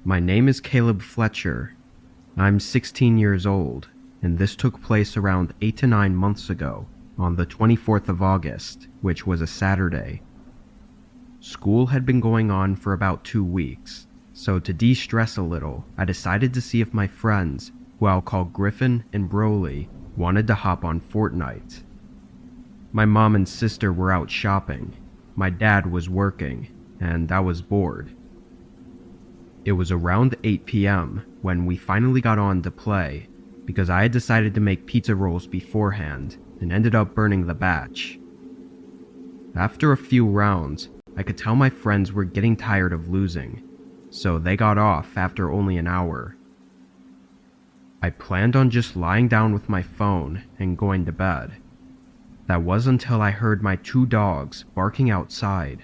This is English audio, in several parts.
My name is Caleb Fletcher. I'm 16 years old, and this took place around 8 to 9 months ago, on the 24th of August, which was a Saturday. School had been going on for about 2 weeks, so to de-stress a little, I decided to see if my friends, who I'll call Griffin and Broly, wanted to hop on Fortnite. My mom and sister were out shopping, my dad was working, and I was bored. It was around 8 p.m. when we finally got on to play, because I had decided to make pizza rolls beforehand and ended up burning the batch. After a few rounds, I could tell my friends were getting tired of losing, so they got off after only an hour. I planned on just lying down with my phone and going to bed. That was until I heard my 2 dogs barking outside.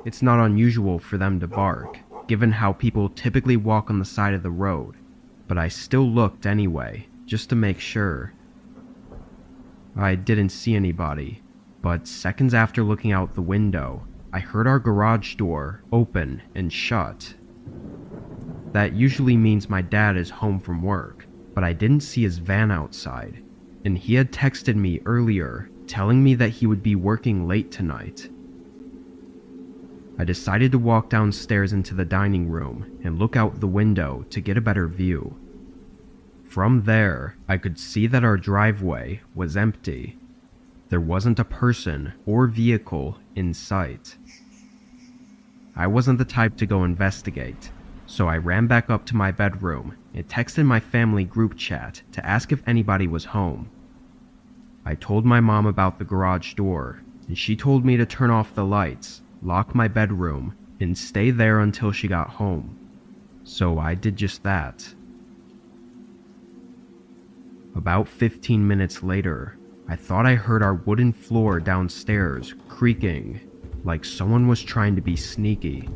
It's not unusual for them to bark, given how people typically walk on the side of the road, but I still looked anyway, just to make sure. I didn't see anybody, but seconds after looking out the window, I heard our garage door open and shut. That usually means my dad is home from work, but I didn't see his van outside, and he had texted me earlier telling me that he would be working late tonight. I decided to walk downstairs into the dining room and look out the window to get a better view. From there, I could see that our driveway was empty. There wasn't a person or vehicle in sight. I wasn't the type to go investigate, so I ran back up to my bedroom and texted my family group chat to ask if anybody was home. I told my mom about the garage door, and she told me to turn off the lights, lock my bedroom, and stay there until she got home. So I did just that. About 15 minutes later, I thought I heard our wooden floor downstairs creaking, like someone was trying to be sneaky.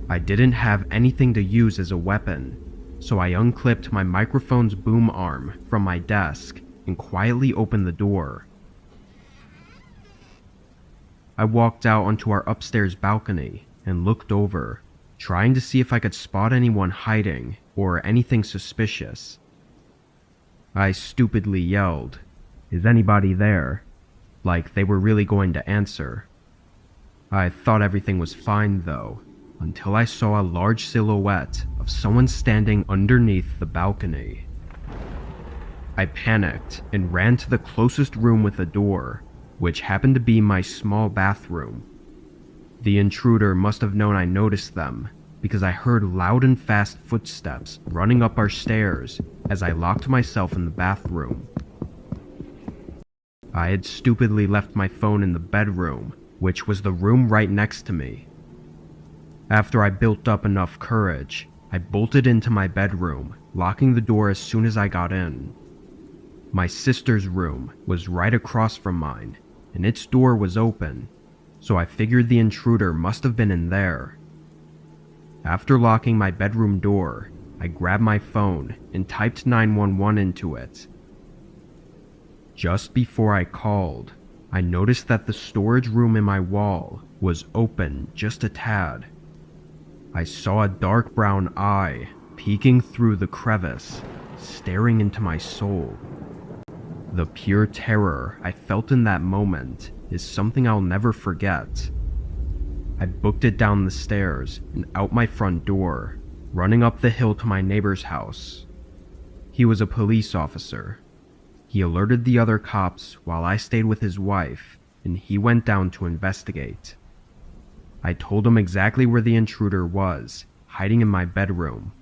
I didn't have anything to use as a weapon, so I unclipped my microphone's boom arm from my desk and quietly opened the door. I walked out onto our upstairs balcony and looked over, trying to see if I could spot anyone hiding or anything suspicious. I stupidly yelled, "Is anybody there?" like they were really going to answer. I thought everything was fine though, until I saw a large silhouette of someone standing underneath the balcony. I panicked and ran to the closest room with a door, which happened to be my small bathroom. The intruder must have known I noticed them, because I heard loud and fast footsteps running up our stairs as I locked myself in the bathroom. I had stupidly left my phone in the bedroom, which was the room right next to me. After I built up enough courage, I bolted into my bedroom, locking the door as soon as I got in. My sister's room was right across from mine, and its door was open, so I figured the intruder must have been in there. After locking my bedroom door, I grabbed my phone and typed 911 into it. Just before I called, I noticed that the storage room in my wall was open just a tad. I saw a dark brown eye peeking through the crevice, staring into my soul. The pure terror I felt in that moment is something I'll never forget. I booked it down the stairs and out my front door, running up the hill to my neighbor's house. He was a police officer. He alerted the other cops while I stayed with his wife, and he went down to investigate. I told him exactly where the intruder was, hiding in my bedroom.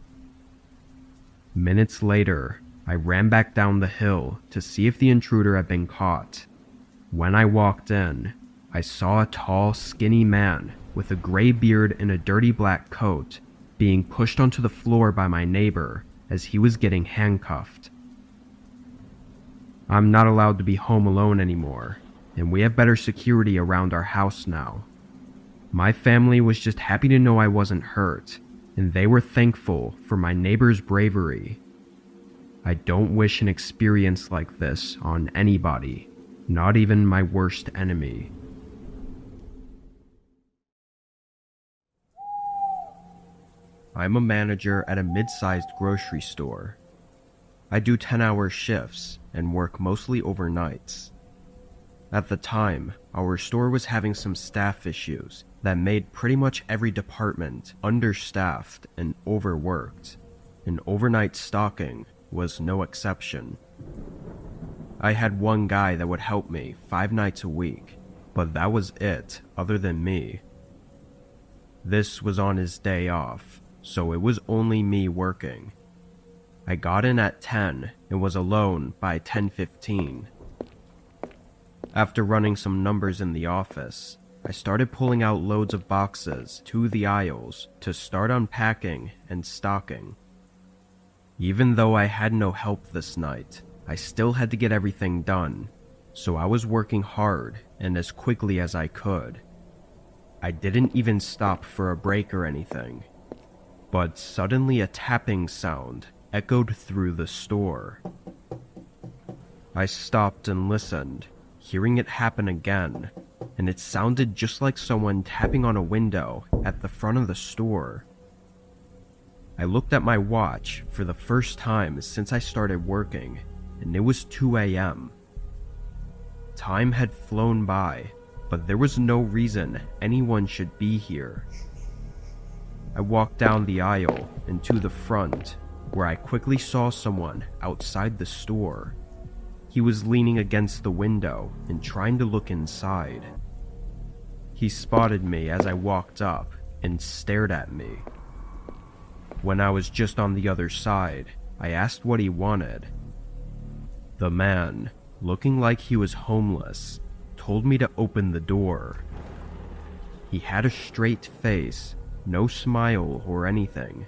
Minutes later, I ran back down the hill to see if the intruder had been caught. When I walked in, I saw a tall, skinny man with a gray beard and a dirty black coat being pushed onto the floor by my neighbor as he was getting handcuffed. I'm not allowed to be home alone anymore, and we have better security around our house now. My family was just happy to know I wasn't hurt, and they were thankful for my neighbor's bravery. I don't wish an experience like this on anybody, not even my worst enemy. I'm a manager at a mid-sized grocery store. I do 10-hour shifts and work mostly overnights. At the time, our store was having some staff issues that made pretty much every department understaffed and overworked, and overnight stocking was no exception. I had one guy that would help me 5 nights a week, but that was it other than me. This was on his day off, so it was only me working. I got in at 10 and was alone by 10:15. After running some numbers in the office, I started pulling out loads of boxes to the aisles to start unpacking and stocking. Even though I had no help this night, I still had to get everything done, so I was working hard and as quickly as I could. I didn't even stop for a break or anything, but suddenly a tapping sound echoed through the store. I stopped and listened, hearing it happen again, and it sounded just like someone tapping on a window at the front of the store. I looked at my watch for the first time since I started working, and it was 2 a.m. Time had flown by, but there was no reason anyone should be here. I walked down the aisle and to the front, where I quickly saw someone outside the store. He was leaning against the window and trying to look inside. He spotted me as I walked up and stared at me. When I was just on the other side, I asked what he wanted. The man, looking like he was homeless, told me to open the door. He had a straight face, no smile or anything.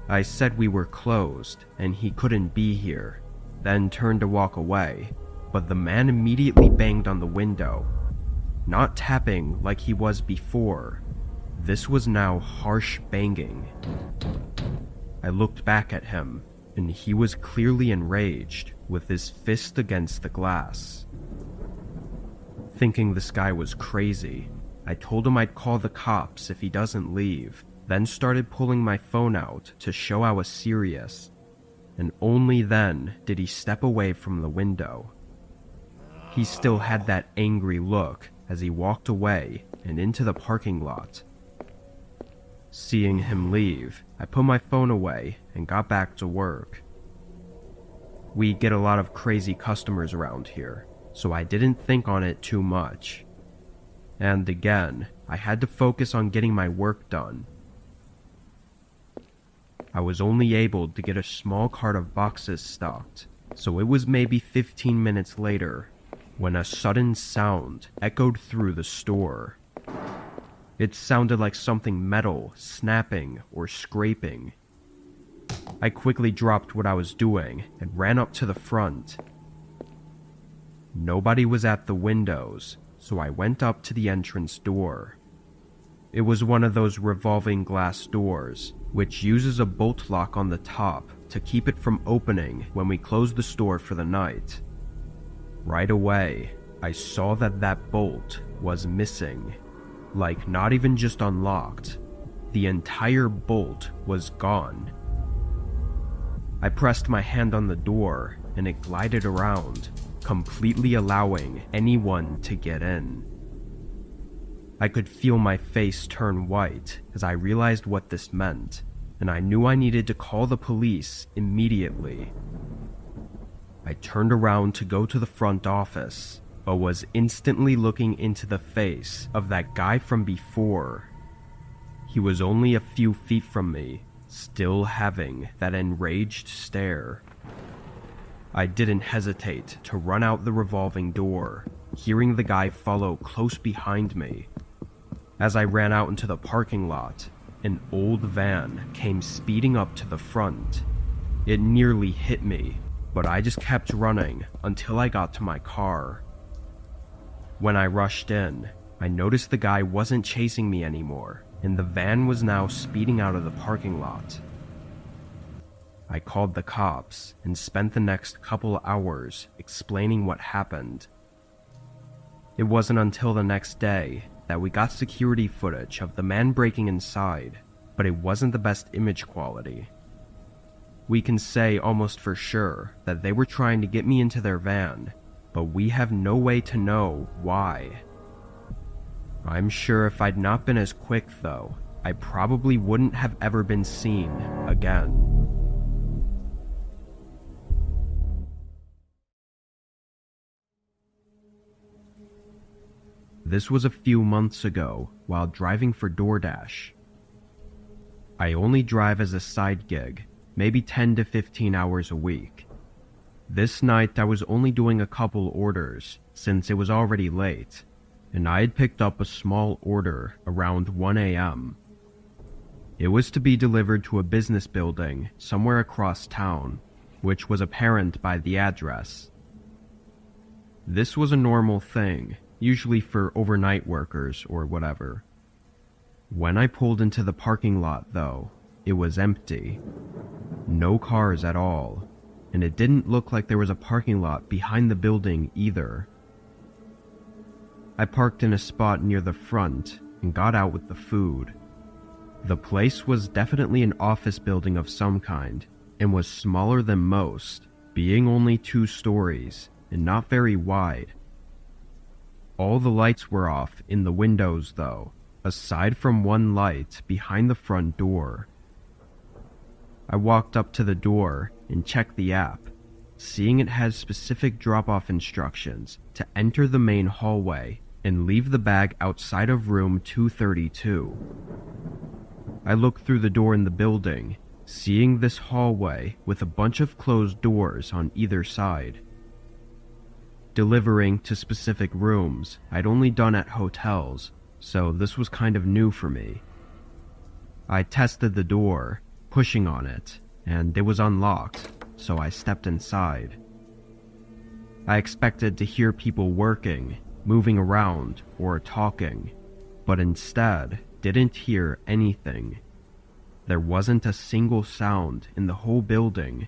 I said we were closed and he couldn't be here, then turned to walk away, but the man immediately banged on the window. Not tapping like he was before. This was now harsh banging. I looked back at him, and he was clearly enraged, with his fist against the glass. Thinking this guy was crazy, I told him I'd call the cops if he doesn't leave, then started pulling my phone out to show I was serious, and only then did he step away from the window. He still had that angry look as he walked away and into the parking lot. Seeing him leave, I put my phone away and got back to work. We get a lot of crazy customers around here, so I didn't think on it too much. And again, I had to focus on getting my work done. I was only able to get a small cart of boxes stocked, so it was maybe 15 minutes later when a sudden sound echoed through the store. It sounded like something metal snapping or scraping. I quickly dropped what I was doing and ran up to the front. Nobody was at the windows, so I went up to the entrance door. It was one of those revolving glass doors, which uses a bolt lock on the top to keep it from opening when we close the store for the night. Right away, I saw that bolt was missing. Like, not even just unlocked. The entire bolt was gone. I pressed my hand on the door and it glided around, completely allowing anyone to get in. I could feel my face turn white as I realized what this meant, and I knew I needed to call the police immediately. I turned around to go to the front office, but was instantly looking into the face of that guy from before. He was only a few feet from me, still having that enraged stare. I didn't hesitate to run out the revolving door, hearing the guy follow close behind me. As I ran out into the parking lot, an old van came speeding up to the front. It nearly hit me, but I just kept running until I got to my car. When I rushed in, I noticed the guy wasn't chasing me anymore, and the van was now speeding out of the parking lot. I called the cops and spent the next couple hours explaining what happened. It wasn't until the next day that we got security footage of the man breaking inside, but it wasn't the best image quality. We can say almost for sure that they were trying to get me into their van, but we have no way to know why. I'm sure if I'd not been as quick though, I probably wouldn't have ever been seen again. This was a few months ago while driving for DoorDash. I only drive as a side gig, maybe 10 to 15 hours a week. This night I was only doing a couple orders since it was already late, and I had picked up a small order around 1 a.m. It was to be delivered to a business building somewhere across town, which was apparent by the address. This was a normal thing, usually for overnight workers or whatever. When I pulled into the parking lot though, it was empty. No cars at all, and it didn't look like there was a parking lot behind the building either. I parked in a spot near the front and got out with the food. The place was definitely an office building of some kind and was smaller than most, being only 2 stories and not very wide. All the lights were off in the windows though, aside from one light behind the front door. I walked up to the door and checked the app, seeing it has specific drop-off instructions to enter the main hallway and leave the bag outside of room 232. I looked through the door in the building, seeing this hallway with a bunch of closed doors on either side. Delivering to specific rooms I'd only done at hotels, so this was kind of new for me. I tested the door, pushing on it, and it was unlocked, so I stepped inside. I expected to hear people working, moving around, or talking, but instead didn't hear anything. There wasn't a single sound in the whole building.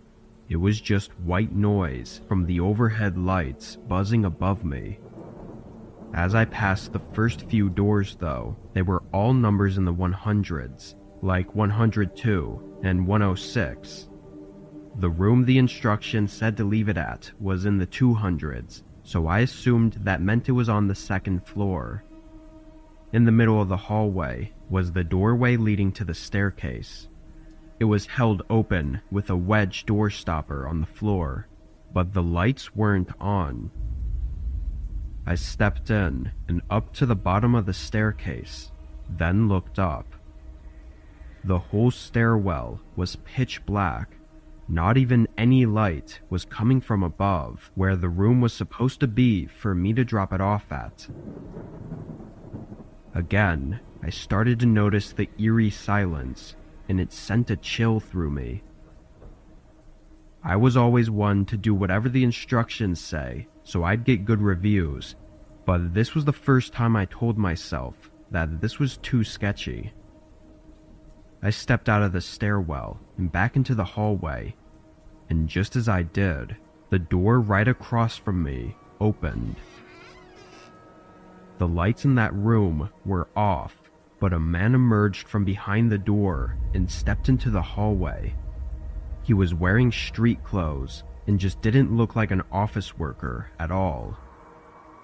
It was just white noise from the overhead lights buzzing above me. As I passed the first few doors though, they were all numbers in the 100s, like 102 and 106. The room the instructions said to leave it at was in the 200s, so I assumed that meant it was on the 2nd floor. In the middle of the hallway was the doorway leading to the staircase. It was held open with a wedge door stopper on the floor, but the lights weren't on. I stepped in and up to the bottom of the staircase, then looked up. The whole stairwell was pitch black. Not even any light was coming from above, where the room was supposed to be for me to drop it off at. Again, I started to notice the eerie silence, and it sent a chill through me. I was always one to do whatever the instructions say, so I'd get good reviews, but this was the first time I told myself that this was too sketchy. I stepped out of the stairwell and back into the hallway, and just as I did, the door right across from me opened. The lights in that room were off, but a man emerged from behind the door and stepped into the hallway. He was wearing street clothes and just didn't look like an office worker at all.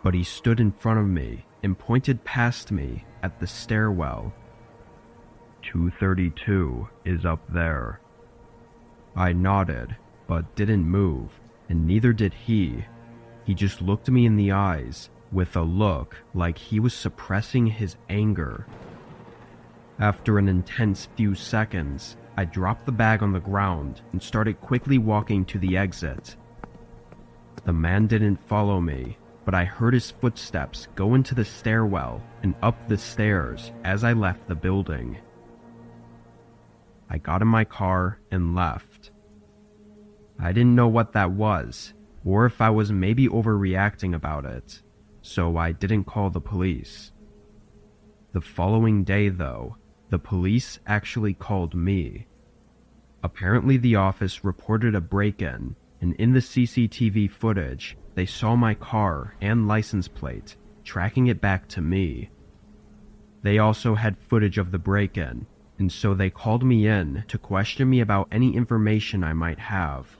But he stood in front of me and pointed past me at the stairwell. 232 is up there. I nodded, but didn't move, and neither did he. He just looked me in the eyes with a look like he was suppressing his anger. After an intense few seconds, I dropped the bag on the ground and started quickly walking to the exit. The man didn't follow me, but I heard his footsteps go into the stairwell and up the stairs as I left the building. I got in my car and left. I didn't know what that was, or if I was maybe overreacting about it, so I didn't call the police. The following day though, the police actually called me. Apparently the office reported a break-in, and in the CCTV footage, they saw my car and license plate, tracking it back to me. They also had footage of the break-in, and so they called me in to question me about any information I might have.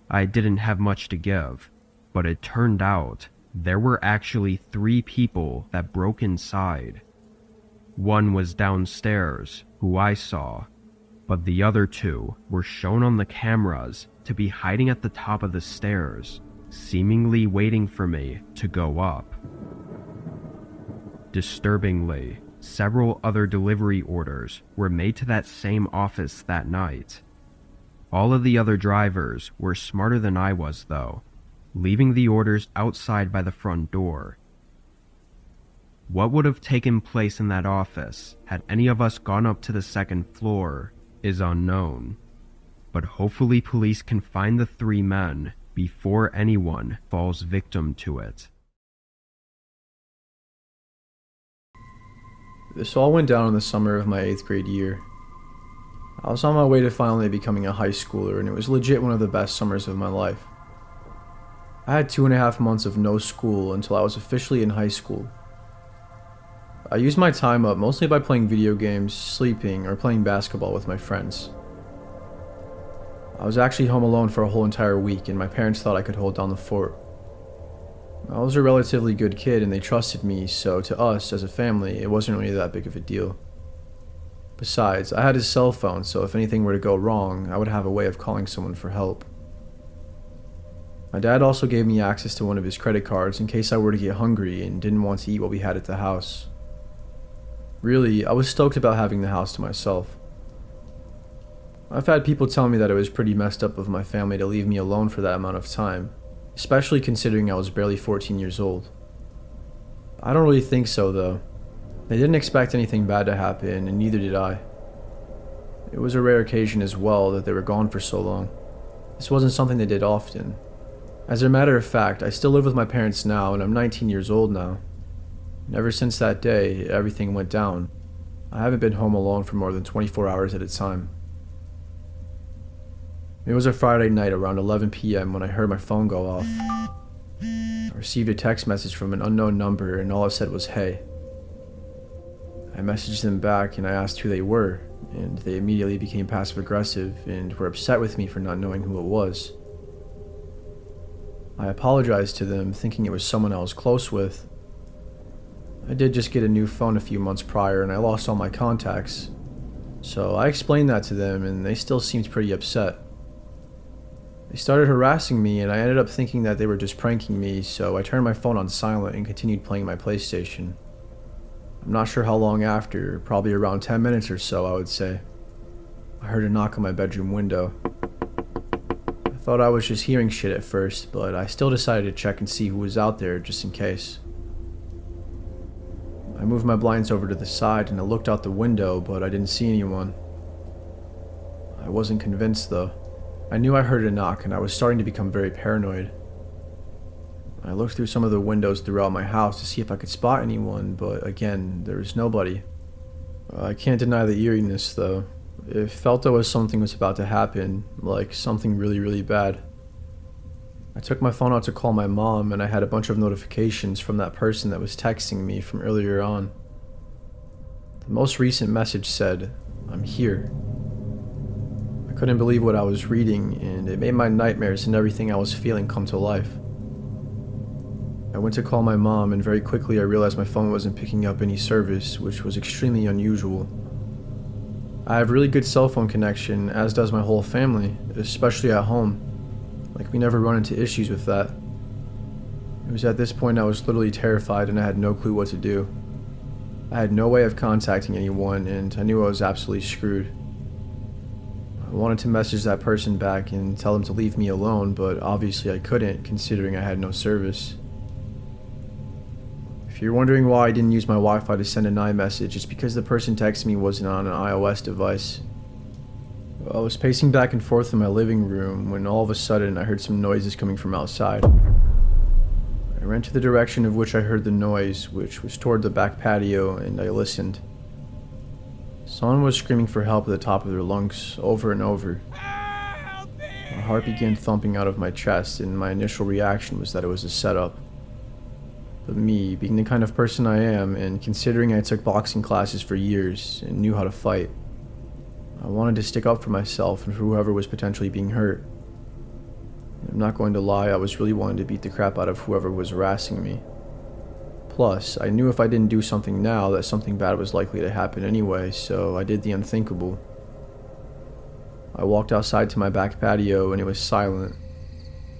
I didn't have much to give, but it turned out there were actually 3 people that broke inside. One was downstairs, who I saw, but the other 2 were shown on the cameras to be hiding at the top of the stairs, seemingly waiting for me to go up. Disturbingly, several other delivery orders were made to that same office that night. All of the other drivers were smarter than I was, though, leaving the orders outside by the front door. What would have taken place in that office had any of us gone up to the second floor is unknown, but hopefully police can find the 3 men before anyone falls victim to it. This all went down in the summer of my 8th grade year. I was on my way to finally becoming a high schooler, and it was legit one of the best summers of my life. I had 2.5 months of no school until I was officially in high school. I used my time up mostly by playing video games, sleeping, or playing basketball with my friends. I was actually home alone for a whole entire week, and my parents thought I could hold down the fort. I was a relatively good kid and they trusted me, so to us as a family, it wasn't really that big of a deal. Besides, I had a cell phone, so if anything were to go wrong, I would have a way of calling someone for help. My dad also gave me access to one of his credit cards in case I were to get hungry and didn't want to eat what we had at the house. Really, I was stoked about having the house to myself. I've had people tell me that it was pretty messed up of my family to leave me alone for that amount of time, especially considering I was barely 14 years old. I don't really think so, though. They didn't expect anything bad to happen, and neither did I. It was a rare occasion as well that they were gone for so long. This wasn't something they did often. As a matter of fact, I still live with my parents now, and I'm 19 years old now. And ever since that day, everything went down. I haven't been home alone for more than 24 hours at a time. It was a Friday night around 11 p.m. when I heard my phone go off. I received a text message from an unknown number, and all it said was, "Hey." I messaged them back and I asked who they were, and they immediately became passive-aggressive and were upset with me for not knowing who it was. I apologized to them, thinking it was someone I was close with. I did just get a new phone a few months prior and I lost all my contacts, so I explained that to them and they still seemed pretty upset. They started harassing me and I ended up thinking that they were just pranking me, so I turned my phone on silent and continued playing my PlayStation. I'm not sure how long after, probably around 10 minutes or so I would say. I heard a knock on my bedroom window. I thought I was just hearing shit at first, but I still decided to check and see who was out there just in case. I moved my blinds over to the side and I looked out the window, but I didn't see anyone. I wasn't convinced though. I knew I heard a knock and I was starting to become very paranoid. I looked through some of the windows throughout my house to see if I could spot anyone, but again, there was nobody. I can't deny the eeriness though. It felt as something was about to happen, like something really, really bad. I took my phone out to call my mom and I had a bunch of notifications from that person that was texting me from earlier on. The most recent message said, "I'm here." I couldn't believe what I was reading, and it made my nightmares and everything I was feeling come to life. I went to call my mom and very quickly I realized my phone wasn't picking up any service, which was extremely unusual. I have really good cell phone connection, as does my whole family, especially at home. Like, we never run into issues with that. It was at this point I was literally terrified and I had no clue what to do. I had no way of contacting anyone and I knew I was absolutely screwed. I wanted to message that person back and tell them to leave me alone, but obviously I couldn't, considering I had no service. If you're wondering why I didn't use my Wi-Fi to send an iMessage, it's because the person texting me wasn't on an iOS device. I was pacing back and forth in my living room when all of a sudden I heard some noises coming from outside. I ran to the direction of which I heard the noise, which was toward the back patio, and I listened. Someone was screaming for help at the top of their lungs, over and over. My heart began thumping out of my chest, and my initial reaction was that it was a setup. But me, being the kind of person I am, and considering I took boxing classes for years and knew how to fight, I wanted to stick up for myself and for whoever was potentially being hurt. I'm not going to lie, I was really wanting to beat the crap out of whoever was harassing me. Plus, I knew if I didn't do something now that something bad was likely to happen anyway, so I did the unthinkable. I walked outside to my back patio and it was silent.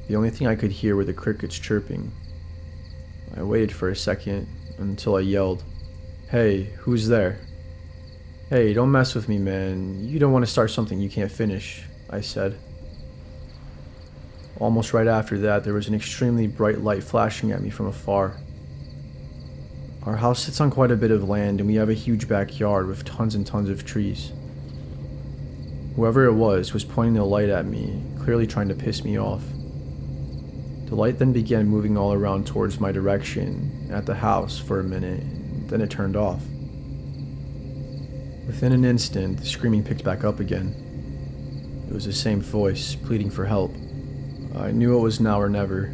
The only thing I could hear were the crickets chirping. I waited for a second until I yelled, "Hey, who's there?" "Hey, don't mess with me, man. You don't want to start something you can't finish," I said. Almost right after that, there was an extremely bright light flashing at me from afar. Our house sits on quite a bit of land and we have a huge backyard with tons and tons of trees. Whoever it was pointing the light at me, clearly trying to piss me off. The light then began moving all around towards my direction, at the house for a minute, then it turned off. Within an instant, the screaming picked back up again. It was the same voice, pleading for help. I knew it was now or never.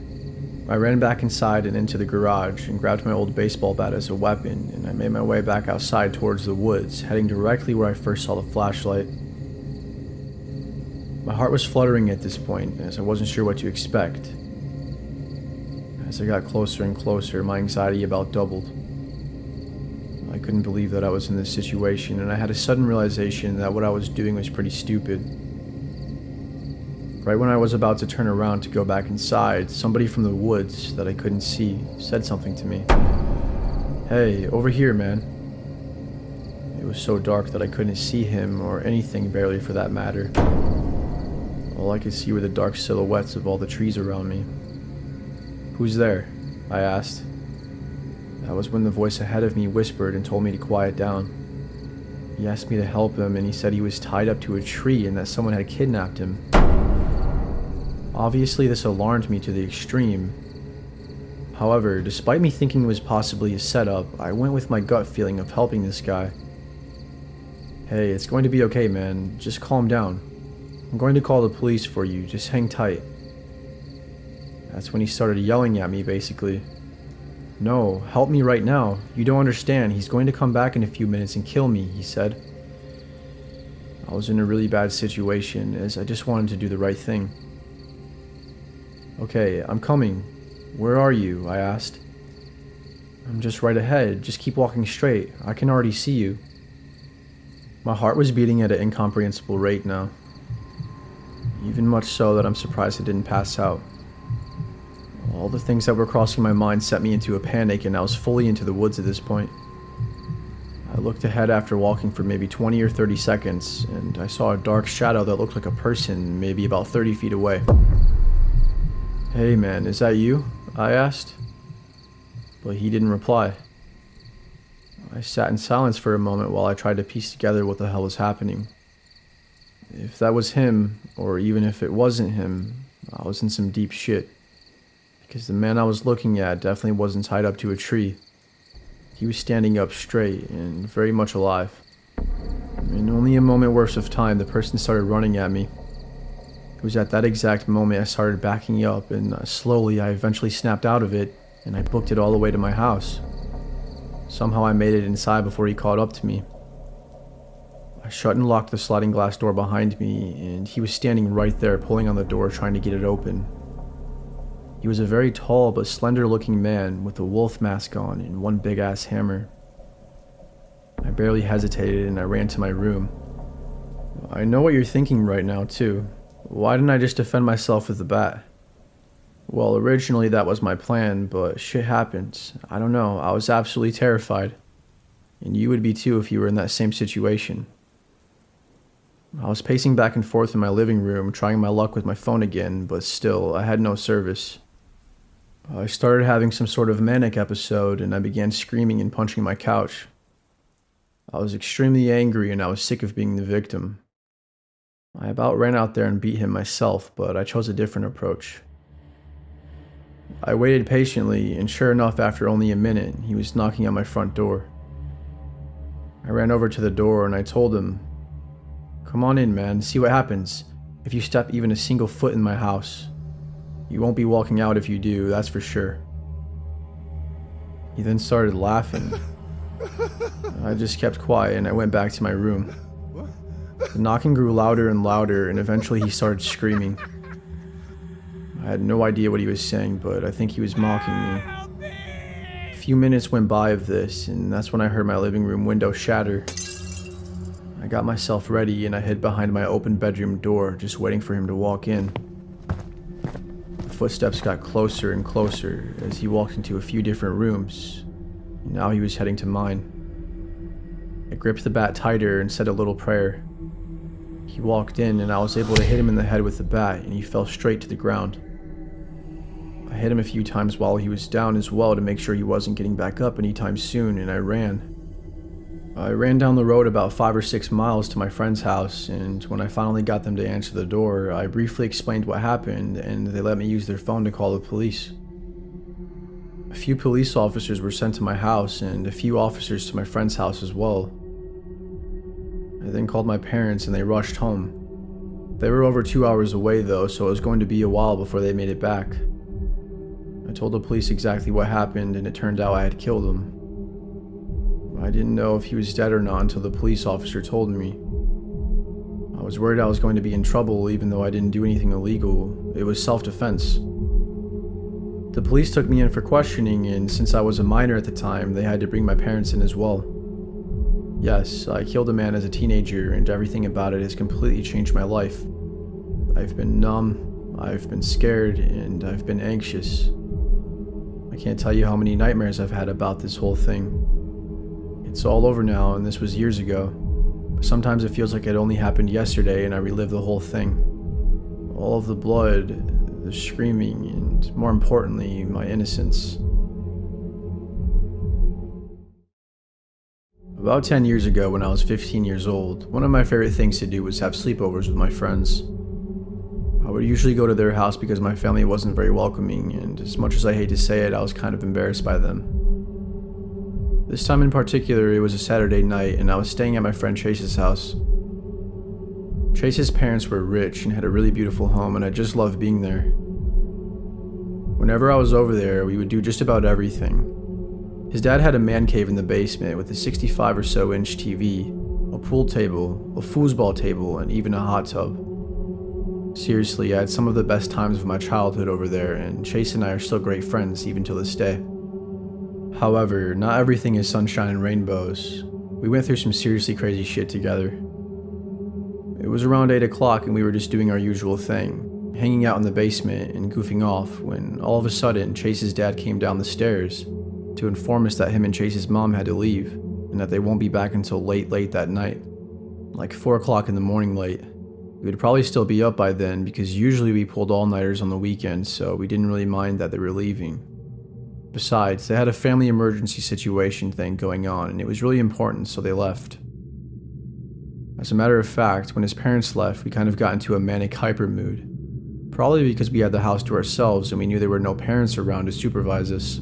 I ran back inside and into the garage and grabbed my old baseball bat as a weapon, and I made my way back outside towards the woods, heading directly where I first saw the flashlight. My heart was fluttering at this point, as I wasn't sure what to expect. As I got closer and closer, my anxiety about doubled. I couldn't believe that I was in this situation, and I had a sudden realization that what I was doing was pretty stupid. Right when I was about to turn around to go back inside, somebody from the woods that I couldn't see said something to me. "Hey, over here, man." It was so dark that I couldn't see him or anything barely for that matter. All I could see were the dark silhouettes of all the trees around me. "Who's there?" I asked. That was when the voice ahead of me whispered and told me to quiet down. He asked me to help him and he said he was tied up to a tree and that someone had kidnapped him. Obviously, this alarmed me to the extreme. However, despite me thinking it was possibly a setup, I went with my gut feeling of helping this guy. "Hey, it's going to be okay, man. Just calm down. I'm going to call the police for you. Just hang tight." That's when he started yelling at me, basically. "No, help me right now. You don't understand. He's going to come back in a few minutes and kill me," he said. I was in a really bad situation, as I just wanted to do the right thing. "Okay, I'm coming. Where are you?" I asked. "I'm just right ahead. Just keep walking straight. I can already see you." My heart was beating at an incomprehensible rate now. Even much so that I'm surprised I didn't pass out. All the things that were crossing my mind set me into a panic, and I was fully into the woods at this point. I looked ahead after walking for maybe 20 or 30 seconds, and I saw a dark shadow that looked like a person, maybe about 30 feet away. "Hey man, is that you?" I asked. But he didn't reply. I sat in silence for a moment while I tried to piece together what the hell was happening. If that was him, or even if it wasn't him, I was in some deep shit. Because the man I was looking at definitely wasn't tied up to a tree. He was standing up straight and very much alive. In only a moment worth of time, the person started running at me. It was at that exact moment I started backing up, and slowly I eventually snapped out of it, and I booked it all the way to my house. Somehow I made it inside before he caught up to me. I shut and locked the sliding glass door behind me, and he was standing right there pulling on the door trying to get it open. He was a very tall but slender looking man with a wolf mask on and one big ass hammer. I barely hesitated and I ran to my room. I know what you're thinking right now too. Why didn't I just defend myself with the bat? Well, originally that was my plan, but shit happens. I don't know, I was absolutely terrified. And you would be too if you were in that same situation. I was pacing back and forth in my living room, trying my luck with my phone again, but still, I had no service. I started having some sort of manic episode, and I began screaming and punching my couch. I was extremely angry, and I was sick of being the victim. I about ran out there and beat him myself, but I chose a different approach. I waited patiently, and sure enough, after only a minute, he was knocking on my front door. I ran over to the door, and I told him, "Come on in, man, see what happens. If you step even a single foot in my house. You won't be walking out if you do, that's for sure." He then started laughing. I just kept quiet and I went back to my room. The knocking grew louder and louder, and eventually he started screaming. I had no idea what he was saying, but I think he was mocking me. A few minutes went by of this, and that's when I heard my living room window shatter. I got myself ready, and I hid behind my open bedroom door, just waiting for him to walk in. The footsteps got closer and closer as he walked into a few different rooms. Now he was heading to mine. I gripped the bat tighter and said a little prayer. He walked in, and I was able to hit him in the head with the bat, and he fell straight to the ground. I hit him a few times while he was down as well to make sure he wasn't getting back up anytime soon, and I ran. I ran down the road about 5 or 6 miles to my friend's house, and when I finally got them to answer the door, I briefly explained what happened, and they let me use their phone to call the police. A few police officers were sent to my house, and a few officers to my friend's house as well. I then called my parents, and they rushed home. They were over 2 hours away though, so it was going to be a while before they made it back. I told the police exactly what happened, and it turned out I had killed him. I didn't know if he was dead or not until the police officer told me. I was worried I was going to be in trouble even though I didn't do anything illegal. It was self-defense. The police took me in for questioning, and since I was a minor at the time, they had to bring my parents in as well. Yes, I killed a man as a teenager, and everything about it has completely changed my life. I've been numb, I've been scared, and I've been anxious. I can't tell you how many nightmares I've had about this whole thing. It's all over now, and this was years ago. But sometimes it feels like it only happened yesterday, and I relive the whole thing. All of the blood, the screaming, and more importantly, my innocence. About 10 years ago, when I was 15 years old, one of my favorite things to do was have sleepovers with my friends. I would usually go to their house because my family wasn't very welcoming, and as much as I hate to say it, I was kind of embarrassed by them. This time in particular, it was a Saturday night, and I was staying at my friend Chase's house. Chase's parents were rich and had a really beautiful home, and I just loved being there. Whenever I was over there, we would do just about everything. His dad had a man cave in the basement with a 65 or so inch TV, a pool table, a foosball table, and even a hot tub. Seriously, I had some of the best times of my childhood over there, and Chase and I are still great friends even to this day. However, not everything is sunshine and rainbows. We went through some seriously crazy shit together. It was around 8 o'clock and we were just doing our usual thing, hanging out in the basement and goofing off, when all of a sudden Chase's dad came down the stairs to inform us that him and Chase's mom had to leave, and that they won't be back until late that night. Like 4 o'clock in the morning late. We would probably still be up by then because usually we pulled all-nighters on the weekends, so we didn't really mind that they were leaving. Besides, they had a family emergency situation thing going on, and it was really important, so they left. As a matter of fact, when his parents left, we kind of got into a manic hyper mood. Probably because we had the house to ourselves and we knew there were no parents around to supervise us.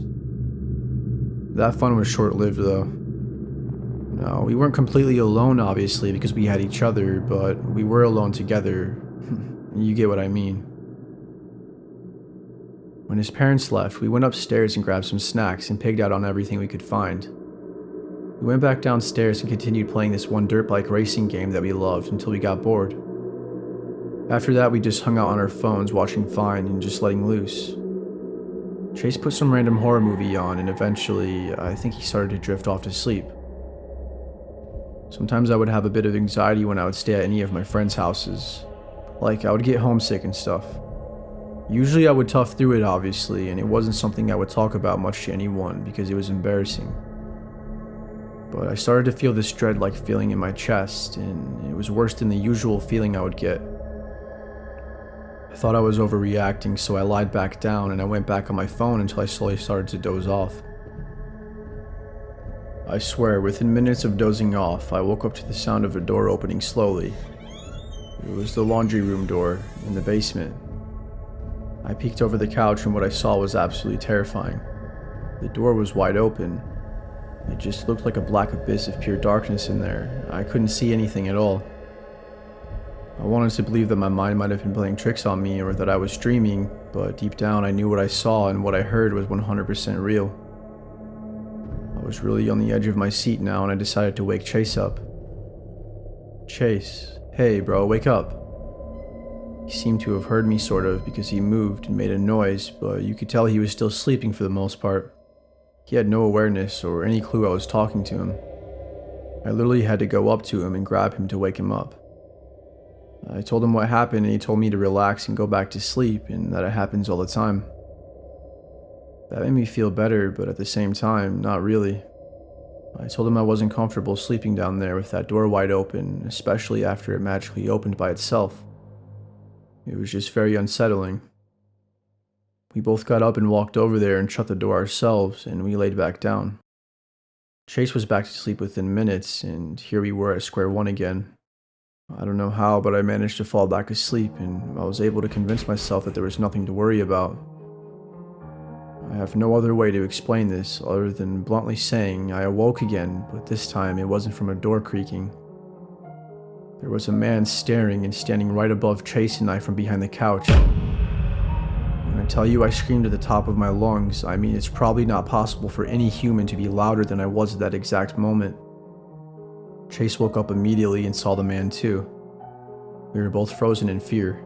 That fun was short-lived though. No, we weren't completely alone obviously because we had each other, but we were alone together. You get what I mean. When his parents left, we went upstairs and grabbed some snacks and pigged out on everything we could find. We went back downstairs and continued playing this one dirt bike racing game that we loved until we got bored. After that, we just hung out on our phones watching Vine and just letting loose. Chase put some random horror movie on, and eventually, I think he started to drift off to sleep. Sometimes I would have a bit of anxiety when I would stay at any of my friends' houses. Like, I would get homesick and stuff. Usually I would tough through it obviously, and it wasn't something I would talk about much to anyone because it was embarrassing. But I started to feel this dread-like feeling in my chest, and it was worse than the usual feeling I would get. I thought I was overreacting, so I lied back down and I went back on my phone until I slowly started to doze off. I swear, within minutes of dozing off, I woke up to the sound of a door opening slowly. It was the laundry room door in the basement. I peeked over the couch and what I saw was absolutely terrifying. The door was wide open. It just looked like a black abyss of pure darkness in there. I couldn't see anything at all. I wanted to believe that my mind might have been playing tricks on me or that I was dreaming, but deep down I knew what I saw and what I heard was 100% real. I was really on the edge of my seat now and I decided to wake Chase up. Chase, "Hey, bro, wake up." He seemed to have heard me sort of because he moved and made a noise, but you could tell he was still sleeping for the most part. He had no awareness or any clue I was talking to him. I literally had to go up to him and grab him to wake him up. I told him what happened and he told me to relax and go back to sleep and that it happens all the time. That made me feel better, but at the same time, not really. I told him I wasn't comfortable sleeping down there with that door wide open, especially after it magically opened by itself. It was just very unsettling. We both got up and walked over there and shut the door ourselves, and we laid back down. Chase was back to sleep within minutes, and here we were at square one again. I don't know how, but I managed to fall back asleep, and I was able to convince myself that there was nothing to worry about. I have no other way to explain this other than bluntly saying I awoke again, but this time it wasn't from a door creaking. There was a man staring and standing right above Chase and I from behind the couch. When I tell you I screamed at the top of my lungs, I mean it's probably not possible for any human to be louder than I was at that exact moment. Chase woke up immediately and saw the man too. We were both frozen in fear.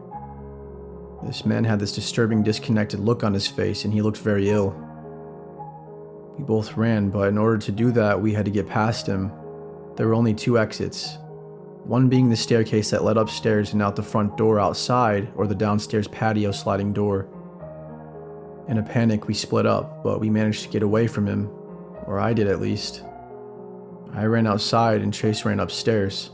This man had this disturbing, disconnected look on his face, and he looked very ill. We both ran, but in order to do that, we had to get past him. There were only two exits, one being the staircase that led upstairs and out the front door outside, or the downstairs patio sliding door. In a panic, we split up, but we managed to get away from him, or I did at least. I ran outside and Chase ran upstairs.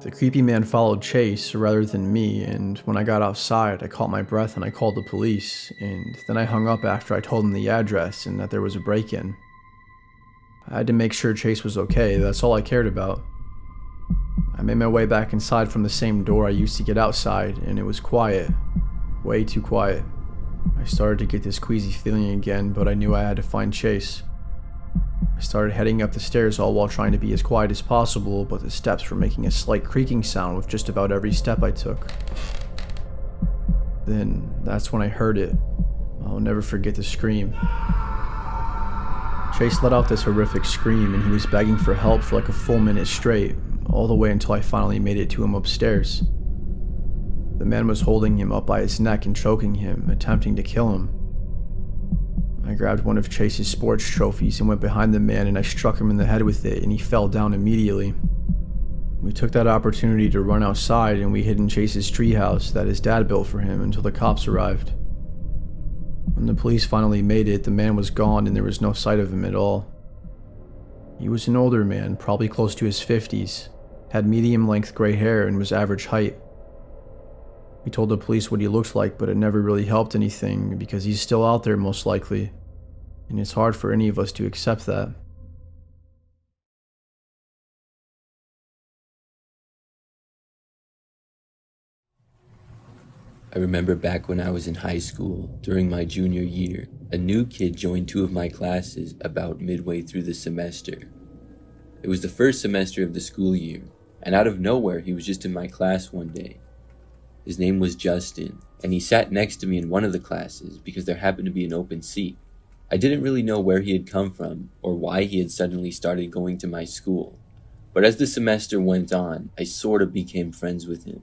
The creepy man followed Chase rather than me, and when I got outside, I caught my breath and I called the police, and then I hung up after I told them the address and that there was a break-in. I had to make sure Chase was okay, that's all I cared about. I made my way back inside from the same door I used to get outside, and it was quiet. Way too quiet. I started to get this queasy feeling again, but I knew I had to find Chase. I started heading up the stairs all while trying to be as quiet as possible, but the steps were making a slight creaking sound with just about every step I took. Then, that's when I heard it. I'll never forget the scream. Chase let out this horrific scream and he was begging for help for like a full minute straight, all the way until I finally made it to him upstairs. The man was holding him up by his neck and choking him, attempting to kill him. I grabbed one of Chase's sports trophies and went behind the man and I struck him in the head with it and he fell down immediately. We took that opportunity to run outside and we hid in Chase's treehouse that his dad built for him until the cops arrived. When the police finally made it, the man was gone and there was no sight of him at all. He was an older man, probably close to his 50s, had medium-length gray hair and was average height. We told the police what he looked like, but it never really helped anything because he's still out there most likely, and it's hard for any of us to accept that. I remember back when I was in high school, during my junior year, a new kid joined two of my classes about midway through the semester. It was the first semester of the school year, and out of nowhere he was just in my class one day. His name was Justin, and he sat next to me in one of the classes because there happened to be an open seat. I didn't really know where he had come from or why he had suddenly started going to my school, but as the semester went on, I sort of became friends with him.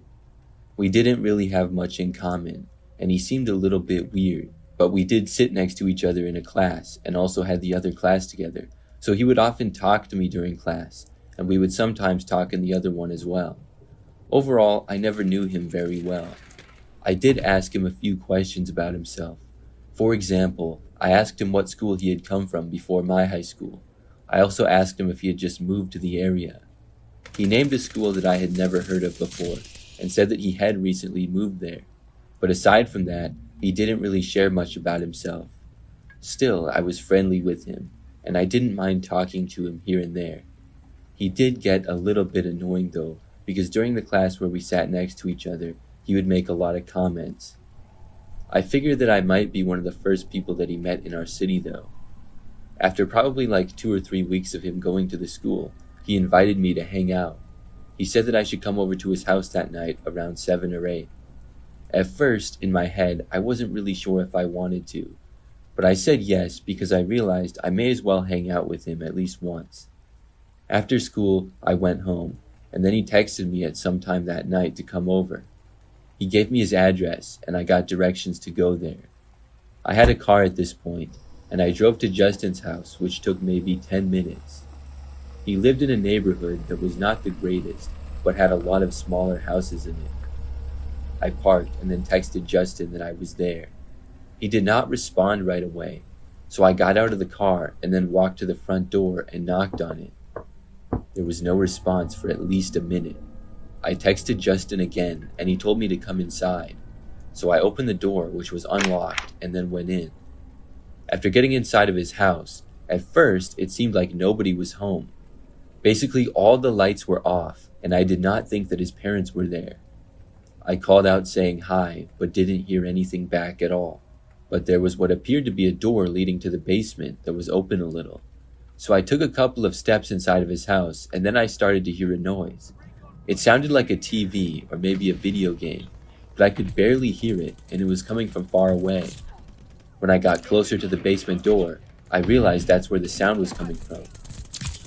We didn't really have much in common, and he seemed a little bit weird, but we did sit next to each other in a class and also had the other class together, so he would often talk to me during class, and we would sometimes talk in the other one as well. Overall, I never knew him very well. I did ask him a few questions about himself. For example, I asked him what school he had come from before my high school. I also asked him if he had just moved to the area. He named a school that I had never heard of before, and said that he had recently moved there. But aside from that, he didn't really share much about himself. Still, I was friendly with him, and I didn't mind talking to him here and there. He did get a little bit annoying though, because during the class where we sat next to each other, he would make a lot of comments. I figured that I might be one of the first people that he met in our city though. After probably like 2 or 3 weeks of him going to the school, he invited me to hang out. He said that I should come over to his house that night around 7 or 8. At first, in my head, I wasn't really sure if I wanted to, but I said yes because I realized I may as well hang out with him at least once. After school, I went home, and then he texted me at some time that night to come over. He gave me his address, and I got directions to go there. I had a car at this point, and I drove to Justin's house, which took maybe 10 minutes. He lived in a neighborhood that was not the greatest, but had a lot of smaller houses in it. I parked and then texted Justin that I was there. He did not respond right away, so I got out of the car and then walked to the front door and knocked on it. There was no response for at least a minute. I texted Justin again, and he told me to come inside. So I opened the door, which was unlocked, and then went in. After getting inside of his house, at first it seemed like nobody was home. Basically all the lights were off, and I did not think that his parents were there. I called out saying hi, but didn't hear anything back at all. But there was what appeared to be a door leading to the basement that was open a little. So I took a couple of steps inside of his house, and then I started to hear a noise. It sounded like a TV or maybe a video game, but I could barely hear it, and it was coming from far away. When I got closer to the basement door, I realized that's where the sound was coming from.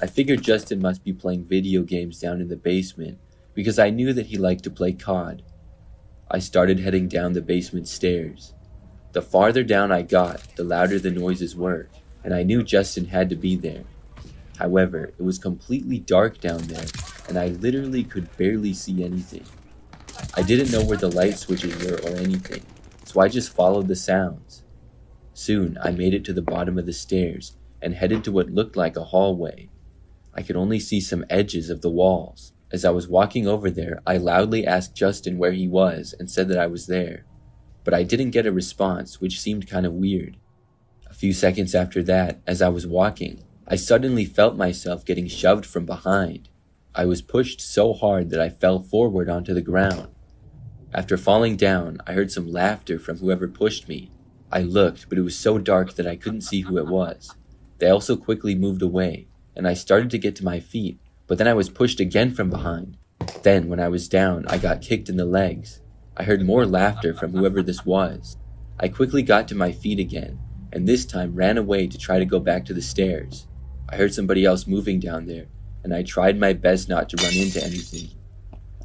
I figured Justin must be playing video games down in the basement, because I knew that he liked to play COD. I started heading down the basement stairs. The farther down I got, the louder the noises were, and I knew Justin had to be there. However, it was completely dark down there, and I literally could barely see anything. I didn't know where the light switches were or anything, so I just followed the sounds. Soon, I made it to the bottom of the stairs and headed to what looked like a hallway. I could only see some edges of the walls. As I was walking over there, I loudly asked Justin where he was and said that I was there. But I didn't get a response, which seemed kind of weird. A few seconds after that, as I was walking, I suddenly felt myself getting shoved from behind. I was pushed so hard that I fell forward onto the ground. After falling down, I heard some laughter from whoever pushed me. I looked, but it was so dark that I couldn't see who it was. They also quickly moved away, and I started to get to my feet, but then I was pushed again from behind. Then, when I was down, I got kicked in the legs. I heard more laughter from whoever this was. I quickly got to my feet again, and this time ran away to try to go back to the stairs. I heard somebody else moving down there, and I tried my best not to run into anything.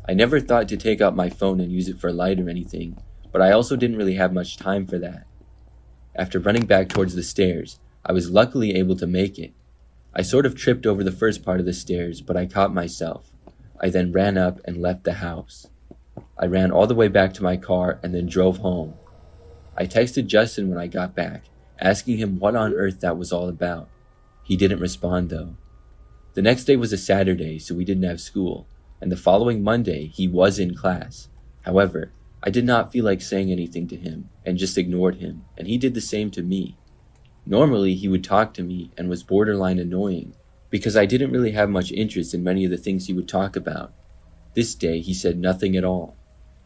I never thought to take out my phone and use it for light or anything, but I also didn't really have much time for that. After running back towards the stairs, I was luckily able to make it. I sort of tripped over the first part of the stairs, but I caught myself. I then ran up and left the house. I ran all the way back to my car and then drove home. I texted Justin when I got back, asking him what on earth that was all about. He didn't respond though. The next day was a Saturday, so we didn't have school, and the following Monday he was in class. However, I did not feel like saying anything to him and just ignored him, and he did the same to me. Normally he would talk to me and was borderline annoying because I didn't really have much interest in many of the things he would talk about. This day he said nothing at all,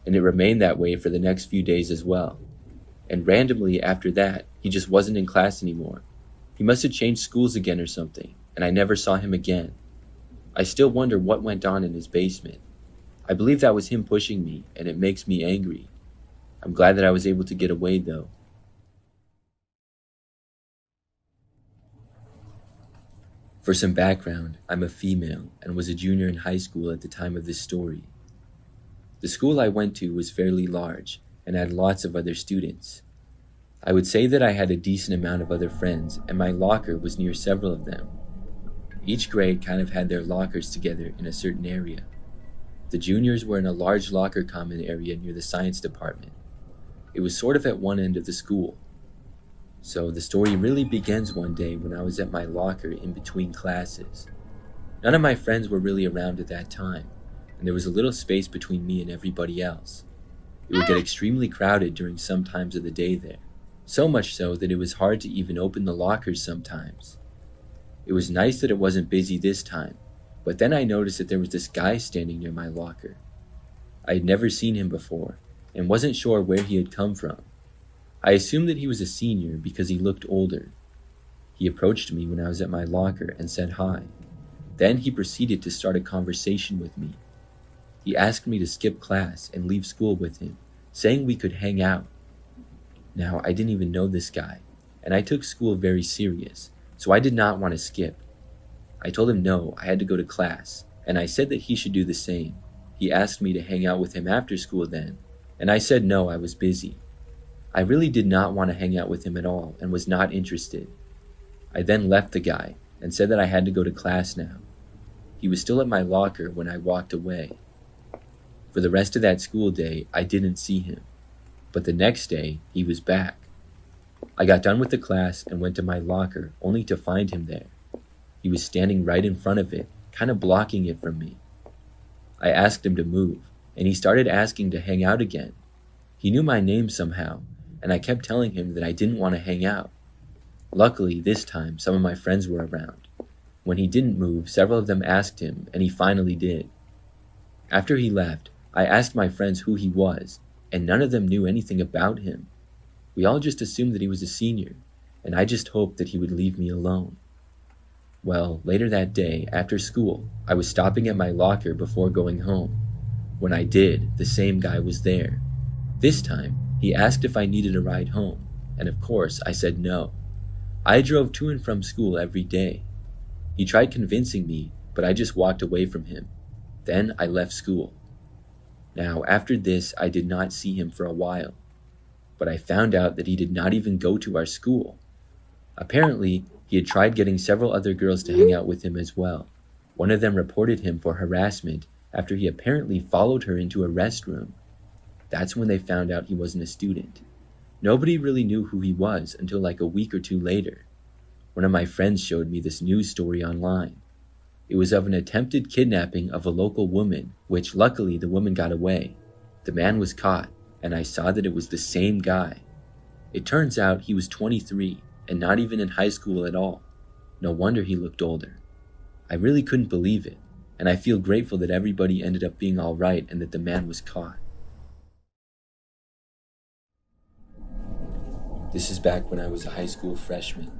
and it remained that way for the next few days as well. And randomly after that, he just wasn't in class anymore. He must have changed schools again or something, and I never saw him again. I still wonder what went on in his basement. I believe that was him pushing me, and it makes me angry. I'm glad that I was able to get away though. For some background, I'm a female and was a junior in high school at the time of this story. The school I went to was fairly large and had lots of other students. I would say that I had a decent amount of other friends, and my locker was near several of them. Each grade kind of had their lockers together in a certain area. The juniors were in a large locker common area near the science department. It was sort of at one end of the school. So the story really begins one day when I was at my locker in between classes. None of my friends were really around at that time, and there was a little space between me and everybody else. It would get extremely crowded during some times of the day there, so much so that it was hard to even open the lockers sometimes. It was nice that it wasn't busy this time, but then I noticed that there was this guy standing near my locker. I had never seen him before, and wasn't sure where he had come from. I assumed that he was a senior because he looked older. He approached me when I was at my locker and said hi. Then he proceeded to start a conversation with me. He asked me to skip class and leave school with him, saying we could hang out. Now, I didn't even know this guy, and I took school very serious, so I did not want to skip. I told him no, I had to go to class, and I said that he should do the same. He asked me to hang out with him after school then, and I said no, I was busy. I really did not want to hang out with him at all and was not interested. I then left the guy and said that I had to go to class now. He was still at my locker when I walked away. For the rest of that school day, I didn't see him, but the next day, he was back. I got done with the class and went to my locker only to find him there. He was standing right in front of it, kind of blocking it from me. I asked him to move, and he started asking to hang out again. He knew my name somehow, and I kept telling him that I didn't want to hang out. Luckily, this time, some of my friends were around. When he didn't move, several of them asked him, and he finally did. After he left, I asked my friends who he was, and none of them knew anything about him. We all just assumed that he was a senior, and I just hoped that he would leave me alone. Well, later that day, after school, I was stopping at my locker before going home. When I did, the same guy was there. This time, he asked if I needed a ride home, and of course, I said no. I drove to and from school every day. He tried convincing me, but I just walked away from him. Then I left school. Now, after this, I did not see him for a while, but I found out that he did not even go to our school. Apparently, he had tried getting several other girls to hang out with him as well. One of them reported him for harassment after he apparently followed her into a restroom. That's when they found out he wasn't a student. Nobody really knew who he was until like a week or two later. One of my friends showed me this news story online. It was of an attempted kidnapping of a local woman, which luckily the woman got away. The man was caught, and I saw that it was the same guy. It turns out he was 23 and not even in high school at all. No wonder he looked older. I really couldn't believe it, and I feel grateful that everybody ended up being all right and that the man was caught. This is back when I was a high school freshman.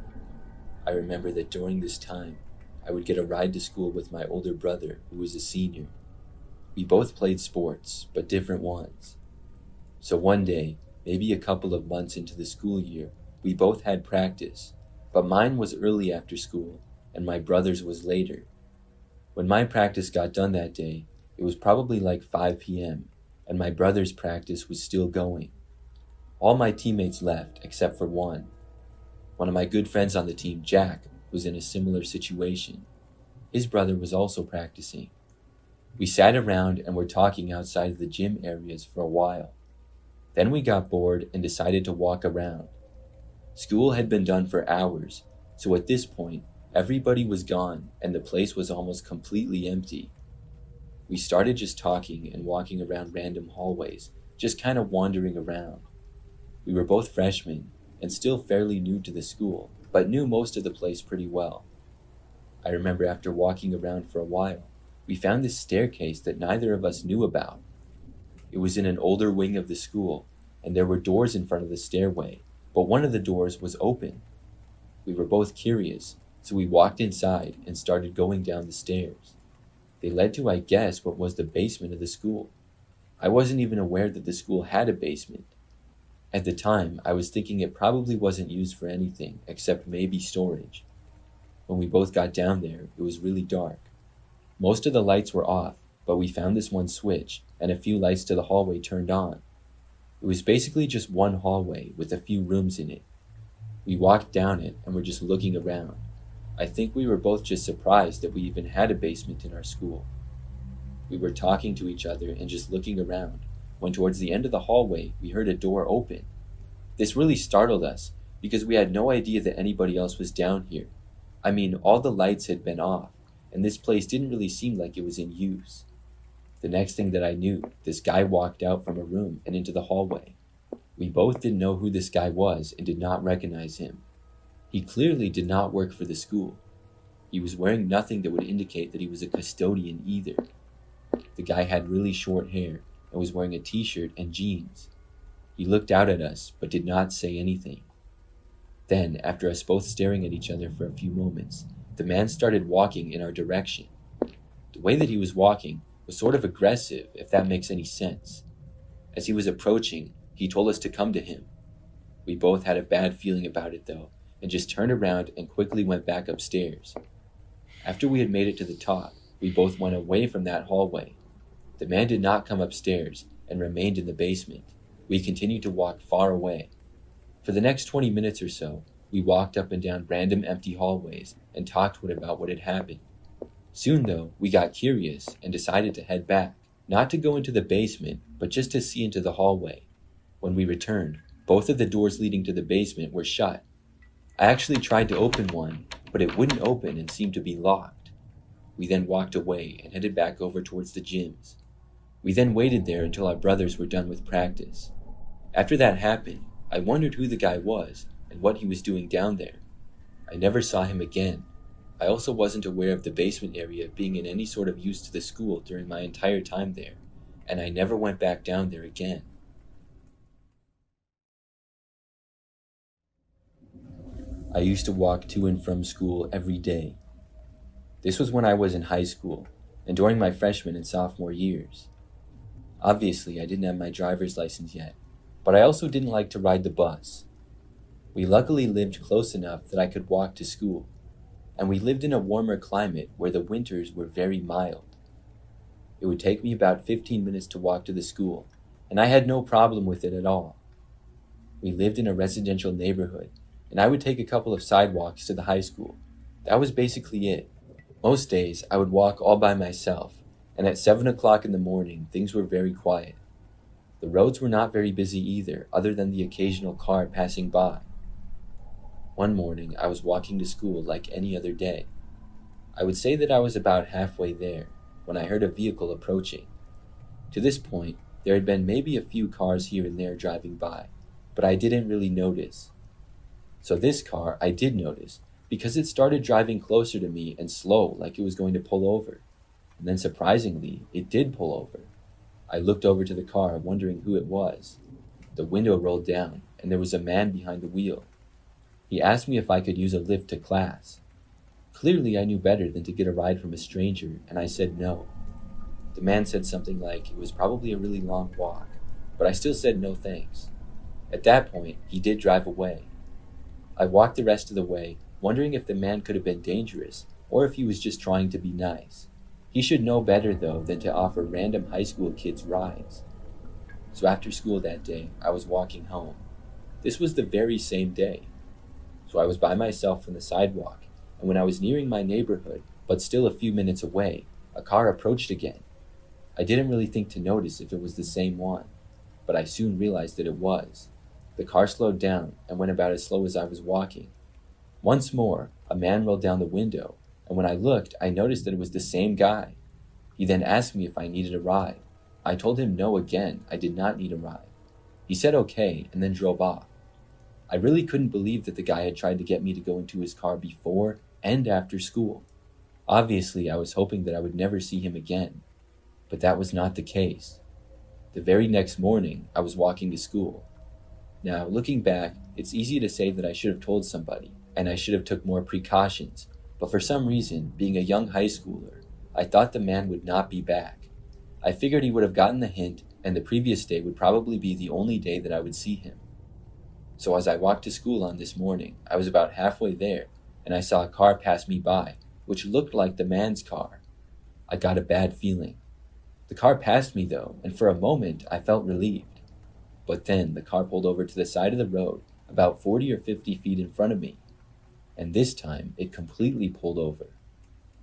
I remember that during this time, I would get a ride to school with my older brother, who was a senior. We both played sports, but different ones. So one day, maybe a couple of months into the school year, we both had practice, but mine was early after school, and my brother's was later. When my practice got done that day, it was probably like 5 p.m., and my brother's practice was still going. All my teammates left, except for one. One of my good friends on the team, Jack, was in a similar situation. His brother was also practicing. We sat around and were talking outside of the gym areas for a while. Then we got bored and decided to walk around. School had been done for hours, so at this point, everybody was gone and the place was almost completely empty. We started just talking and walking around random hallways, just kind of wandering around. We were both freshmen and still fairly new to the school, but knew most of the place pretty well. I remember after walking around for a while, we found this staircase that neither of us knew about. It was in an older wing of the school, and there were doors in front of the stairway, but one of the doors was open. We were both curious, so we walked inside and started going down the stairs. They led to, I guess, what was the basement of the school. I wasn't even aware that the school had a basement. At the time, I was thinking it probably wasn't used for anything except maybe storage. When we both got down there, it was really dark. Most of the lights were off, but we found this one switch and a few lights to the hallway turned on. It was basically just one hallway with a few rooms in it. We walked down it and were just looking around. I think we were both just surprised that we even had a basement in our school. We were talking to each other and just looking around, when towards the end of the hallway, we heard a door open. This really startled us, because we had no idea that anybody else was down here. I mean, all the lights had been off, and this place didn't really seem like it was in use. The next thing that I knew, this guy walked out from a room and into the hallway. We both didn't know who this guy was and did not recognize him. He clearly did not work for the school. He was wearing nothing that would indicate that he was a custodian either. The guy had really short hair and was wearing a t-shirt and jeans. He looked out at us, but did not say anything. Then, after us both staring at each other for a few moments, the man started walking in our direction. The way that he was walking was sort of aggressive, if that makes any sense. As he was approaching, he told us to come to him. We both had a bad feeling about it though, and just turned around and quickly went back upstairs. After we had made it to the top, We both went away from that hallway. The man did not come upstairs and remained in the basement. We continued to walk far away. For the next 20 minutes or so, we walked up and down random empty hallways and talked about what had happened. Soon, though, we got curious and decided to head back, not to go into the basement, but just to see into the hallway. When we returned, both of the doors leading to the basement were shut. I actually tried to open one, but it wouldn't open and seemed to be locked. We then walked away and headed back over towards the gyms. We then waited there until our brothers were done with practice. After that happened, I wondered who the guy was and what he was doing down there. I never saw him again. I also wasn't aware of the basement area being in any sort of use to the school during my entire time there, and I never went back down there again. I used to walk to and from school every day. This was when I was in high school and during my freshman and sophomore years. Obviously, I didn't have my driver's license yet, but I also didn't like to ride the bus. We luckily lived close enough that I could walk to school, and we lived in a warmer climate where the winters were very mild. It would take me about 15 minutes to walk to the school, and I had no problem with it at all. We lived in a residential neighborhood, and I would take a couple of sidewalks to the high school. That was basically it. Most days, I would walk all by myself, and at 7 o'clock in the morning, things were very quiet. The roads were not very busy either, other than the occasional car passing by. One morning, I was walking to school like any other day. I would say that I was about halfway there when I heard a vehicle approaching. To this point, there had been maybe a few cars here and there driving by, but I didn't really notice. So this car I did notice, because it started driving closer to me and slow, like it was going to pull over. And then surprisingly, it did pull over. I looked over to the car, wondering who it was. The window rolled down, and there was a man behind the wheel. He asked me if I could use a lift to class. Clearly, I knew better than to get a ride from a stranger, and I said no. The man said something like it was probably a really long walk, but I still said no thanks. At that point, he did drive away. I walked the rest of the way, wondering if the man could have been dangerous, or if he was just trying to be nice. He should know better, though, than to offer random high school kids rides. So after school that day, I was walking home. This was the very same day. So I was by myself on the sidewalk, and when I was nearing my neighborhood, but still a few minutes away, a car approached again. I didn't really think to notice if it was the same one, but I soon realized that it was. The car slowed down and went about as slow as I was walking. Once more, a man rolled down the window, and when I looked, I noticed that it was the same guy. He then asked me if I needed a ride. I told him no again, I did not need a ride. He said okay, and then drove off. I really couldn't believe that the guy had tried to get me to go into his car before and after school. Obviously, I was hoping that I would never see him again, but that was not the case. The very next morning, I was walking to school. Now, looking back, it's easy to say that I should have told somebody, and I should have took more precautions, but for some reason, being a young high schooler, I thought the man would not be back. I figured he would have gotten the hint, and the previous day would probably be the only day that I would see him. So as I walked to school on this morning, I was about halfway there, and I saw a car pass me by, which looked like the man's car. I got a bad feeling. The car passed me though, and for a moment I felt relieved. But then the car pulled over to the side of the road, about 40 or 50 feet in front of me. And this time, it completely pulled over.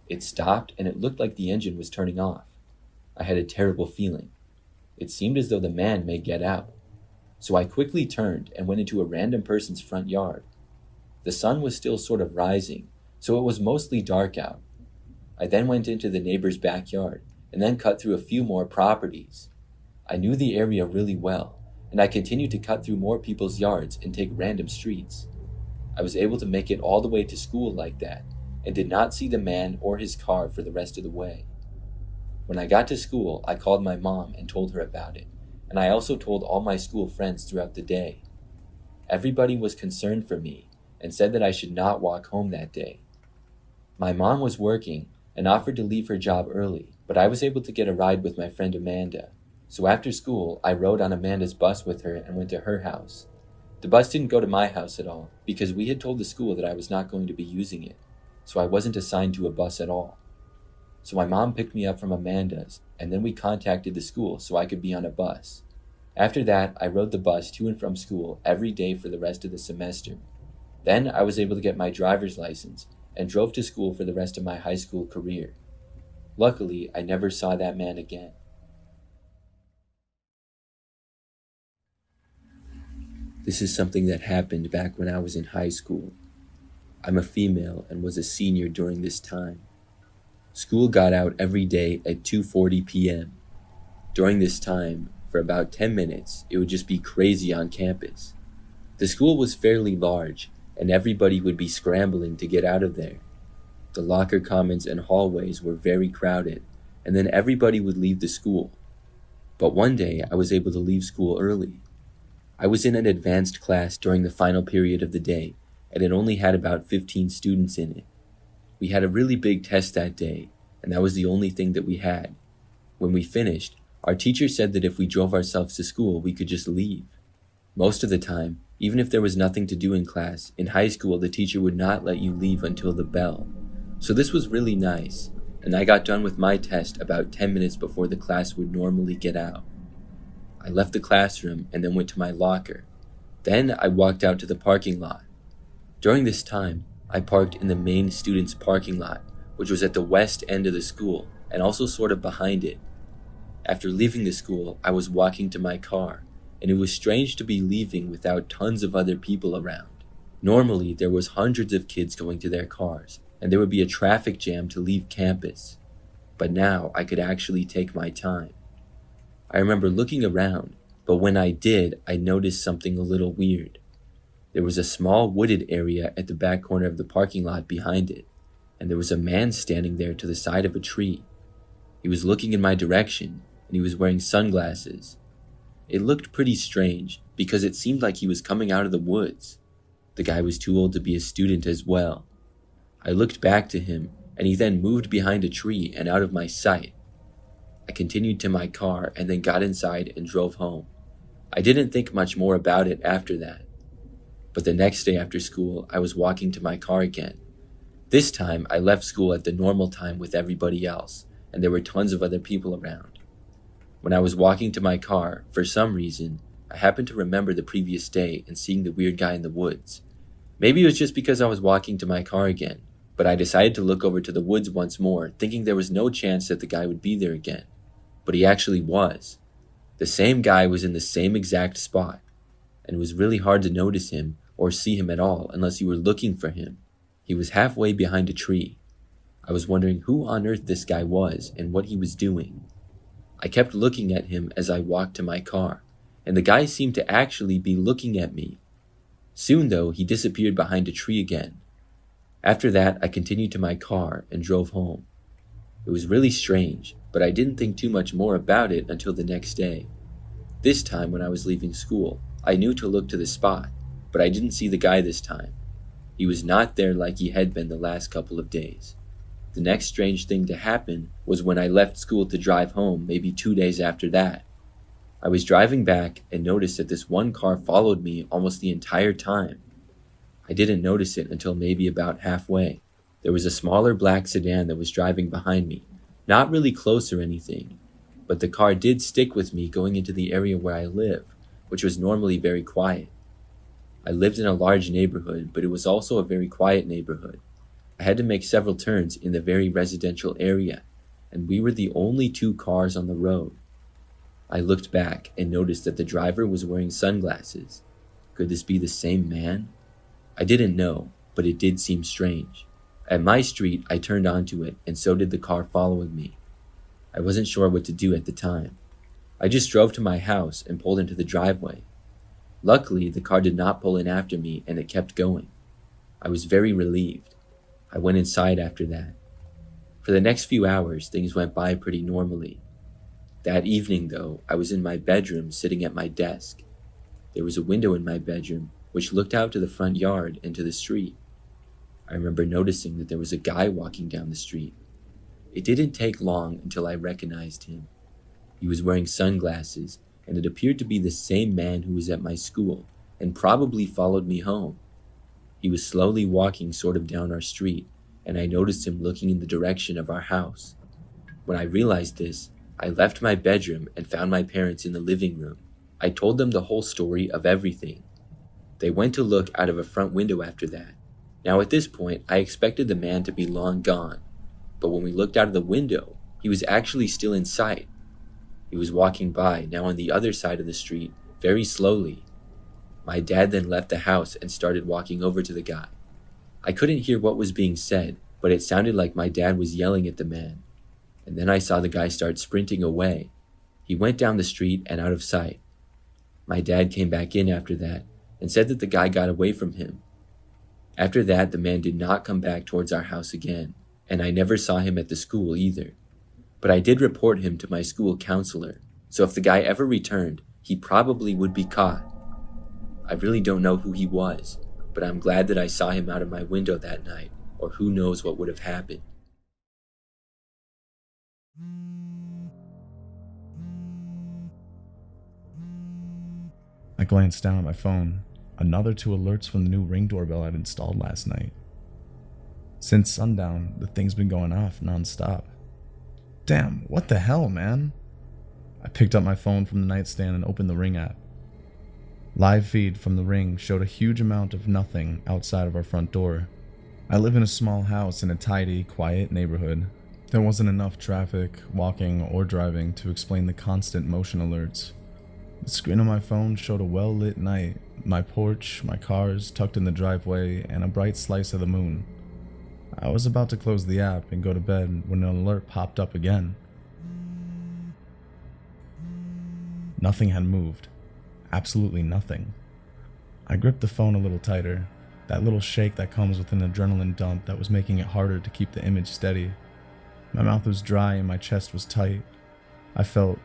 It stopped, and it looked like the engine was turning off. I had a terrible feeling. It seemed as though the man may get out. So I quickly turned and went into a random person's front yard. The sun was still sort of rising, so it was mostly dark out. I then went into the neighbor's backyard, and then cut through a few more properties. I knew the area really well, and I continued to cut through more people's yards and take random streets. I was able to make it all the way to school like that, and did not see the man or his car for the rest of the way. When I got to school, I called my mom and told her about it, and I also told all my school friends throughout the day. Everybody was concerned for me and said that I should not walk home that day. My mom was working and offered to leave her job early, but I was able to get a ride with my friend Amanda. So after school, I rode on Amanda's bus with her and went to her house. The bus didn't go to my house at all because we had told the school that I was not going to be using it, so I wasn't assigned to a bus at all. So my mom picked me up from Amanda's, and then we contacted the school so I could be on a bus. After that, I rode the bus to and from school every day for the rest of the semester. Then I was able to get my driver's license and drove to school for the rest of my high school career. Luckily, I never saw that man again. This is something that happened back when I was in high school. I'm a female and was a senior during this time. School got out every day at 2:40 p.m. During this time, for about 10 minutes, it would just be crazy on campus. The school was fairly large, and everybody would be scrambling to get out of there. The locker commons and hallways were very crowded, and then everybody would leave the school. But one day, I was able to leave school early. I was in an advanced class during the final period of the day, and it only had about 15 students in it. We had a really big test that day, and that was the only thing that we had. When we finished, our teacher said that if we drove ourselves to school, we could just leave. Most of the time, even if there was nothing to do in class, in high school the teacher would not let you leave until the bell. So this was really nice, and I got done with my test about 10 minutes before the class would normally get out. I left the classroom and then went to my locker. Then I walked out to the parking lot. During this time, I parked in the main students' parking lot, which was at the west end of the school and also sort of behind it. After leaving the school, I was walking to my car, and it was strange to be leaving without tons of other people around. Normally, there was hundreds of kids going to their cars, and there would be a traffic jam to leave campus. But now I could actually take my time. I remember looking around, but when I did, I noticed something a little weird. There was a small wooded area at the back corner of the parking lot behind it, and there was a man standing there to the side of a tree. He was looking in my direction, and he was wearing sunglasses. It looked pretty strange, because it seemed like he was coming out of the woods. The guy was too old to be a student as well. I looked back to him, and he then moved behind a tree and out of my sight. I continued to my car and then got inside and drove home. I didn't think much more about it after that. But the next day after school, I was walking to my car again. This time, I left school at the normal time with everybody else, and there were tons of other people around. When I was walking to my car, for some reason, I happened to remember the previous day and seeing the weird guy in the woods. Maybe it was just because I was walking to my car again, but I decided to look over to the woods once more, thinking there was no chance that the guy would be there again. But he actually was. The same guy was in the same exact spot, and it was really hard to notice him or see him at all unless you were looking for him. He was halfway behind a tree. I was wondering who on earth this guy was and what he was doing. I kept looking at him as I walked to my car, and the guy seemed to actually be looking at me. Soon, though, he disappeared behind a tree again. After that, I continued to my car and drove home. It was really strange, but I didn't think too much more about it until the next day. This time, when I was leaving school, I knew to look to the spot, but I didn't see the guy this time. He was not there like he had been the last couple of days. The next strange thing to happen was when I left school to drive home, maybe 2 days after that. I was driving back and noticed that this one car followed me almost the entire time. I didn't notice it until maybe about halfway. There was a smaller black sedan that was driving behind me, not really close or anything, but the car did stick with me going into the area where I live, which was normally very quiet. I lived in a large neighborhood, but it was also a very quiet neighborhood. I had to make several turns in the very residential area, and we were the only 2 cars on the road. I looked back and noticed that the driver was wearing sunglasses. Could this be the same man? I didn't know, but it did seem strange. At my street, I turned onto it, and so did the car following me. I wasn't sure what to do at the time. I just drove to my house and pulled into the driveway. Luckily, the car did not pull in after me, and it kept going. I was very relieved. I went inside after that. For the next few hours, things went by pretty normally. That evening, though, I was in my bedroom sitting at my desk. There was a window in my bedroom, which looked out to the front yard and to the street. I remember noticing that there was a guy walking down the street. It didn't take long until I recognized him. He was wearing sunglasses, and it appeared to be the same man who was at my school and probably followed me home. He was slowly walking sort of down our street, and I noticed him looking in the direction of our house. When I realized this, I left my bedroom and found my parents in the living room. I told them the whole story of everything. They went to look out of a front window after that. Now at this point, I expected the man to be long gone, but when we looked out of the window, he was actually still in sight. He was walking by, now on the other side of the street, very slowly. My dad then left the house and started walking over to the guy. I couldn't hear what was being said, but it sounded like my dad was yelling at the man. And then I saw the guy start sprinting away. He went down the street and out of sight. My dad came back in after that and said that the guy got away from him. After that, the man did not come back towards our house again, and I never saw him at the school either. But I did report him to my school counselor, so if the guy ever returned, he probably would be caught. I really don't know who he was, but I'm glad that I saw him out of my window that night, or who knows what would have happened. I glanced down at my phone, another 2 alerts from the new Ring doorbell I'd installed last night. Since sundown, the thing's been going off nonstop. Damn, what the hell, man? I picked up my phone from the nightstand and opened the Ring app. Live feed from the Ring showed a huge amount of nothing outside of our front door. I live in a small house in a tidy, quiet neighborhood. There wasn't enough traffic, walking, or driving to explain the constant motion alerts. The screen on my phone showed a well-lit night, my porch, my cars tucked in the driveway, and a bright slice of the moon. I was about to close the app and go to bed when an alert popped up again. Nothing had moved. Absolutely nothing. I gripped the phone a little tighter, that little shake that comes with an adrenaline dump that was making it harder to keep the image steady. My mouth was dry and my chest was tight. I felt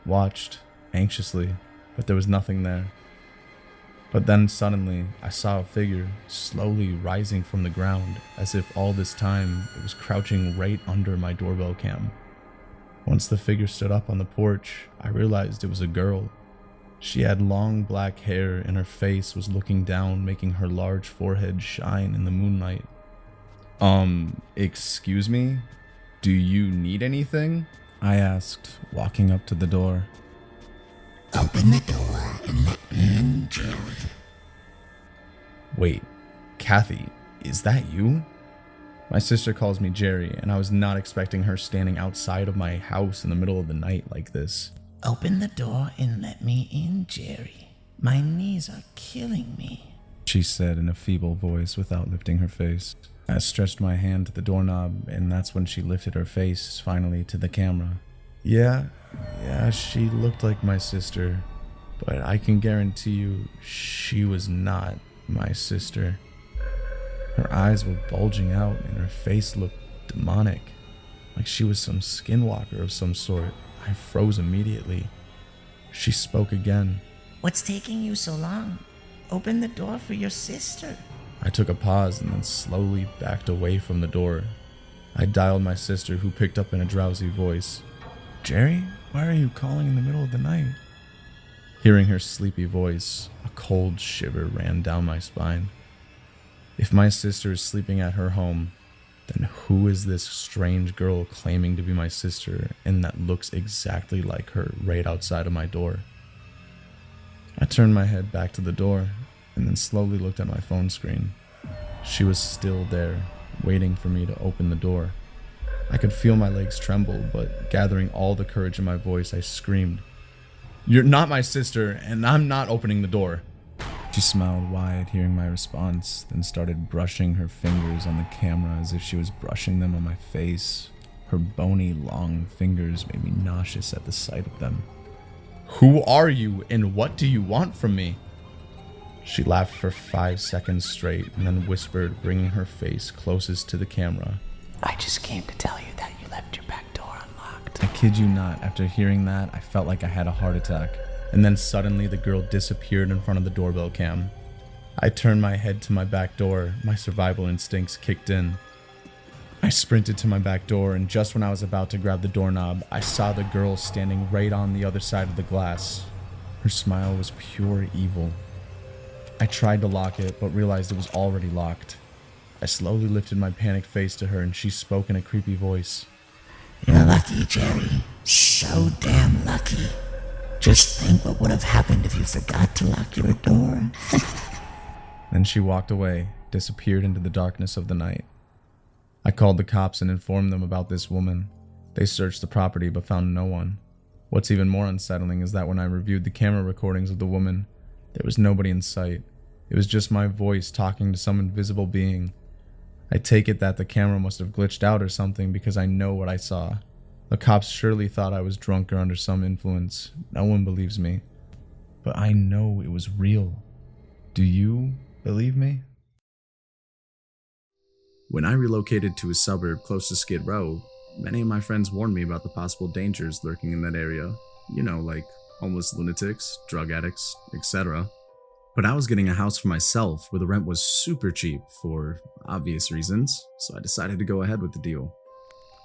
watched anxiously, but there was nothing there. But then suddenly, I saw a figure slowly rising from the ground, as if all this time it was crouching right under my doorbell cam. Once the figure stood up on the porch, I realized it was a girl. She had long black hair and her face was looking down, making her large forehead shine in the moonlight. Excuse me? Do you need anything? I asked, walking up to the door. Open the door and let me in, Jerry. Wait, Kathy, is that you? My sister calls me Jerry, and I was not expecting her standing outside of my house in the middle of the night like this. Open the door and let me in, Jerry. My knees are killing me, She said in a feeble voice without lifting her face. I stretched my hand to the doorknob, and that's when she lifted her face finally to the camera. Yeah, she looked like my sister, but I can guarantee you she was not my sister. Her eyes were bulging out and her face looked demonic, like she was some skinwalker of some sort. I froze immediately. She spoke again. What's taking you so long? Open the door for your sister. I took a pause and then slowly backed away from the door. I dialed my sister, who picked up in a drowsy voice. Jerry, why are you calling in the middle of the night? Hearing her sleepy voice, a cold shiver ran down my spine. If my sister is sleeping at her home, then who is this strange girl claiming to be my sister and that looks exactly like her right outside of my door? I turned my head back to the door and then slowly looked at my phone screen. She was still there, waiting for me to open the door. I could feel my legs tremble, but gathering all the courage in my voice, I screamed, "You're not my sister, and I'm not opening the door." She smiled wide, hearing my response, then started brushing her fingers on the camera as if she was brushing them on my face. Her bony, long fingers made me nauseous at the sight of them. "Who are you, and what do you want from me?" She laughed for 5 seconds straight and then whispered, bringing her face closest to the camera. I just came to tell you that you left your back door unlocked. I kid you not, after hearing that, I felt like I had a heart attack. And then suddenly the girl disappeared in front of the doorbell cam. I turned my head to my back door. My survival instincts kicked in. I sprinted to my back door, and just when I was about to grab the doorknob, I saw the girl standing right on the other side of the glass. Her smile was pure evil. I tried to lock it, but realized it was already locked. I slowly lifted my panicked face to her, and she spoke in a creepy voice. You're lucky, Jerry. So damn lucky. Just think what would have happened if you forgot to lock your door. Then she walked away, disappeared into the darkness of the night. I called the cops and informed them about this woman. They searched the property but found no one. What's even more unsettling is that when I reviewed the camera recordings of the woman, there was nobody in sight. It was just my voice talking to some invisible being. I take it that the camera must have glitched out or something because I know what I saw. The cops surely thought I was drunk or under some influence. No one believes me. But I know it was real. Do you believe me? When I relocated to a suburb close to Skid Row, many of my friends warned me about the possible dangers lurking in that area. You know, like homeless lunatics, drug addicts, etc. But I was getting a house for myself where the rent was super cheap for obvious reasons, so I decided to go ahead with the deal.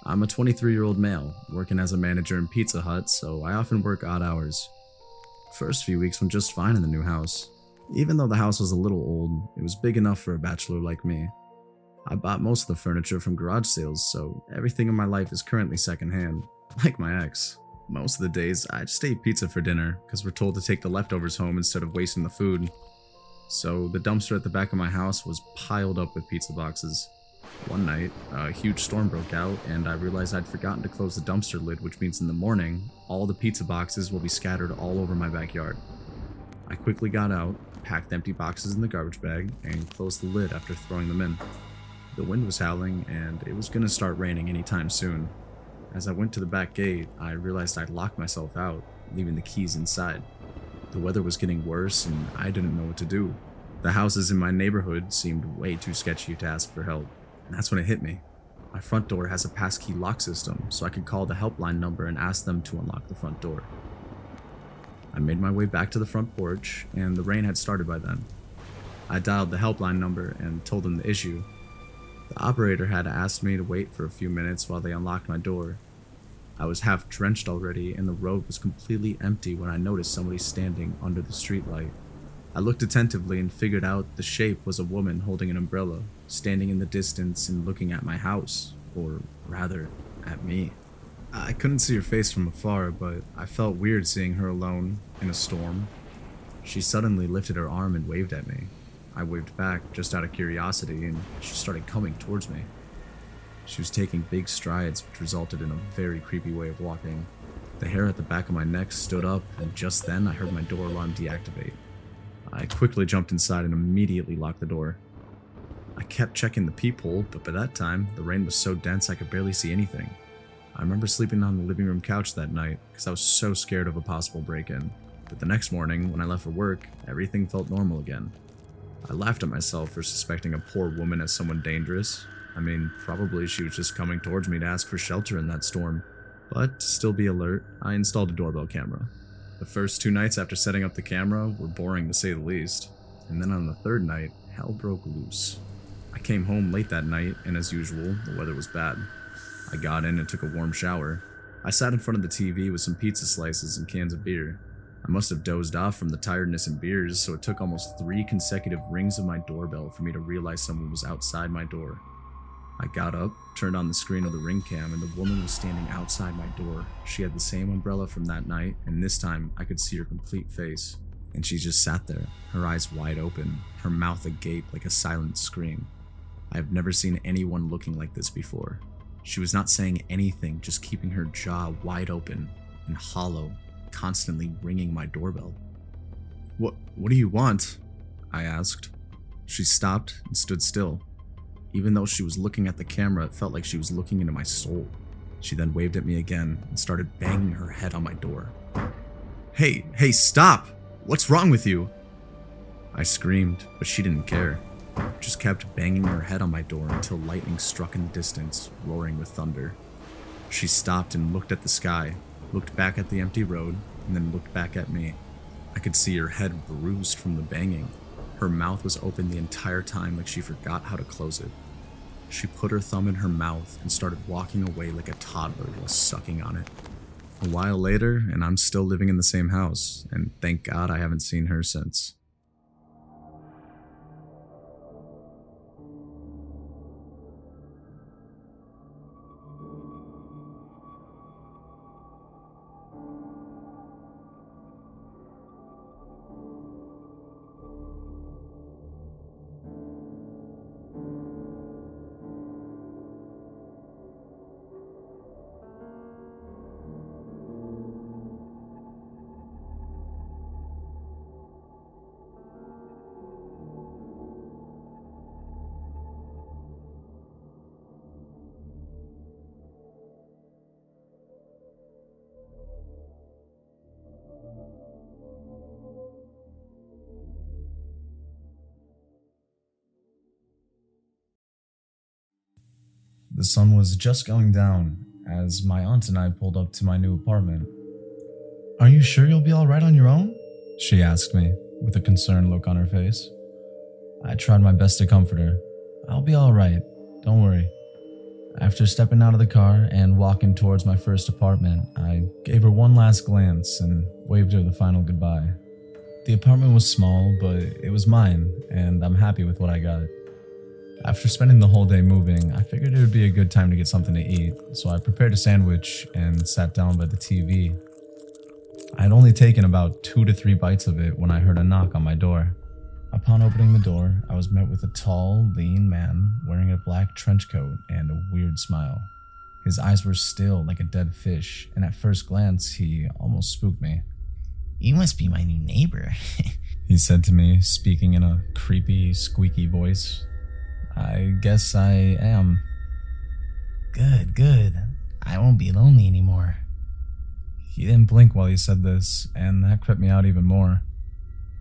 I'm a 23-year-old male, working as a manager in Pizza Hut, so I often work odd hours. First few weeks went just fine in the new house. Even though the house was a little old, it was big enough for a bachelor like me. I bought most of the furniture from garage sales, so everything in my life is currently secondhand, like my ex. Most of the days, I just ate pizza for dinner, because we're told to take the leftovers home instead of wasting the food. So the dumpster at the back of my house was piled up with pizza boxes. One night, a huge storm broke out, and I realized I'd forgotten to close the dumpster lid, which means in the morning, all the pizza boxes will be scattered all over my backyard. I quickly got out, packed the empty boxes in the garbage bag, and closed the lid after throwing them in. The wind was howling, and it was gonna start raining anytime soon. As I went to the back gate, I realized I'd locked myself out, leaving the keys inside. The weather was getting worse, and I didn't know what to do. The houses in my neighborhood seemed way too sketchy to ask for help. And that's when it hit me. My front door has a passkey lock system, so I could call the helpline number and ask them to unlock the front door. I made my way back to the front porch, and the rain had started by then. I dialed the helpline number and told them the issue. The operator had asked me to wait for a few minutes while they unlocked my door. I was half drenched already, and the road was completely empty when I noticed somebody standing under the streetlight. I looked attentively and figured out the shape was a woman holding an umbrella, standing in the distance and looking at my house, or rather, at me. I couldn't see her face from afar, but I felt weird seeing her alone in a storm. She suddenly lifted her arm and waved at me. I waved back just out of curiosity, and she started coming towards me. She was taking big strides, which resulted in a very creepy way of walking. The hair at the back of my neck stood up, and just then I heard my door alarm deactivate. I quickly jumped inside and immediately locked the door. I kept checking the peephole, but by that time, the rain was so dense I could barely see anything. I remember sleeping on the living room couch that night because I was so scared of a possible break-in. But the next morning, when I left for work, everything felt normal again. I laughed at myself for suspecting a poor woman as someone dangerous. I mean, probably she was just coming towards me to ask for shelter in that storm. But to still be alert, I installed a doorbell camera. The first 2 nights after setting up the camera were boring to say the least. And then on the third night, hell broke loose. I came home late that night, and as usual, the weather was bad. I got in and took a warm shower. I sat in front of the TV with some pizza slices and cans of beer. I must have dozed off from the tiredness and beers, so it took almost 3 consecutive rings of my doorbell for me to realize someone was outside my door. I got up, turned on the screen of the ring cam, and the woman was standing outside my door. She had the same umbrella from that night, and this time I could see her complete face. And she just sat there, her eyes wide open, her mouth agape like a silent scream. I have never seen anyone looking like this before. She was not saying anything, just keeping her jaw wide open and hollow, constantly ringing my doorbell. What do you want?" I asked. She stopped and stood still. Even though she was looking at the camera, it felt like she was looking into my soul. She then waved at me again and started banging her head on my door. Hey, stop! What's wrong with you?" I screamed, but she didn't care. Just kept banging her head on my door until lightning struck in the distance, roaring with thunder. She stopped and looked at the sky, looked back at the empty road, and then looked back at me. I could see her head bruised from the banging. Her mouth was open the entire time like she forgot how to close it. She put her thumb in her mouth and started walking away like a toddler while sucking on it. A while later, and I'm still living in the same house, and thank God I haven't seen her since. The sun was just going down as my aunt and I pulled up to my new apartment. "Are you sure you'll be alright on your own?" she asked me, with a concerned look on her face. I tried my best to comfort her. "I'll be alright, don't worry." After stepping out of the car and walking towards my first apartment, I gave her one last glance and waved her the final goodbye. The apartment was small, but it was mine, and I'm happy with what I got. After spending the whole day moving, I figured it would be a good time to get something to eat, so I prepared a sandwich and sat down by the TV. I had only taken about 2 to 3 bites of it when I heard a knock on my door. Upon opening the door, I was met with a tall, lean man wearing a black trench coat and a weird smile. His eyes were still like a dead fish, and at first glance, he almost spooked me. You must be my new neighbor. He said to me, speaking in a creepy, squeaky voice. "I guess I am." Good. I won't be lonely anymore. He didn't blink while he said this, and that creeped me out even more.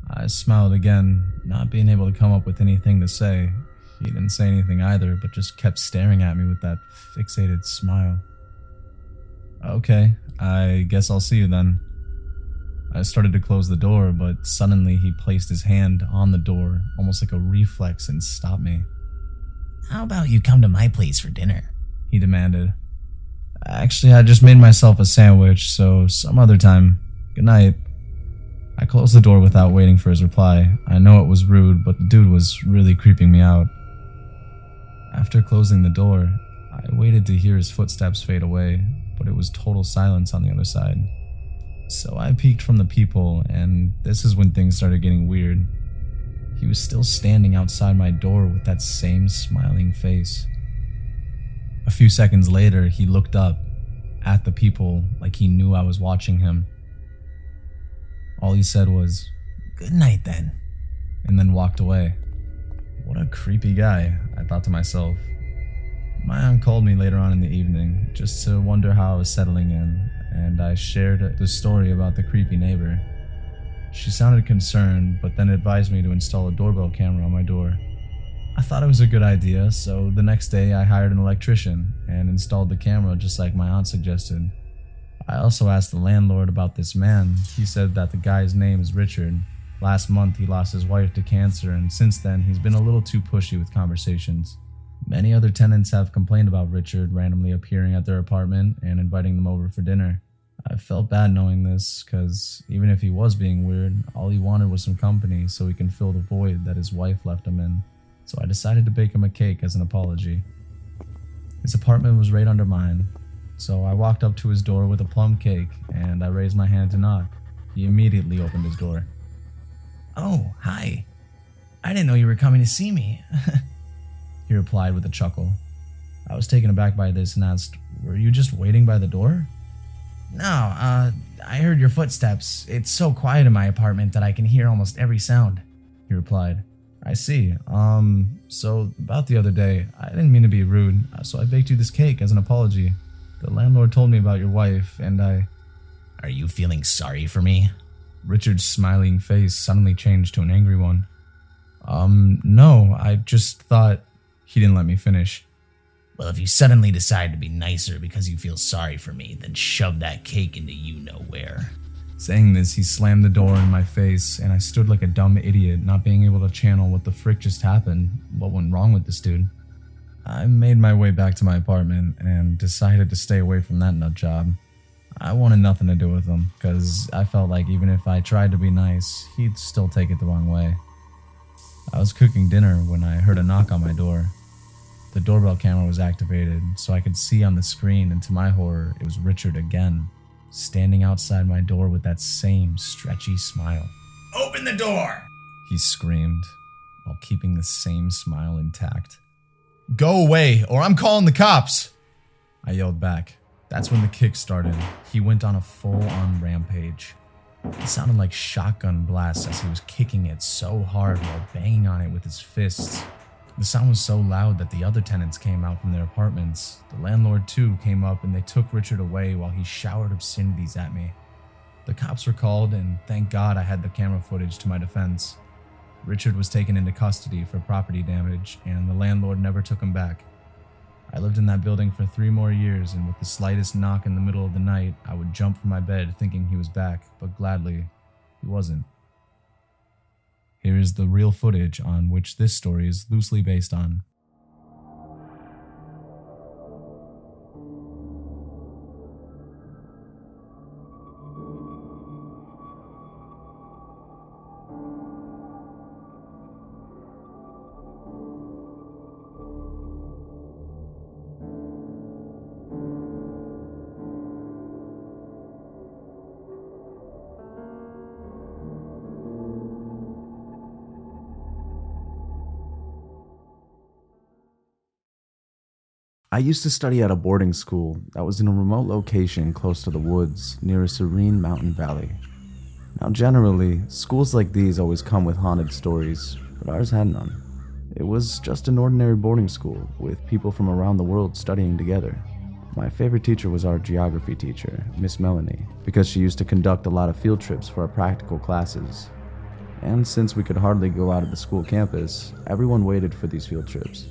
I smiled again, not being able to come up with anything to say. He didn't say anything either, but just kept staring at me with that fixated smile. "Okay, I guess I'll see you then." I started to close the door, but suddenly he placed his hand on the door, almost like a reflex, and stopped me. How about you come to my place for dinner? He demanded. "Actually, I just made myself a sandwich, so some other time. Good night." I closed the door without waiting for his reply. I know it was rude, but the dude was really creeping me out. After closing the door, I waited to hear his footsteps fade away, but it was total silence on the other side. So I peeked from the peephole, and this is when things started getting weird. He was still standing outside my door with that same smiling face. A few seconds later, he looked up at the peephole like he knew I was watching him. All he said was, "Good night then," and then walked away. What a creepy guy, I thought to myself. My aunt called me later on in the evening just to wonder how I was settling in, and I shared the story about the creepy neighbor. She sounded concerned, but then advised me to install a doorbell camera on my door. I thought it was a good idea, so the next day I hired an electrician and installed the camera just like my aunt suggested. I also asked the landlord about this man. He said that the guy's name is Richard. Last month he lost his wife to cancer, and since then he's been a little too pushy with conversations. Many other tenants have complained about Richard randomly appearing at their apartment and inviting them over for dinner. I felt bad knowing this, because even if he was being weird, all he wanted was some company so he can fill the void that his wife left him in. So I decided to bake him a cake as an apology. His apartment was right under mine, so I walked up to his door with a plum cake and I raised my hand to knock. He immediately opened his door. "Oh, hi. I didn't know you were coming to see me." He replied with a chuckle. I was taken aback by this and asked, "Were you just waiting by the door?" "No, I heard your footsteps. It's so quiet in my apartment that I can hear almost every sound," he replied. "I see. So about the other day, I didn't mean to be rude, so I baked you this cake as an apology. The landlord told me about your wife, and I..." "Are you feeling sorry for me?" Richard's smiling face suddenly changed to an angry one. No, I just thought..." He didn't let me finish. "Well, if you suddenly decide to be nicer because you feel sorry for me, then shove that cake into you-know-where." Saying this, he slammed the door in my face, and I stood like a dumb idiot, not being able to channel what the frick just happened. What went wrong with this dude? I made my way back to my apartment and decided to stay away from that nut job. I wanted nothing to do with him, because I felt like even if I tried to be nice, he'd still take it the wrong way. I was cooking dinner when I heard a knock on my door. The doorbell camera was activated, so I could see on the screen, and to my horror, it was Richard again, standing outside my door with that same stretchy smile. "Open the door!" he screamed, while keeping the same smile intact. "Go away, or I'm calling the cops!" I yelled back. That's when the kick started. He went on a full-on rampage. It sounded like shotgun blasts as he was kicking it so hard while banging on it with his fists. The sound was so loud that the other tenants came out from their apartments. The landlord too came up and they took Richard away while he showered obscenities at me. The cops were called, and thank God I had the camera footage to my defense. Richard was taken into custody for property damage, and the landlord never took him back. I lived in that building for 3 more years, and with the slightest knock in the middle of the night, I would jump from my bed thinking he was back, but gladly, he wasn't. Here is the real footage on which this story is loosely based on. I used to study at a boarding school that was in a remote location close to the woods near a serene mountain valley. Now generally, schools like these always come with haunted stories, but ours had none. It was just an ordinary boarding school with people from around the world studying together. My favorite teacher was our geography teacher, Miss Melanie, because she used to conduct a lot of field trips for our practical classes. And since we could hardly go out of the school campus, everyone waited for these field trips.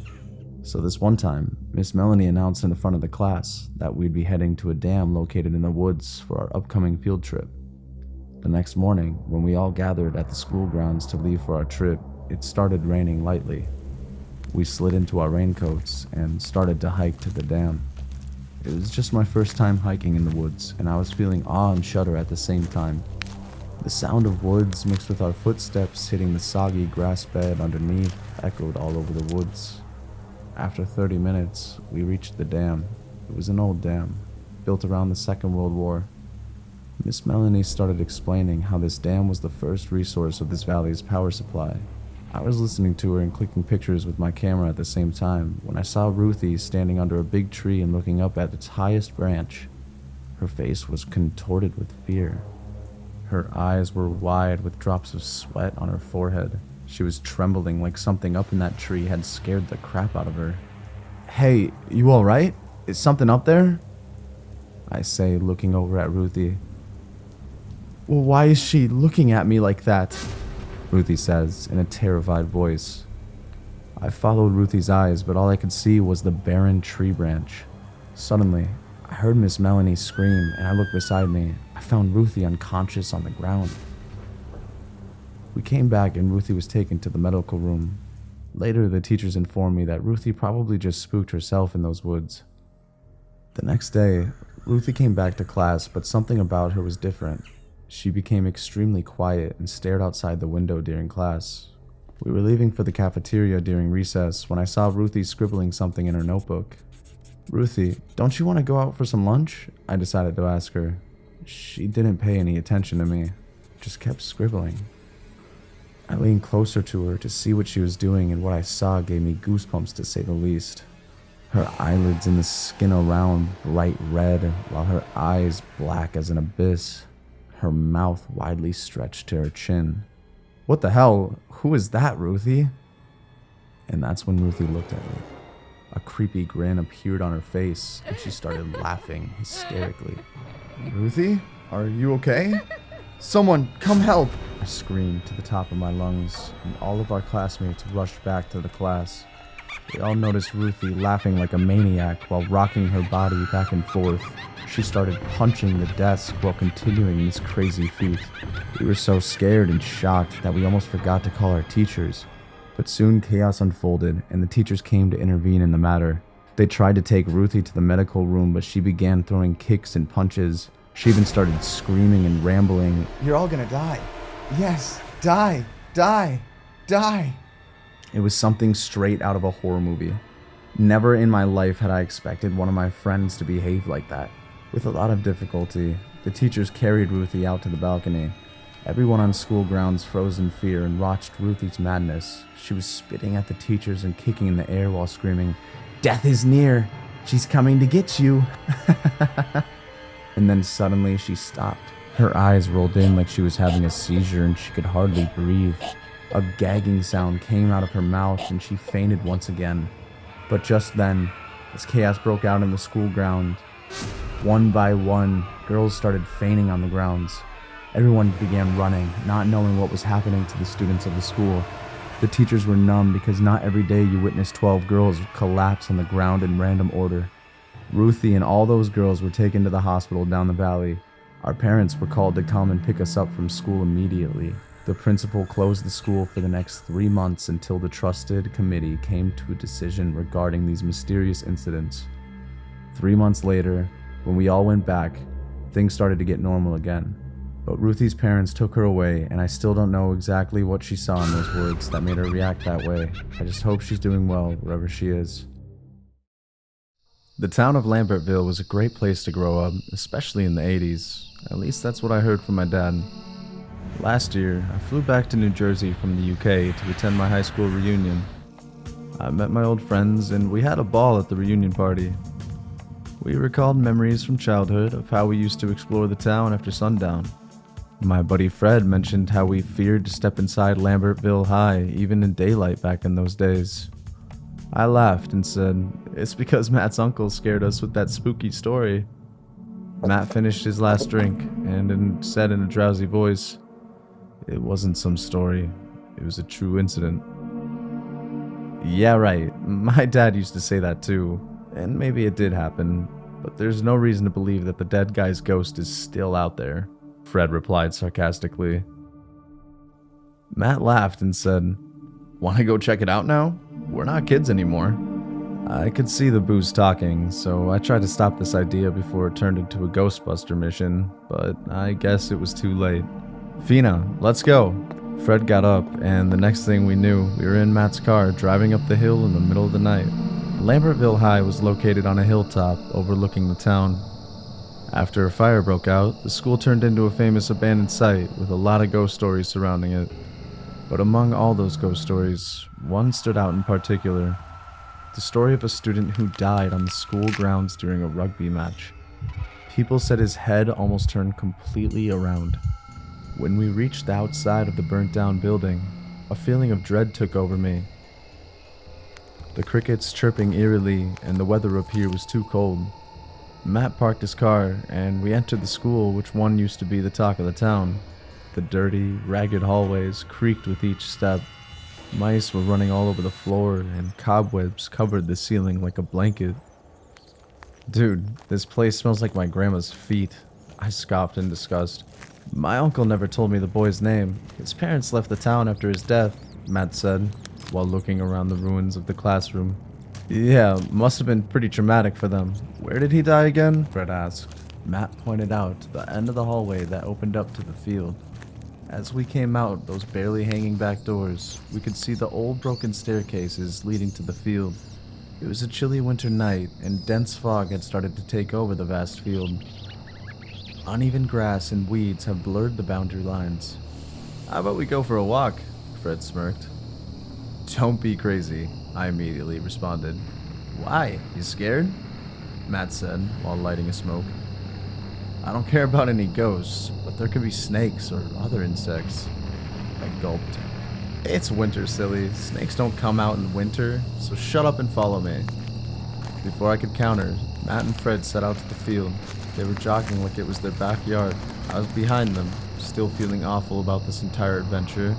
So this one time, Miss Melanie announced in the front of the class that we'd be heading to a dam located in the woods for our upcoming field trip. The next morning, when we all gathered at the school grounds to leave for our trip, it started raining lightly. We slid into our raincoats and started to hike to the dam. It was just my first time hiking in the woods, and I was feeling awe and shudder at the same time. The sound of woods mixed with our footsteps hitting the soggy grass bed underneath echoed all over the woods. After 30 minutes, we reached the dam. It was an old dam, built around the Second World War. Miss Melanie started explaining how this dam was the first resource of this valley's power supply. I was listening to her and clicking pictures with my camera at the same time when I saw Ruthie standing under a big tree and looking up at its highest branch. Her face was contorted with fear. Her eyes were wide with drops of sweat on her forehead. She was trembling like something up in that tree had scared the crap out of her. "Hey, you alright? Is something up there?" I say, looking over at Ruthie. "Well, why is she looking at me like that?" Ruthie says in a terrified voice. I followed Ruthie's eyes, but all I could see was the barren tree branch. Suddenly, I heard Miss Melanie scream, and I looked beside me. I found Ruthie unconscious on the ground. We came back and Ruthie was taken to the medical room. Later, the teachers informed me that Ruthie probably just spooked herself in those woods. The next day, Ruthie came back to class, but something about her was different. She became extremely quiet and stared outside the window during class. We were leaving for the cafeteria during recess when I saw Ruthie scribbling something in her notebook. "Ruthie, don't you want to go out for some lunch?" I decided to ask her. She didn't pay any attention to me, just kept scribbling. I leaned closer to her to see what she was doing, and what I saw gave me goosebumps to say the least. Her eyelids and the skin around bright red, while her eyes black as an abyss. Her mouth widely stretched to her chin. "What the hell? Who is that, Ruthie?" And that's when Ruthie looked at me. A creepy grin appeared on her face, and she started laughing hysterically. "Ruthie, are you okay? Someone, come help!" I screamed to the top of my lungs, and all of our classmates rushed back to the class. We all noticed Ruthie laughing like a maniac while rocking her body back and forth. She started punching the desk while continuing this crazy feat. We were so scared and shocked that we almost forgot to call our teachers. But soon chaos unfolded, and the teachers came to intervene in the matter. They tried to take Ruthie to the medical room, but she began throwing kicks and punches. She even started screaming and rambling, "You're all gonna die. Yes, die, die, die." It was something straight out of a horror movie. Never in my life had I expected one of my friends to behave like that. With a lot of difficulty, the teachers carried Ruthie out to the balcony. Everyone on school grounds froze in fear and watched Ruthie's madness. She was spitting at the teachers and kicking in the air while screaming, "Death is near. She's coming to get you." And then suddenly she stopped. Her eyes rolled in like she was having a seizure and she could hardly breathe. A gagging sound came out of her mouth and she fainted once again. But just then, as chaos broke out in the school ground, one by one, girls started fainting on the grounds. Everyone began running, not knowing what was happening to the students of the school. The teachers were numb because not every day you witnessed 12 girls collapse on the ground in random order. Ruthie and all those girls were taken to the hospital down the valley. Our parents were called to come and pick us up from school immediately. The principal closed the school for the next 3 months until the trusted committee came to a decision regarding these mysterious incidents. 3 months later, when we all went back, things started to get normal again. But Ruthie's parents took her away, and I still don't know exactly what she saw in those words that made her react that way. I just hope she's doing well wherever she is. The town of Lambertville was a great place to grow up, especially in the 80s. At least that's what I heard from my dad. Last year, I flew back to New Jersey from the UK to attend my high school reunion. I met my old friends, and we had a ball at the reunion party. We recalled memories from childhood of how we used to explore the town after sundown. My buddy Fred mentioned how we feared to step inside Lambertville High, even in daylight back in those days. I laughed and said, "It's because Matt's uncle scared us with that spooky story." Matt finished his last drink and said in a drowsy voice, "It wasn't some story, it was a true incident." Yeah, right. My dad used to say that too, and maybe it did happen, but there's no reason to believe that the dead guy's ghost is still out there, Fred replied sarcastically. Matt laughed and said, "Want to go check it out now? We're not kids anymore." I could see the booze talking, so I tried to stop this idea before it turned into a Ghostbuster mission, but I guess it was too late. "Fina, let's go." Fred got up, and the next thing we knew, we were in Matt's car driving up the hill in the middle of the night. Lambertville High was located on a hilltop overlooking the town. After a fire broke out, the school turned into a famous abandoned site with a lot of ghost stories surrounding it. But among all those ghost stories, one stood out in particular. The story of a student who died on the school grounds during a rugby match. People said his head almost turned completely around. When we reached the outside of the burnt down building, a feeling of dread took over me. The crickets chirping eerily, and the weather up here was too cold. Matt parked his car, and we entered the school, which one used to be the talk of the town. The dirty, ragged hallways creaked with each step. Mice were running all over the floor, and cobwebs covered the ceiling like a blanket. "Dude, this place smells like my grandma's feet," I scoffed in disgust. "My uncle never told me the boy's name. His parents left the town after his death," Matt said, while looking around the ruins of the classroom. "Yeah, must have been pretty traumatic for them. Where did he die again?" Fred asked. Matt pointed out to the end of the hallway that opened up to the field. As we came out those barely hanging back doors, we could see the old broken staircases leading to the field. It was a chilly winter night, and dense fog had started to take over the vast field. Uneven grass and weeds have blurred the boundary lines. "How about we go for a walk?" Fred smirked. "Don't be crazy," I immediately responded. "Why? You scared?" Matt said while lighting a smoke. "I don't care about any ghosts, but there could be snakes or other insects." I gulped. "It's winter, silly. Snakes don't come out in winter, so shut up and follow me." Before I could counter, Matt and Fred set out to the field. They were jogging like it was their backyard. I was behind them, still feeling awful about this entire adventure.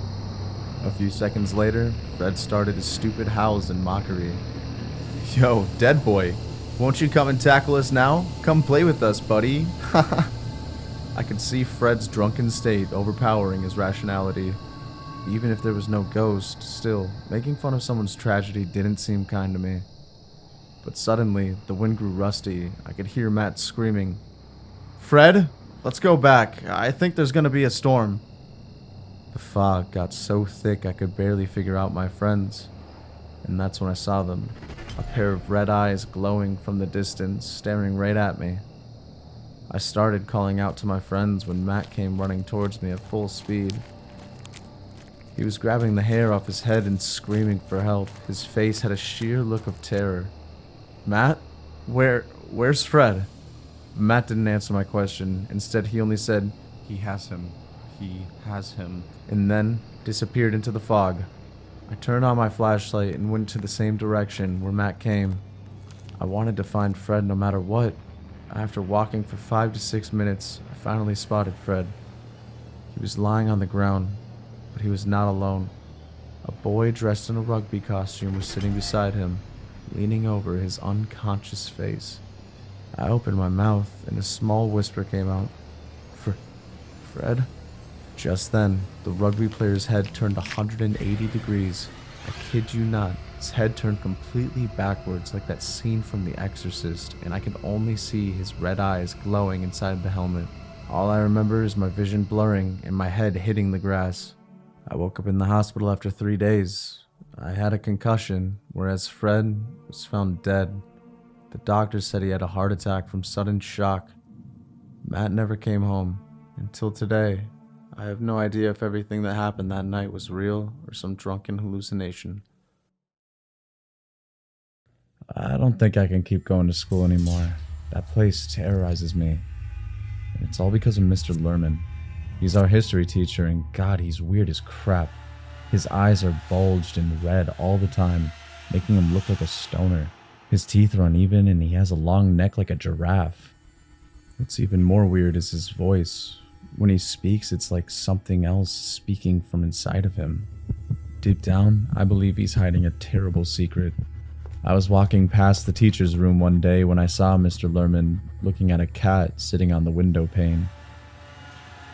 A few seconds later, Fred started his stupid howls in mockery. "Yo, dead boy, won't you come and tackle us now? Come play with us, buddy." I could see Fred's drunken state overpowering his rationality. Even if there was no ghost, still, making fun of someone's tragedy didn't seem kind to me. But suddenly, the wind grew rusty. I could hear Matt screaming, "Fred, let's go back. I think there's gonna be a storm." The fog got so thick I could barely figure out my friends. And that's when I saw them. A pair of red eyes glowing from the distance, staring right at me. I started calling out to my friends when Matt came running towards me at full speed. He was grabbing the hair off his head and screaming for help. His face had a sheer look of terror. "Matt? Where's Fred?" Matt didn't answer my question. Instead, he only said, He has him, and then disappeared into the fog. I turned on my flashlight and went to the same direction where Matt came. I wanted to find Fred no matter what. After walking for 5 to 6 minutes, I finally spotted Fred. He was lying on the ground, but he was not alone. A boy dressed in a rugby costume was sitting beside him, leaning over his unconscious face. I opened my mouth and a small whisper came out. Fred? Just then, the rugby player's head turned 180 degrees. I kid you not, his head turned completely backwards like that scene from The Exorcist, and I could only see his red eyes glowing inside the helmet. All I remember is my vision blurring and my head hitting the grass. I woke up in the hospital after 3 days. I had a concussion, whereas Fred was found dead. The doctor said he had a heart attack from sudden shock. Matt never came home. Until today, I have no idea if everything that happened that night was real or some drunken hallucination. I don't think I can keep going to school anymore. That place terrorizes me. And it's all because of Mr. Lerman. He's our history teacher, and God, he's weird as crap. His eyes are bulged and red all the time, making him look like a stoner. His teeth are uneven, and he has a long neck like a giraffe. What's even more weird is his voice. When he speaks, it's like something else speaking from inside of him. Deep down, I believe he's hiding a terrible secret. I was walking past the teacher's room one day when I saw Mr. Lerman looking at a cat sitting on the window pane.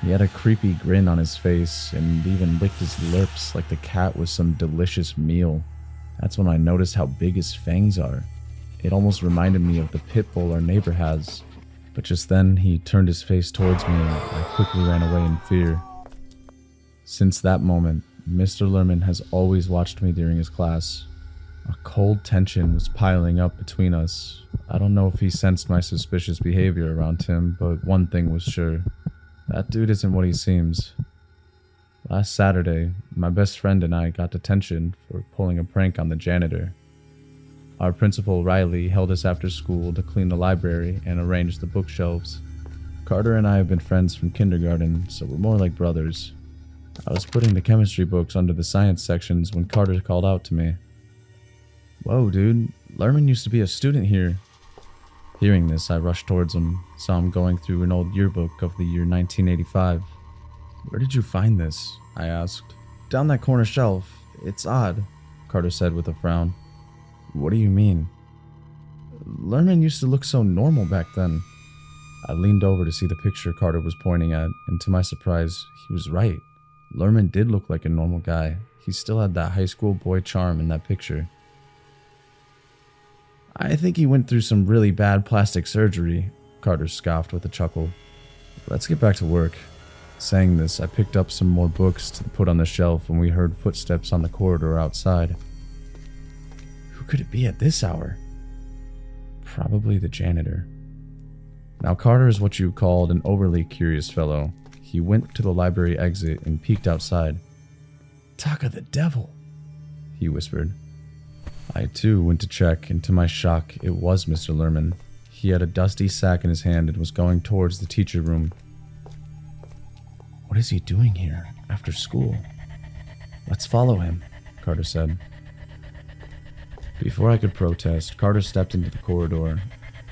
He had a creepy grin on his face and even licked his lips like the cat was some delicious meal. That's when I noticed how big his fangs are. It almost reminded me of the pit bull our neighbor has. But just then, he turned his face towards me and I quickly ran away in fear. Since that moment, Mr. Lerman has always watched me during his class. A cold tension was piling up between us. I don't know if he sensed my suspicious behavior around him, but one thing was sure. That dude isn't what he seems. Last Saturday, my best friend and I got detention for pulling a prank on the janitor. Our principal, Riley, held us after school to clean the library and arrange the bookshelves. Carter and I have been friends from kindergarten, so we're more like brothers. I was putting the chemistry books under the science sections when Carter called out to me. "Whoa, dude, Lerman used to be a student here." Hearing this, I rushed towards him, saw him going through an old yearbook of the year 1985. "Where did you find this?" I asked. "Down that corner shelf. It's odd," Carter said with a frown. "What do you mean?" "Lerman used to look so normal back then." I leaned over to see the picture Carter was pointing at, and to my surprise, he was right. Lerman did look like a normal guy. He still had that high school boy charm in that picture. "I think he went through some really bad plastic surgery," Carter scoffed with a chuckle. "Let's get back to work." Saying this, I picked up some more books to put on the shelf when we heard footsteps on the corridor outside. Who could it be at this hour? Probably the janitor. Now Carter is what you called an overly curious fellow. He went to the library exit and peeked outside. "Talk of the devil," he whispered. I too went to check, and to my shock, it was Mr. Lerman. He had a dusty sack in his hand and was going towards the teacher room. "What is he doing here, after school?" "Let's follow him," Carter said. Before I could protest, Carter stepped into the corridor.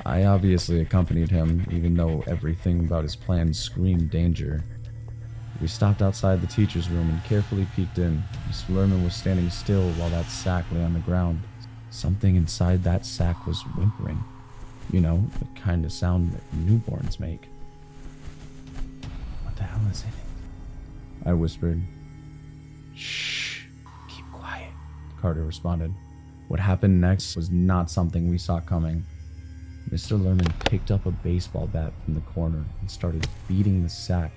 I obviously accompanied him, even though everything about his plan screamed danger. We stopped outside the teacher's room and carefully peeked in. Mr. Lerman was standing still while that sack lay on the ground. Something inside that sack was whimpering. You know, the kind of sound that newborns make. "What the hell is in it?" I whispered. "Shh, keep quiet," Carter responded. What happened next was not something we saw coming. Mr. Lerman picked up a baseball bat from the corner and started beating the sack.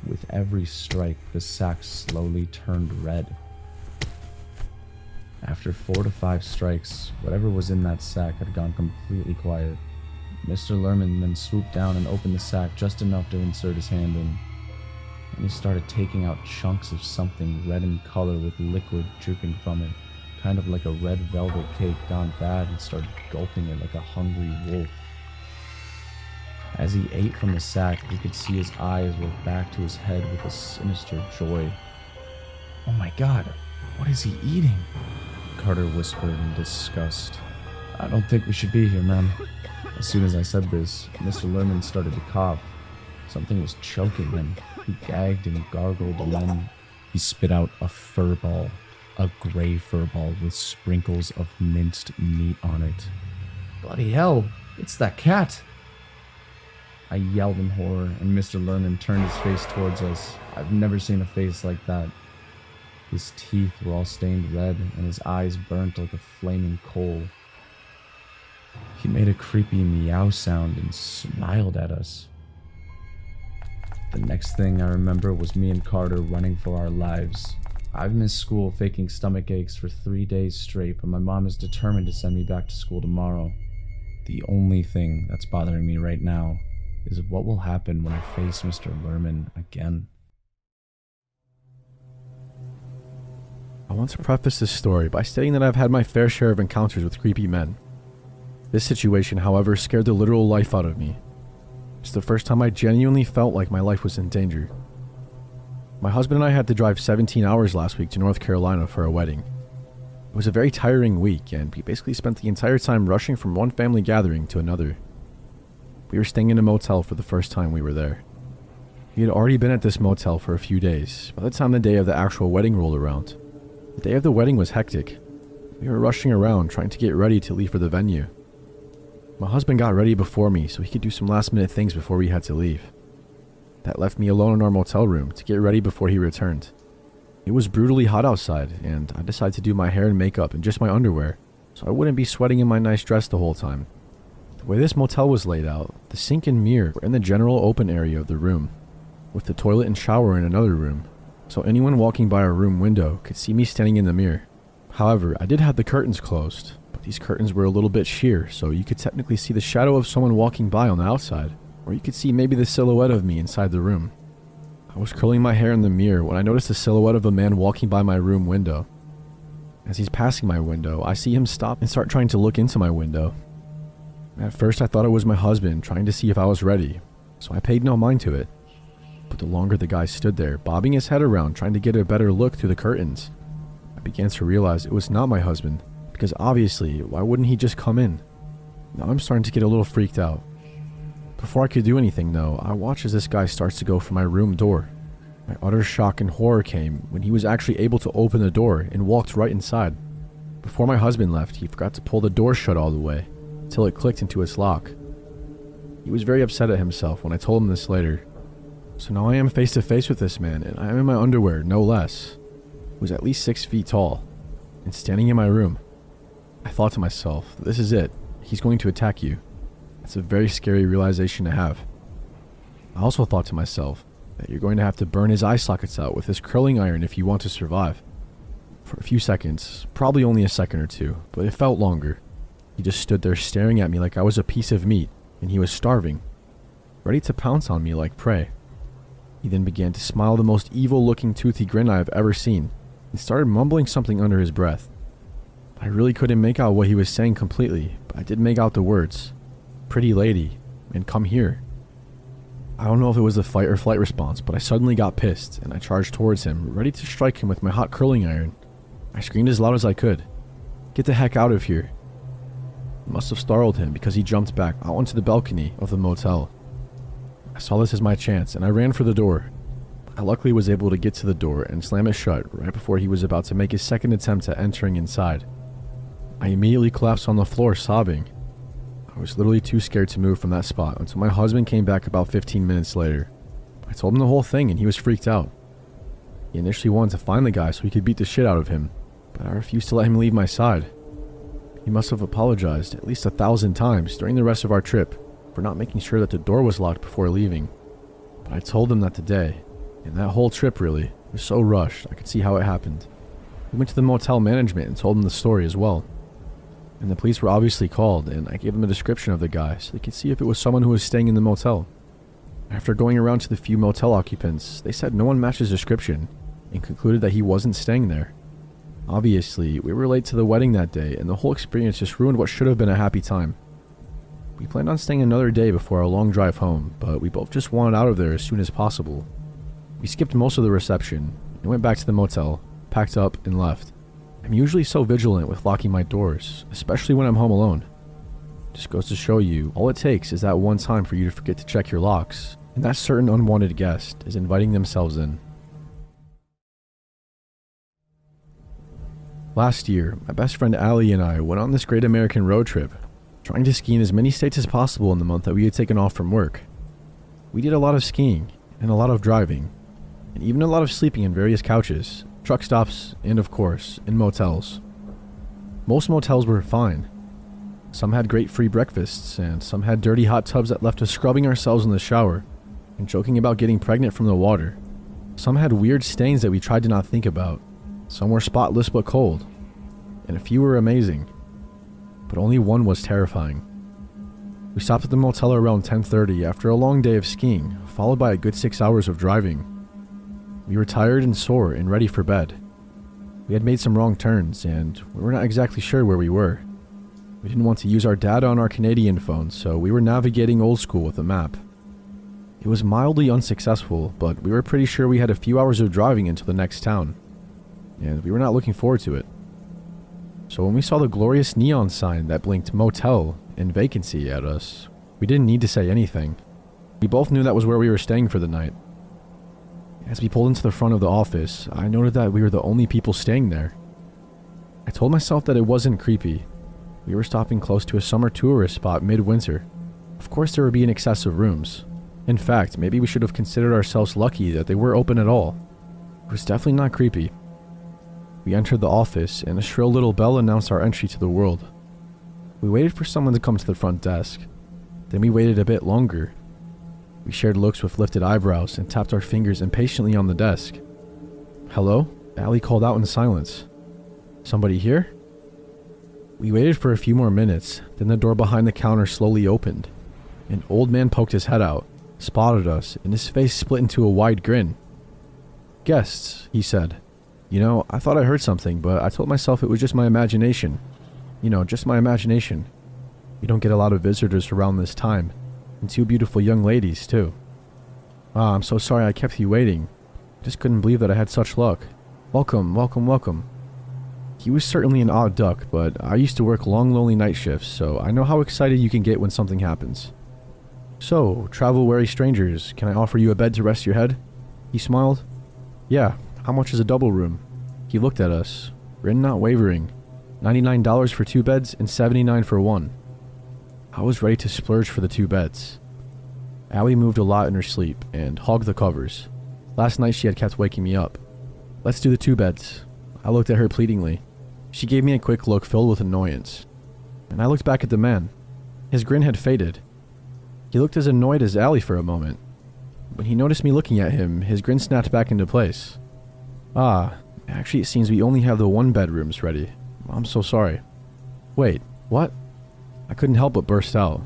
With every strike, the sack slowly turned red. After 4 to 5 strikes, whatever was in that sack had gone completely quiet. Mr. Lerman then swooped down and opened the sack just enough to insert his hand in. And he started taking out chunks of something red in color with liquid dripping from it, kind of like a red velvet cake gone bad, and started gulping it like a hungry wolf. As he ate from the sack, we could see his eyes roll back to his head with a sinister joy. "Oh my God, what is he eating?" Carter whispered in disgust. "I don't think we should be here, man." As soon as I said this, Mr. Lerman started to cough. Something was choking him. He gagged and gargled, and then he spit out a fur ball. a gray furball with sprinkles of minced meat on it. Bloody hell, it's that cat. I yelled in horror, and Mr. Lerman turned his face towards us. I've never seen a face like that. His teeth were all stained red, and his eyes burnt like a flaming coal. He made a creepy meow sound and smiled at us. The next thing I remember was me and Carter running for our lives. I've missed school faking stomach aches for 3 days straight, but my mom is determined to send me back to school tomorrow. The only thing that's bothering me right now is what will happen when I face Mr. Lerman again. I want to preface this story by stating that I've had my fair share of encounters with creepy men. This situation, however, scared the literal life out of me. It's the first time I genuinely felt like my life was in danger. My husband and I had to drive 17 hours last week to North Carolina for a wedding. It was a very tiring week, and we basically spent the entire time rushing from one family gathering to another. We were staying in a motel for the first time we were there. We had already been at this motel for a few days by the time the day of the actual wedding rolled around. The day of the wedding was hectic. We were rushing around trying to get ready to leave for the venue. My husband got ready before me so he could do some last minute things before we had to leave. That left me alone in our motel room to get ready before he returned. It was brutally hot outside, and I decided to do my hair and makeup in just my underwear so I wouldn't be sweating in my nice dress the whole time. The way this motel was laid out, the sink and mirror were in the general open area of the room, with the toilet and shower in another room, so anyone walking by our room window could see me standing in the mirror. However, I did have the curtains closed, but these curtains were a little bit sheer, so you could technically see the shadow of someone walking by on the outside, or you could see maybe the silhouette of me inside the room. I was curling my hair in the mirror when I noticed the silhouette of a man walking by my room window. As he's passing my window, I see him stop and start trying to look into my window. At first I thought it was my husband trying to see if I was ready, so I paid no mind to it. But the longer the guy stood there, bobbing his head around trying to get a better look through the curtains, I began to realize it was not my husband, because obviously, why wouldn't he just come in? Now I'm starting to get a little freaked out. Before I could do anything though, I watched as this guy starts to go for my room door. My utter shock and horror came when he was actually able to open the door and walked right inside. Before my husband left, he forgot to pull the door shut all the way, until it clicked into its lock. He was very upset at himself when I told him this later. So now I am face to face with this man, and I am in my underwear, no less. He was at least 6 feet tall, and standing in my room. I thought to myself, this is it. He's going to attack you. That's a very scary realization to have. I also thought to myself that you're going to have to burn his eye sockets out with this curling iron if you want to survive. For a few seconds, probably only a second or two, but it felt longer. He just stood there staring at me like I was a piece of meat, and he was starving, ready to pounce on me like prey. He then began to smile the most evil-looking toothy grin I have ever seen, and started mumbling something under his breath. I really couldn't make out what he was saying completely, but I did make out the words, "Pretty lady," and "come here." I don't know if it was a fight or flight response, but I suddenly got pissed, and I charged towards him, ready to strike him with my hot curling iron. I screamed as loud as I could, "Get the heck out of here." It must have startled him because he jumped back out onto the balcony of the motel. I saw this as my chance, and I ran for the door. I luckily was able to get to the door and slam it shut right before he was about to make his second attempt at entering inside. I immediately collapsed on the floor sobbing. I was literally too scared to move from that spot until my husband came back about 15 minutes later. I told him the whole thing and he was freaked out. He initially wanted to find the guy so he could beat the shit out of him, but I refused to let him leave my side. He must have apologized at least 1,000 times during the rest of our trip for not making sure that the door was locked before leaving. But I told him that the day, and that whole trip really, was so rushed I could see how it happened. We went to the motel management and told them the story as well. And the police were obviously called, and I gave them a description of the guy so they could see if it was someone who was staying in the motel. After going around to the few motel occupants, they said no one matched his description, and concluded that he wasn't staying there. Obviously, we were late to the wedding that day, and the whole experience just ruined what should have been a happy time. We planned on staying another day before our long drive home, but we both just wanted out of there as soon as possible. We skipped most of the reception, and went back to the motel, packed up, and left. I'm usually so vigilant with locking my doors, especially when I'm home alone. Just goes to show you, all it takes is that one time for you to forget to check your locks, and that certain unwanted guest is inviting themselves in. Last year, my best friend Allie and I went on this great American road trip, trying to ski in as many states as possible in the month that we had taken off from work. We did a lot of skiing, and a lot of driving, and even a lot of sleeping in various couches, truck stops, and of course, in motels. Most motels were fine. Some had great free breakfasts, and some had dirty hot tubs that left us scrubbing ourselves in the shower and joking about getting pregnant from the water. Some had weird stains that we tried to not think about. Some were spotless but cold, and a few were amazing, but only one was terrifying. We stopped at the motel around 10:30 after a long day of skiing, followed by a good 6 hours of driving. We were tired and sore and ready for bed. We had made some wrong turns, and we were not exactly sure where we were. We didn't want to use our data on our Canadian phone, so we were navigating old school with a map. It was mildly unsuccessful, but we were pretty sure we had a few hours of driving into the next town, and we were not looking forward to it. So when we saw the glorious neon sign that blinked motel and vacancy at us, we didn't need to say anything. We both knew that was where we were staying for the night. As we pulled into the front of the office, I noted that we were the only people staying there. I told myself that it wasn't creepy. We were stopping close to a summer tourist spot midwinter. Of course there would be an excess of rooms. In fact, maybe we should have considered ourselves lucky that they were open at all. It was definitely not creepy. We entered the office, and a shrill little bell announced our entry to the world. We waited for someone to come to the front desk. Then we waited a bit longer. We shared looks with lifted eyebrows and tapped our fingers impatiently on the desk. "Hello?" Allie called out in silence. "Somebody here?" We waited for a few more minutes, then the door behind the counter slowly opened. An old man poked his head out, spotted us, and his face split into a wide grin. "Guests," he said. "You know, I thought I heard something, but I told myself it was just my imagination. Just my imagination. We don't get a lot of visitors around this time, and two beautiful young ladies, too. I'm so sorry I kept you waiting. I just couldn't believe that I had such luck. Welcome, welcome, welcome." He was certainly an odd duck, but I used to work long, lonely night shifts, so I know how excited you can get when something happens. "So, travel-weary strangers, can I offer you a bed to rest your head?" He smiled. "Yeah, how much is a double room?" He looked at us, grin not wavering. $99 for 2 beds and $79 for 1. I was ready to splurge for the 2 beds. Allie moved a lot in her sleep and hogged the covers. Last night she had kept waking me up. "Let's do the 2 beds. I looked at her pleadingly. She gave me a quick look filled with annoyance, and I looked back at the man. His grin had faded. He looked as annoyed as Allie for a moment. When he noticed me looking at him, his grin snapped back into place. Actually it seems we only have the 1 bedrooms ready. I'm so sorry." "Wait, what?" I couldn't help but burst out.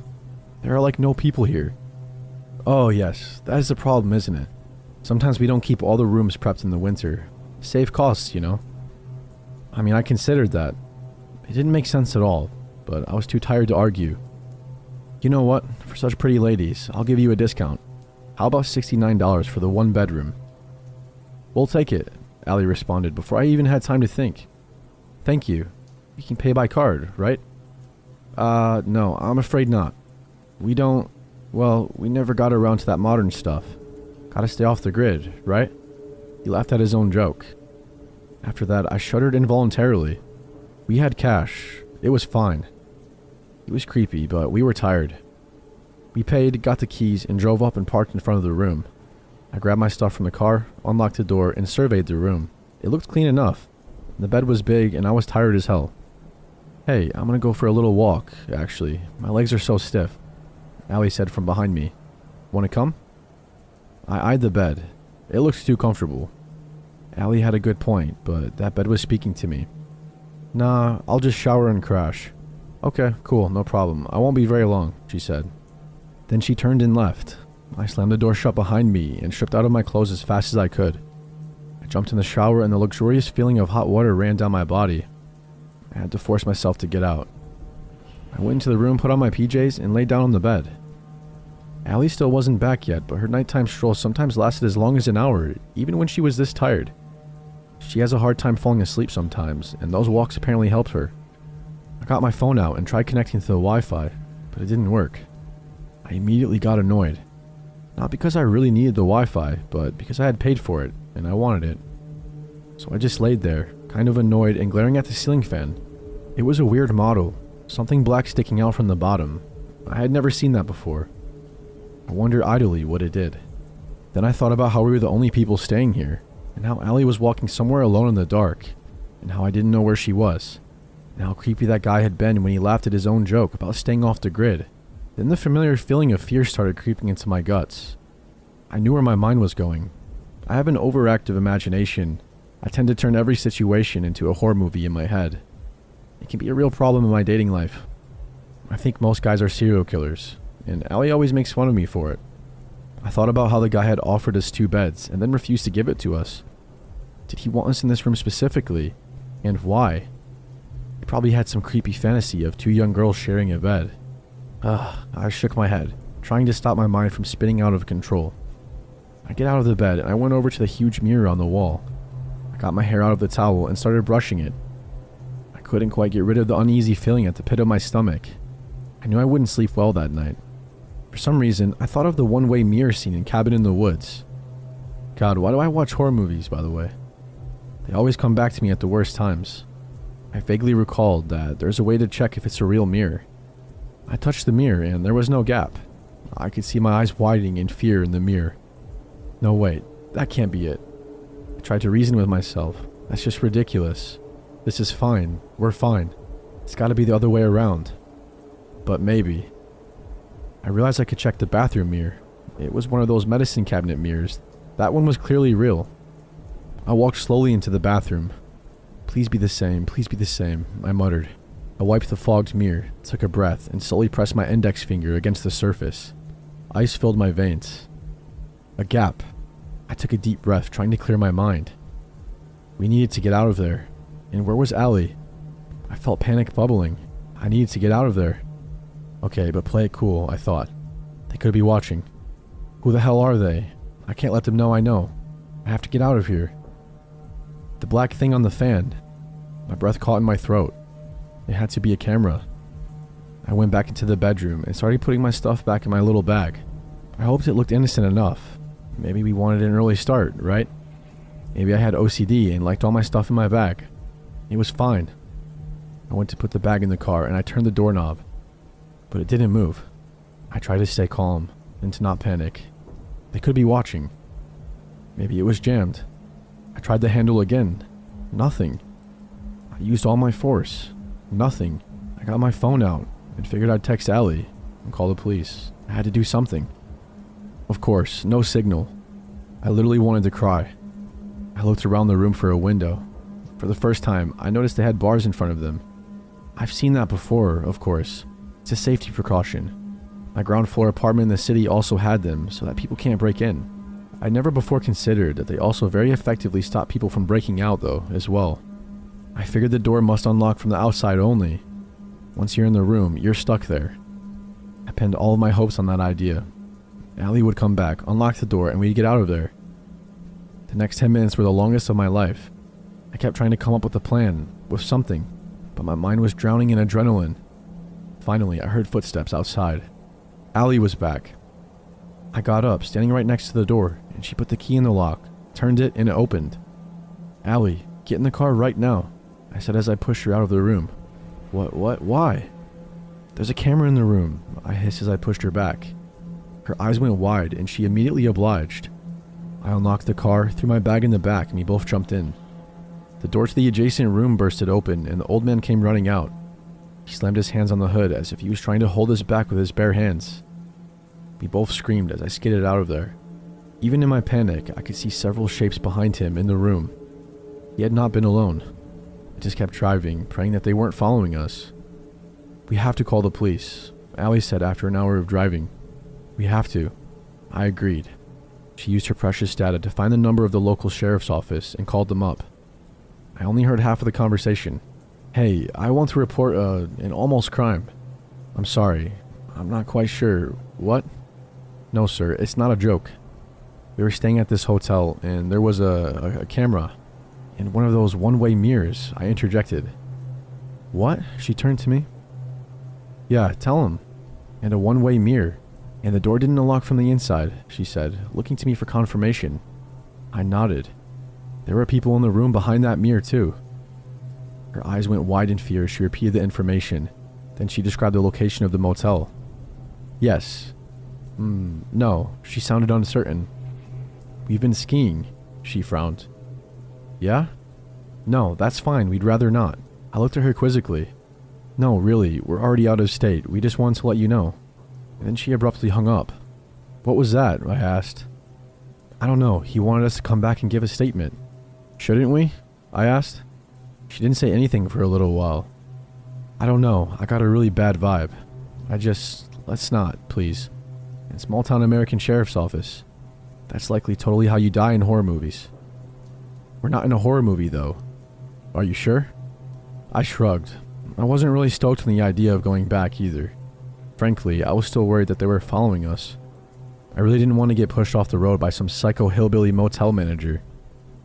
"There are like no people here." "Oh yes, that is the problem, isn't it? Sometimes we don't keep all the rooms prepped in the winter. Save costs, I considered that. It didn't make sense at all, but I was too tired to argue. "You know what? For such pretty ladies, I'll give you a discount. How about $69 for the 1 bedroom? "We'll take it," Allie responded before I even had time to think. "Thank you. You can pay by card, right?" No, I'm afraid not. We never got around to that modern stuff. Gotta stay off the grid, right?" He laughed at his own joke. After that, I shuddered involuntarily. We had cash. It was fine. It was creepy, but we were tired. We paid, got the keys, and drove up and parked in front of the room. I grabbed my stuff from the car, unlocked the door, and surveyed the room. It looked clean enough. The bed was big, and I was tired as hell. "Hey, I'm gonna go for a little walk, actually. My legs are so stiff," Allie said from behind me. "Wanna come?" I eyed the bed. It looked too comfortable. Allie had a good point, but that bed was speaking to me. "Nah, I'll just shower and crash." "Okay, cool, no problem. I won't be very long," she said. Then she turned and left. I slammed the door shut behind me and stripped out of my clothes as fast as I could. I jumped in the shower and the luxurious feeling of hot water ran down my body. I had to force myself to get out. I went into the room, put on my PJs, and laid down on the bed. Allie still wasn't back yet, but her nighttime strolls sometimes lasted as long as an hour, even when she was this tired. She has a hard time falling asleep sometimes, and those walks apparently helped her. I got my phone out and tried connecting to the Wi-Fi, but it didn't work. I immediately got annoyed. Not because I really needed the Wi-Fi, but because I had paid for it, and I wanted it. So I just laid there, kind of annoyed and glaring at the ceiling fan. It was a weird model, something black sticking out from the bottom. I had never seen that before. I wondered idly what it did. Then I thought about how we were the only people staying here, and how Allie was walking somewhere alone in the dark, and how I didn't know where she was, and how creepy that guy had been when he laughed at his own joke about staying off the grid. Then the familiar feeling of fear started creeping into my guts. I knew where my mind was going. I have an overactive imagination. I tend to turn every situation into a horror movie in my head. It can be a real problem in my dating life. I think most guys are serial killers, and Allie always makes fun of me for it. I thought about how the guy had offered us 2 beds and then refused to give it to us. Did he want us in this room specifically? And why? He probably had some creepy fantasy of 2 young girls sharing a bed. I shook my head, trying to stop my mind from spinning out of control. I get out of the bed and I went over to the huge mirror on the wall. I got my hair out of the towel and started brushing it. I couldn't quite get rid of the uneasy feeling at the pit of my stomach. I knew I wouldn't sleep well that night. For some reason, I thought of the one-way mirror scene in Cabin in the Woods. God, why do I watch horror movies, by the way? They always come back to me at the worst times. I vaguely recalled that there's a way to check if it's a real mirror. I touched the mirror and there was no gap. I could see my eyes widening in fear in the mirror. No, wait, that can't be it. I tried to reason with myself. That's just ridiculous. This is fine. We're fine. It's gotta be the other way around. But maybe. I realized I could check the bathroom mirror. It was one of those medicine cabinet mirrors. That one was clearly real. I walked slowly into the bathroom. Please be the same, please be the same, I muttered. I wiped the fogged mirror, took a breath, and slowly pressed my index finger against the surface. Ice filled my veins. A gap. I took a deep breath, trying to clear my mind. We needed to get out of there. And where was Allie? I felt panic bubbling. I needed to get out of there. Okay, but play it cool, I thought. They could be watching. Who the hell are they? I can't let them know I know. I have to get out of here. The black thing on the fan. My breath caught in my throat. It had to be a camera. I went back into the bedroom and started putting my stuff back in my little bag. I hoped it looked innocent enough. Maybe we wanted an early start, right? Maybe I had OCD and liked all my stuff in my bag. It was fine. I went to put the bag in the car and I turned the doorknob. But it didn't move. I tried to stay calm and to not panic. They could be watching. Maybe it was jammed. I tried the handle again. Nothing. I used all my force. Nothing. I got my phone out and figured I'd text Allie and call the police. I had to do something. Of course, no signal. I literally wanted to cry. I looked around the room for a window. For the first time, I noticed they had bars in front of them. I've seen that before, of course. It's a safety precaution. My ground floor apartment in the city also had them so that people can't break in. I'd never before considered that they also very effectively stop people from breaking out though, as well. I figured the door must unlock from the outside only. Once you're in the room, you're stuck there. I pinned all of my hopes on that idea. Allie would come back, unlock the door, and we'd get out of there. The next 10 minutes were the longest of my life. I kept trying to come up with a plan, with something, but my mind was drowning in adrenaline. Finally, I heard footsteps outside. Allie was back. I got up, standing right next to the door, and she put the key in the lock, turned it, and it opened. Allie, get in the car right now, I said as I pushed her out of the room. Why? There's a camera in the room, I hissed as I pushed her back. Her eyes went wide, and she immediately obliged. I unlocked the car, threw my bag in the back, and we both jumped in. The door to the adjacent room bursted open, and the old man came running out. He slammed his hands on the hood as if he was trying to hold us back with his bare hands. We both screamed as I skidded out of there. Even in my panic, I could see several shapes behind him in the room. He had not been alone. I just kept driving, praying that they weren't following us. We have to call the police, Allie said after an hour of driving. We have to. I agreed. She used her precious data to find the number of the local sheriff's office and called them up. I only heard half of the conversation. Hey, I want to report an almost crime. I'm sorry. I'm not quite sure. What? No, sir. It's not a joke. We were staying at this hotel, and there was a camera. In one of those one-way mirrors, I interjected. What? She turned to me. Yeah, tell him. And a one-way mirror. And the door didn't unlock from the inside, she said, looking to me for confirmation. I nodded. There were people in the room behind that mirror, too. Her eyes went wide in fear as she repeated the information. Then she described the location of the motel. Yes. No, she sounded uncertain. We've been skiing, she frowned. Yeah? No, that's fine, we'd rather not. I looked at her quizzically. No, really, we're already out of state, we just wanted to let you know. And then she abruptly hung up. What was that? I asked. I don't know, he wanted us to come back and give a statement. Shouldn't we? I asked. She didn't say anything for a little while. I don't know, I got a really bad vibe. Let's not, please. And small town American sheriff's office. That's likely totally how you die in horror movies. We're not in a horror movie though. Are you sure? I shrugged. I wasn't really stoked on the idea of going back either. Frankly, I was still worried that they were following us. I really didn't want to get pushed off the road by some psycho hillbilly motel manager.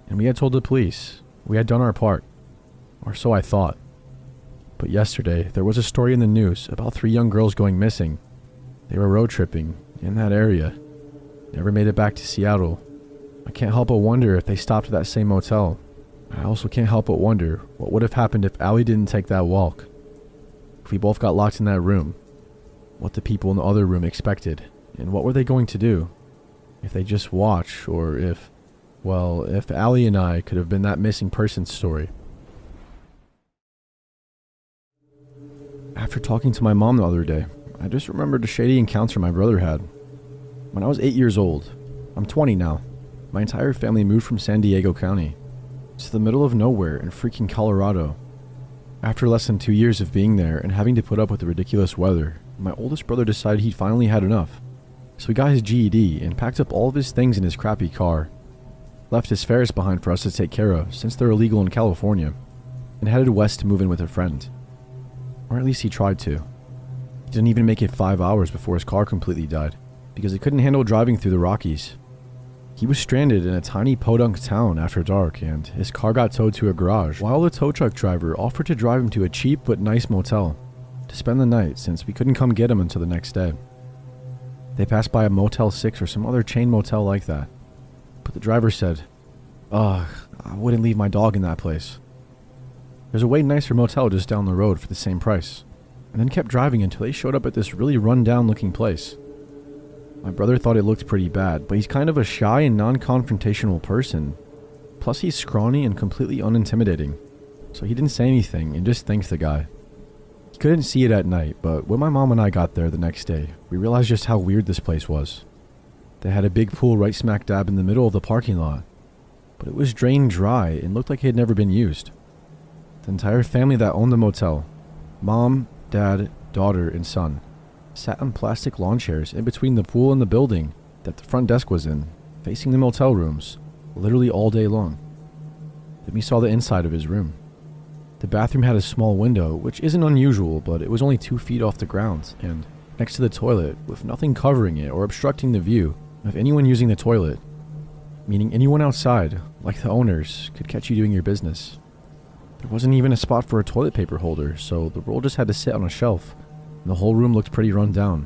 And we had told the police. We had done our part. Or so I thought. But yesterday, there was a story in the news about 3 young girls going missing. They were road tripping in that area. Never made it back to Seattle. I can't help but wonder if they stopped at that same motel. I also can't help but wonder what would have happened if Allie didn't take that walk. If we both got locked in that room. What the people in the other room expected. And what were they going to do? If they just watch, or if Allie and I could have been that missing person story. After talking to my mom the other day, I just remembered a shady encounter my brother had. When I was 8 years old, I'm 20 now, my entire family moved from San Diego County to the middle of nowhere in freaking Colorado. After less than 2 years of being there and having to put up with the ridiculous weather, my oldest brother decided he'd finally had enough. So he got his GED and packed up all of his things in his crappy car, left his fares behind for us to take care of since they're illegal in California, and headed west to move in with a friend. Or at least he tried to. He didn't even make it 5 hours before his car completely died, because he couldn't handle driving through the Rockies. He was stranded in a tiny podunk town after dark, and his car got towed to a garage, while the tow truck driver offered to drive him to a cheap but nice motel to spend the night since we couldn't come get him until the next day. They passed by a Motel 6 or some other chain motel like that, but the driver said, "Ugh, I wouldn't leave my dog in that place." There's a way nicer motel just down the road for the same price, and then kept driving until they showed up at this really run-down looking place. My brother thought it looked pretty bad, but he's kind of a shy and non-confrontational person. Plus he's scrawny and completely unintimidating, so he didn't say anything and just thanked the guy. He couldn't see it at night, but when my mom and I got there the next day, we realized just how weird this place was. They had a big pool right smack dab in the middle of the parking lot, but it was drained dry and looked like it had never been used. The entire family that owned the motel, mom, dad, daughter, and son, sat on plastic lawn chairs in between the pool and the building that the front desk was in, facing the motel rooms, literally all day long. Then we saw the inside of his room. The bathroom had a small window, which isn't unusual, but it was only 2 feet off the ground, and next to the toilet, with nothing covering it or obstructing the view of anyone using the toilet, meaning anyone outside, like the owners, could catch you doing your business. There wasn't even a spot for a toilet paper holder, so the roll just had to sit on a shelf, and the whole room looked pretty run down.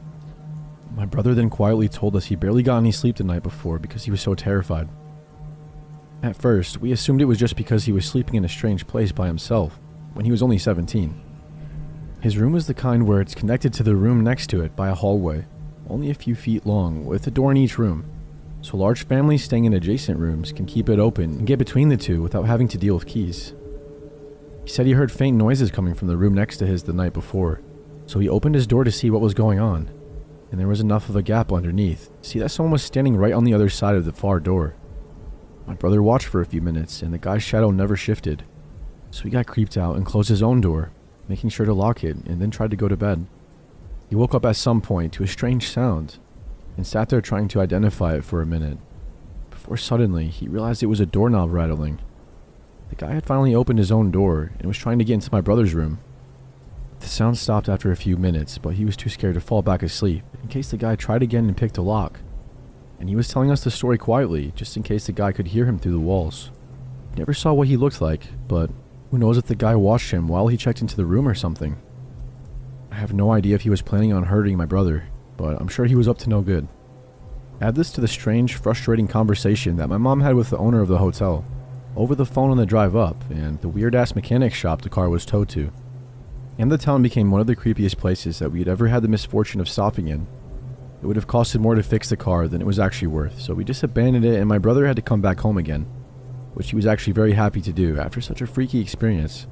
My brother then quietly told us he barely got any sleep the night before because he was so terrified. At first, we assumed it was just because he was sleeping in a strange place by himself, when he was only 17. His room was the kind where it's connected to the room next to it by a hallway, only a few feet long, with a door in each room, so large families staying in adjacent rooms can keep it open and get between the two without having to deal with keys. He said he heard faint noises coming from the room next to his the night before, so he opened his door to see what was going on, and there was enough of a gap underneath to see that someone was standing right on the other side of the far door. My brother watched for a few minutes, and the guy's shadow never shifted, so he got creeped out and closed his own door, making sure to lock it, and then tried to go to bed. He woke up at some point to a strange sound, and sat there trying to identify it for a minute, before suddenly he realized it was a doorknob rattling. The guy had finally opened his own door, and was trying to get into my brother's room. The sound stopped after a few minutes, but he was too scared to fall back asleep, in case the guy tried again and picked a lock. And he was telling us the story quietly, just in case the guy could hear him through the walls. We never saw what he looked like, but who knows if the guy watched him while he checked into the room or something. I have no idea if he was planning on hurting my brother, but I'm sure he was up to no good. Add this to the strange, frustrating conversation that my mom had with the owner of the hotel, over the phone on the drive up, and the weird-ass mechanic shop the car was towed to. And the town became one of the creepiest places that we had ever had the misfortune of stopping in. It would have costed more to fix the car than it was actually worth, so we just abandoned it and my brother had to come back home again, which he was actually very happy to do after such a freaky experience.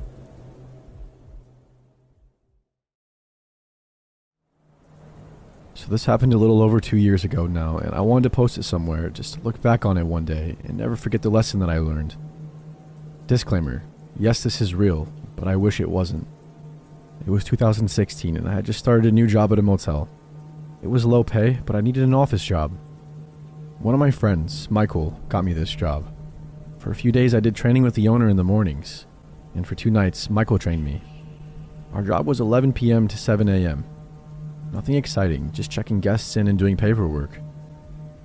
So this happened a little over 2 years ago now, and I wanted to post it somewhere just to look back on it one day and never forget the lesson that I learned. Disclaimer, yes, this is real, but I wish it wasn't. It was 2016 and I had just started a new job at a motel. It was low pay, but I needed an office job. One of my friends, Michael, got me this job. For a few days I did training with the owner in the mornings, and for 2 nights Michael trained me. Our job was 11 p.m. to 7 a.m. Nothing exciting, just checking guests in and doing paperwork.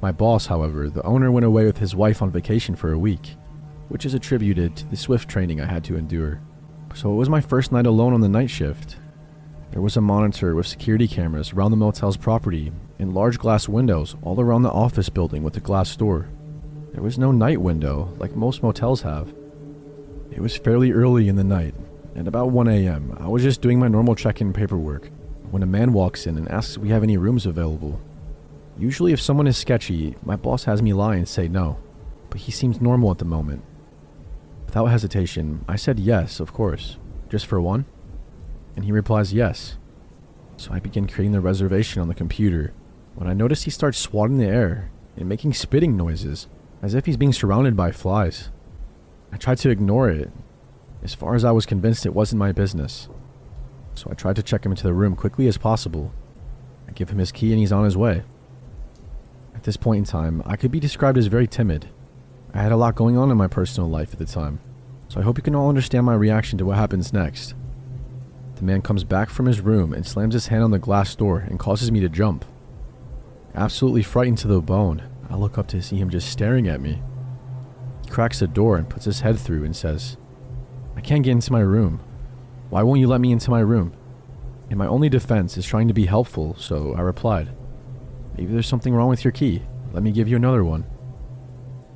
My boss, however, the owner, went away with his wife on vacation for a week, which is attributed to the swift training I had to endure. So it was my first night alone on the night shift. There was a monitor with security cameras around the motel's property and large glass windows all around the office building with a glass door. There was no night window like most motels have. It was fairly early in the night, and about 1 a.m. I was just doing my normal check-in paperwork when a man walks in and asks if we have any rooms available. Usually if someone is sketchy, my boss has me lie and say no, but he seems normal at the moment. Without hesitation, I said yes, of course, just for one, and he replies yes. So I begin creating the reservation on the computer when I notice he starts swatting the air and making spitting noises as if he's being surrounded by flies. I tried to ignore it. As far as I was convinced, it wasn't my business. So I tried to check him into the room quickly as possible. I give him his key and he's on his way. At this point in time, I could be described as very timid. I had a lot going on in my personal life at the time, so I hope you can all understand my reaction to what happens next. The man comes back from his room and slams his hand on the glass door and causes me to jump. Absolutely frightened to the bone, I look up to see him just staring at me. He cracks the door and puts his head through and says, "I can't get into my room. Why won't you let me into my room?" And my only defense is trying to be helpful, so I replied, "Maybe there's something wrong with your key. Let me give you another one."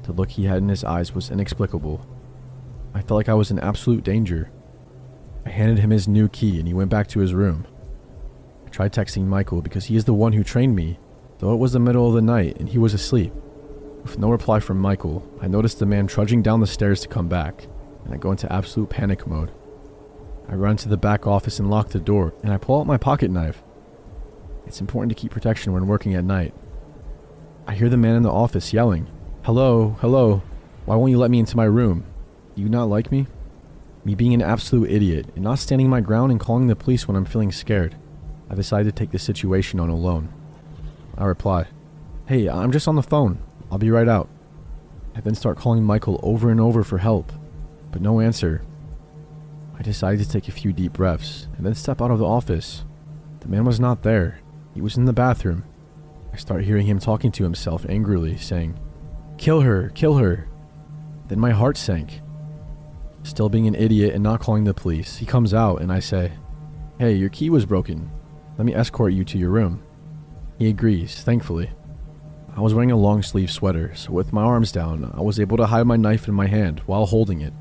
The look he had in his eyes was inexplicable. I felt like I was in absolute danger. I handed him his new key and he went back to his room. I tried texting Michael because he is the one who trained me, though it was the middle of the night and he was asleep. With no reply from Michael, I noticed the man trudging down the stairs to come back, and I go into absolute panic mode. I run to the back office and lock the door, and I pull out my pocket knife. It's important to keep protection when working at night. I hear the man in the office yelling, "Hello, hello, why won't you let me into my room? Do you not like me?" Me being an absolute idiot and not standing my ground and calling the police when I'm feeling scared, I decide to take the situation on alone. I reply, "Hey, I'm just on the phone. I'll be right out." I then start calling Michael over and over for help, but no answer. I decided to take a few deep breaths and then step out of the office. The man was not there. He was in the bathroom. I start hearing him talking to himself angrily, saying, "Kill her, kill her." Then my heart sank. Still being an idiot and not calling the police, he comes out and I say, "Hey, your key was broken. Let me escort you to your room." He agrees, thankfully. I was wearing a long sleeve sweater, so with my arms down, I was able to hide my knife in my hand while holding it.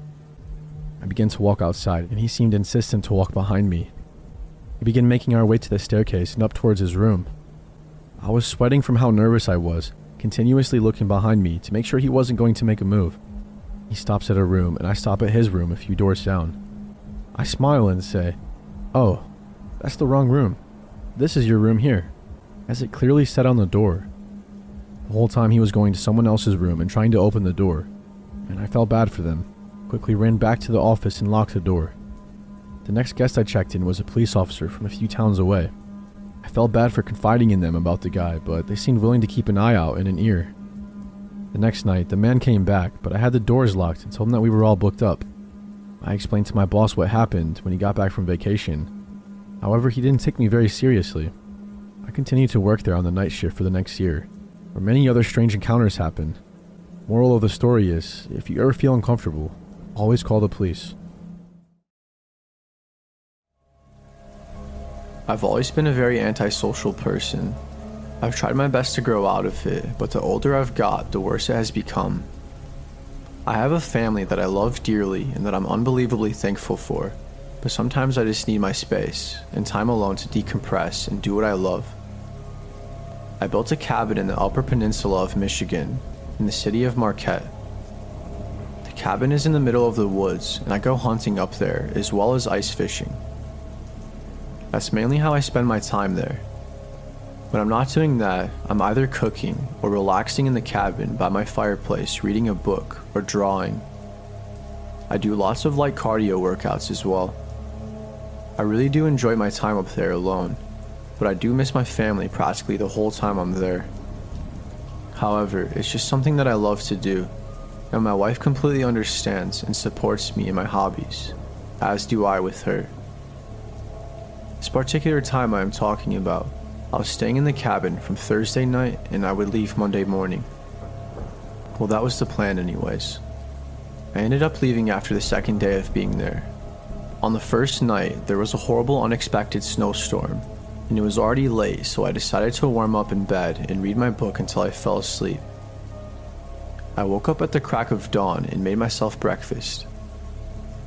I began to walk outside and he seemed insistent to walk behind me. We began making our way to the staircase and up towards his room. I was sweating from how nervous I was, continuously looking behind me to make sure he wasn't going to make a move. He stops at a room and I stop at his room a few doors down. I smile and say, "Oh, that's the wrong room. This is your room here," as it clearly said on the door. The whole time he was going to someone else's room and trying to open the door, and I felt bad for them. Quickly ran back to the office and locked the door. The next guest I checked in was a police officer from a few towns away. I felt bad for confiding in them about the guy, but they seemed willing to keep an eye out and an ear. The next night, the man came back, but I had the doors locked and told him that we were all booked up. I explained to my boss what happened when he got back from vacation. However, he didn't take me very seriously. I continued to work there on the night shift for the next year, where many other strange encounters happened. Moral of the story is, if you ever feel uncomfortable, always call the police. I've always been a very antisocial person. I've tried my best to grow out of it, but the older I've got, the worse it has become. I have a family that I love dearly and that I'm unbelievably thankful for, but sometimes I just need my space and time alone to decompress and do what I love. I built a cabin in the Upper Peninsula of Michigan, in the city of Marquette. The cabin is in the middle of the woods, and I go hunting up there as well as ice fishing. That's mainly how I spend my time there. When I'm not doing that, I'm either cooking or relaxing in the cabin by my fireplace reading a book or drawing. I do lots of light cardio workouts as well. I really do enjoy my time up there alone, but I do miss my family practically the whole time I'm there. However, it's just something that I love to do, and my wife completely understands and supports me in my hobbies, as do I with her. This particular time I am talking about, I was staying in the cabin from Thursday night and I would leave Monday morning. Well, that was the plan anyways. I ended up leaving after the second day of being there. On the first night, there was a horrible unexpected snowstorm, and it was already late, so I decided to warm up in bed and read my book until I fell asleep. I woke up at the crack of dawn and made myself breakfast.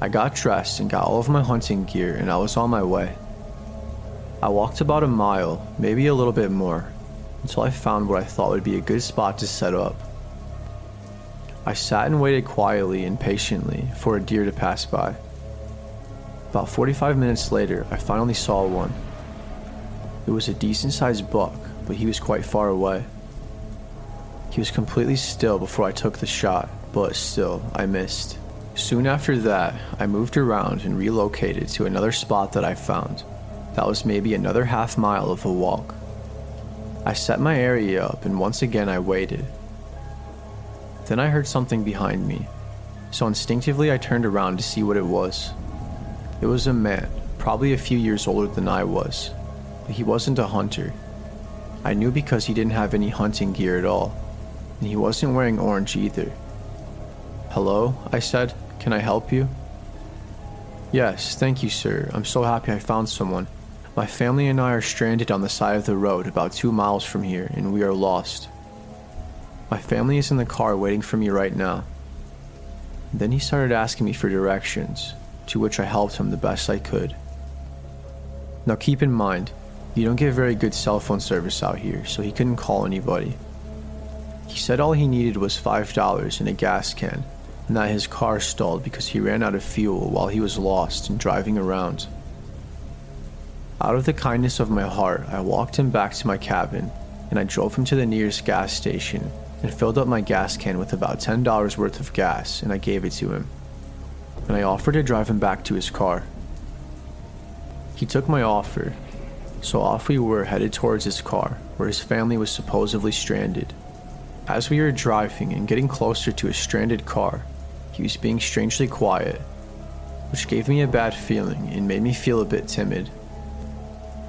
I got dressed and got all of my hunting gear and I was on my way. I walked about a mile, maybe a little bit more, until I found what I thought would be a good spot to set up. I sat and waited quietly and patiently for a deer to pass by. About 45 minutes later, I finally saw one. It was a decent-sized buck, but he was quite far away. He was completely still before I took the shot, but still, I missed. Soon after that, I moved around and relocated to another spot that I found. That was maybe another half mile of a walk. I set my area up and once again I waited. Then I heard something behind me, so instinctively I turned around to see what it was. It was a man, probably a few years older than I was, but he wasn't a hunter. I knew because he didn't have any hunting gear at all, and he wasn't wearing orange either. "Hello," I said, "can I help you?" "Yes, thank you, sir. I'm so happy I found someone. My family and I are stranded on the side of the road about 2 miles from here, and we are lost. My family is in the car waiting for me right now." Then he started asking me for directions, to which I helped him the best I could. Now keep in mind, you don't get very good cell phone service out here, so he couldn't call anybody. He said all he needed was $5 and a gas can, and that his car stalled because he ran out of fuel while he was lost and driving around. Out of the kindness of my heart, I walked him back to my cabin, and I drove him to the nearest gas station and filled up my gas can with about $10 worth of gas, and I gave it to him. And I offered to drive him back to his car. He took my offer, so off we were headed towards his car, where his family was supposedly stranded. As we were driving and getting closer to his stranded car, he was being strangely quiet, which gave me a bad feeling and made me feel a bit timid.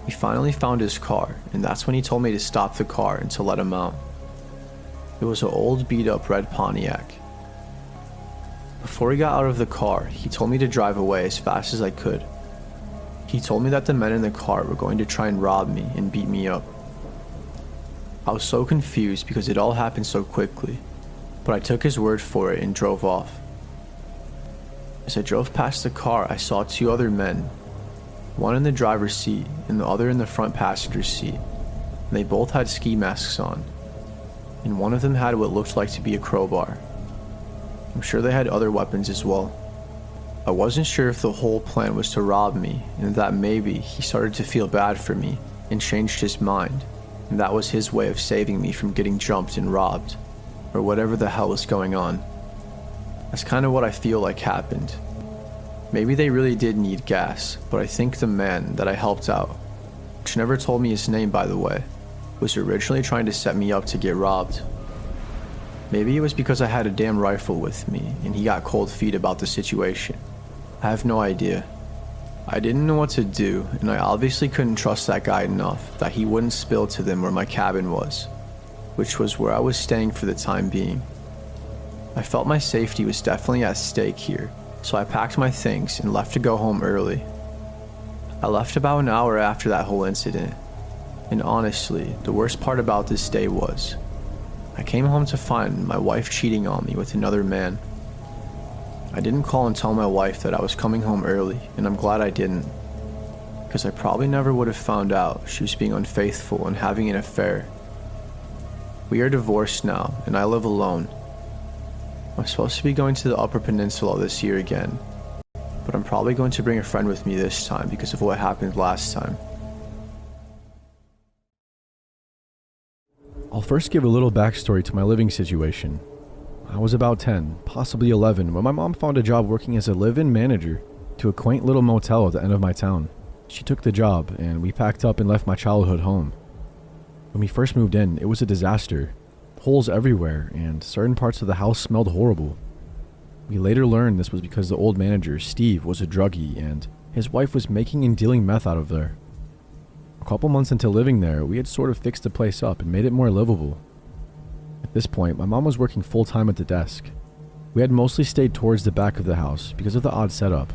He finally found his car, and that's when he told me to stop the car and to let him out. It was an old beat-up red Pontiac. Before he got out of the car, he told me to drive away as fast as I could. He told me that the men in the car were going to try and rob me and beat me up. I was so confused because it all happened so quickly, but I took his word for it and drove off. As I drove past the car, I saw 2 other men, one in the driver's seat and the other in the front passenger seat, and they both had ski masks on, and one of them had what looked like to be a crowbar. I'm sure they had other weapons as well. I wasn't sure if the whole plan was to rob me, and that maybe he started to feel bad for me and changed his mind, and that was his way of saving me from getting jumped and robbed, or whatever the hell was going on. That's kind of what I feel like happened. Maybe they really did need gas, but I think the man that I helped out, which never told me his name by the way, was originally trying to set me up to get robbed. Maybe it was because I had a damn rifle with me and he got cold feet about the situation. I have no idea. I didn't know what to do, and I obviously couldn't trust that guy enough that he wouldn't spill to them where my cabin was, which was where I was staying for the time being. I felt my safety was definitely at stake here, so I packed my things and left to go home early. I left about an hour after that whole incident, and honestly, the worst part about this day was, I came home to find my wife cheating on me with another man. I didn't call and tell my wife that I was coming home early, and I'm glad I didn't, because I probably never would have found out she was being unfaithful and having an affair. We are divorced now, and I live alone. I'm supposed to be going to the Upper Peninsula this year again, but I'm probably going to bring a friend with me this time because of what happened last time. I'll first give a little backstory to my living situation. I was about 10, possibly 11, when my mom found a job working as a live-in manager to a quaint little motel at the end of my town. She took the job, and we packed up and left my childhood home. When we first moved in, it was a disaster. Holes everywhere, and certain parts of the house smelled horrible. We later learned this was because the old manager, Steve, was a druggie, and his wife was making and dealing meth out of there. A couple months into living there, we had sort of fixed the place up and made it more livable. At this point, my mom was working full-time at the desk. We had mostly stayed towards the back of the house because of the odd setup.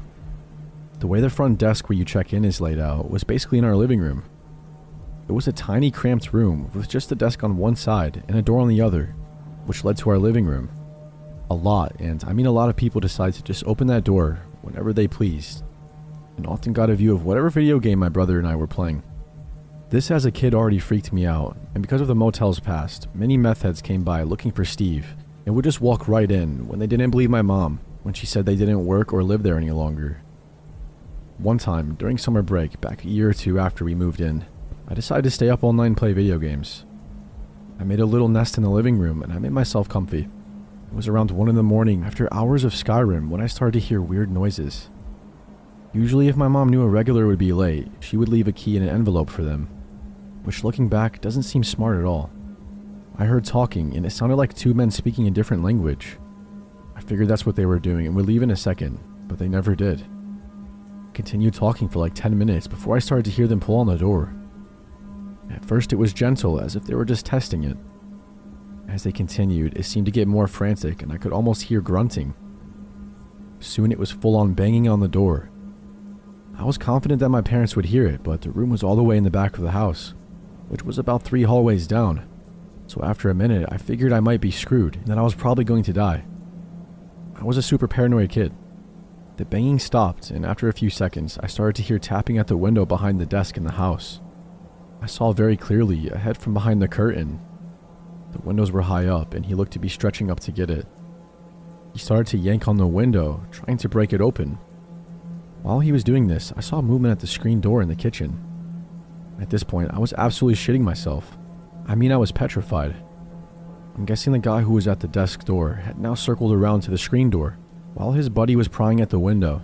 The way the front desk where you check in is laid out was basically in our living room. It was a tiny cramped room with just a desk on one side and a door on the other, which led to our living room. A lot, and I mean a lot of people decided to just open that door whenever they pleased, and often got a view of whatever video game my brother and I were playing. This as a kid already freaked me out, and because of the motel's past, many meth heads came by looking for Steve, and would just walk right in when they didn't believe my mom when she said they didn't work or live there any longer. One time, during summer break, back a year or two after we moved in, I decided to stay up all night and play video games. I made a little nest in the living room and I made myself comfy. It was around 1 in the morning after hours of Skyrim when I started to hear weird noises. Usually if my mom knew a regular would be late, she would leave a key in an envelope for them, which looking back doesn't seem smart at all. I heard talking and it sounded like two men speaking a different language. I figured that's what they were doing and would leave in a second, but they never did. I continued talking for like 10 minutes before I started to hear them pull on the door. At first it was gentle, as if they were just testing it. As they continued, it seemed to get more frantic and I could almost hear grunting. Soon it was full on banging on the door. I was confident that my parents would hear it, but the room was all the way in the back of the house, which was about 3 hallways down. So after a minute, I figured I might be screwed and that I was probably going to die. I was a super paranoid kid. The banging stopped, and after a few seconds, I started to hear tapping at the window behind the desk in the house. I saw very clearly a head from behind the curtain. The windows were high up, and he looked to be stretching up to get it. He started to yank on the window, trying to break it open. While he was doing this, I saw movement at the screen door in the kitchen. At this point, I was absolutely shitting myself. I mean, I was petrified. I'm guessing the guy who was at the desk door had now circled around to the screen door, while his buddy was prying at the window.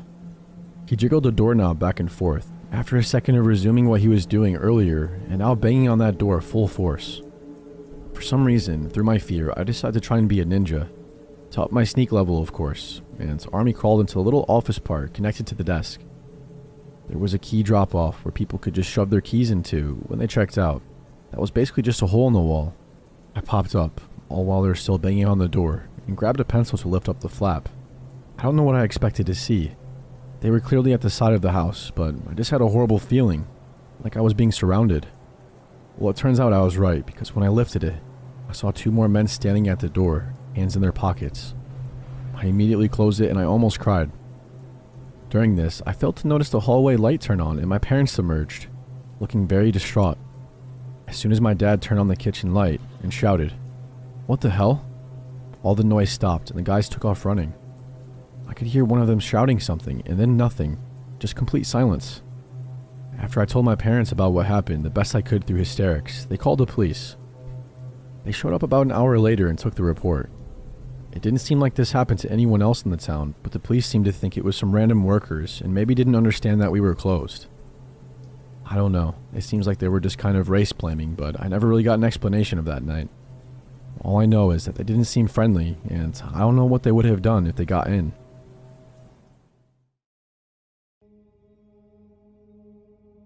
He jiggled the doorknob back and forth, after a second of resuming what he was doing earlier, and now banging on that door full force. For some reason, through my fear, I decided to try and be a ninja. To up my sneak level, of course, and army crawled into a little office part connected to the desk. There was a key drop-off where people could just shove their keys into when they checked out. That was basically just a hole in the wall. I popped up, all while they were still banging on the door, and grabbed a pencil to lift up the flap. I don't know what I expected to see. They were clearly at the side of the house, but I just had a horrible feeling, like I was being surrounded. Well, it turns out I was right, because when I lifted it, I saw 2 more men standing at the door, hands in their pockets. I immediately closed it and I almost cried. During this, I failed to notice the hallway light turn on and my parents emerged, looking very distraught. As soon as my dad turned on the kitchen light and shouted, "What the hell?" all the noise stopped and the guys took off running. I could hear one of them shouting something and then nothing, just complete silence. After I told my parents about what happened the best I could through hysterics, they called the police. They showed up about an hour later and took the report. It didn't seem like this happened to anyone else in the town, but the police seemed to think it was some random workers and maybe didn't understand that we were closed. I don't know, it seems like they were just kind of race blaming, but I never really got an explanation of that night. All I know is that they didn't seem friendly, and I don't know what they would have done if they got in.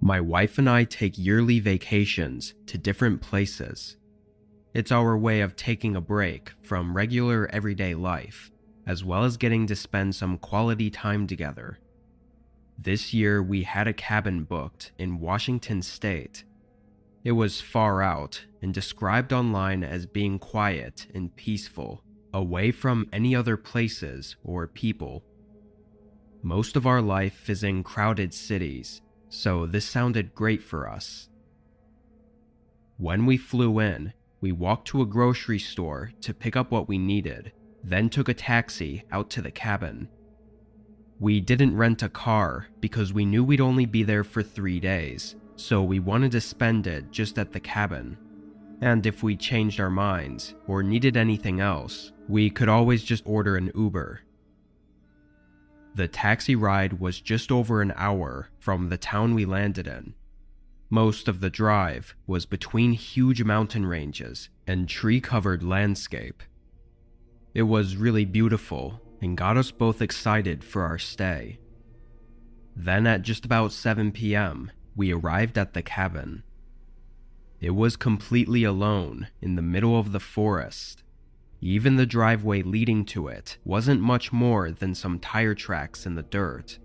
My wife and I take yearly vacations to different places. It's our way of taking a break from regular everyday life, as well as getting to spend some quality time together. This year we had a cabin booked in Washington State. It was far out and described online as being quiet and peaceful, away from any other places or people. Most of our life is in crowded cities, so this sounded great for us. When we flew in, we walked to a grocery store to pick up what we needed, then took a taxi out to the cabin. We didn't rent a car because we knew we'd only be there for 3 days, so we wanted to spend it just at the cabin. And if we changed our minds or needed anything else, we could always just order an Uber. The taxi ride was just over an hour from the town we landed in. Most of the drive was between huge mountain ranges and tree-covered landscape. It was really beautiful and got us both excited for our stay. Then at just about 7 p.m., we arrived at the cabin. It was completely alone in the middle of the forest. Even the driveway leading to it wasn't much more than some tire tracks in the dirt.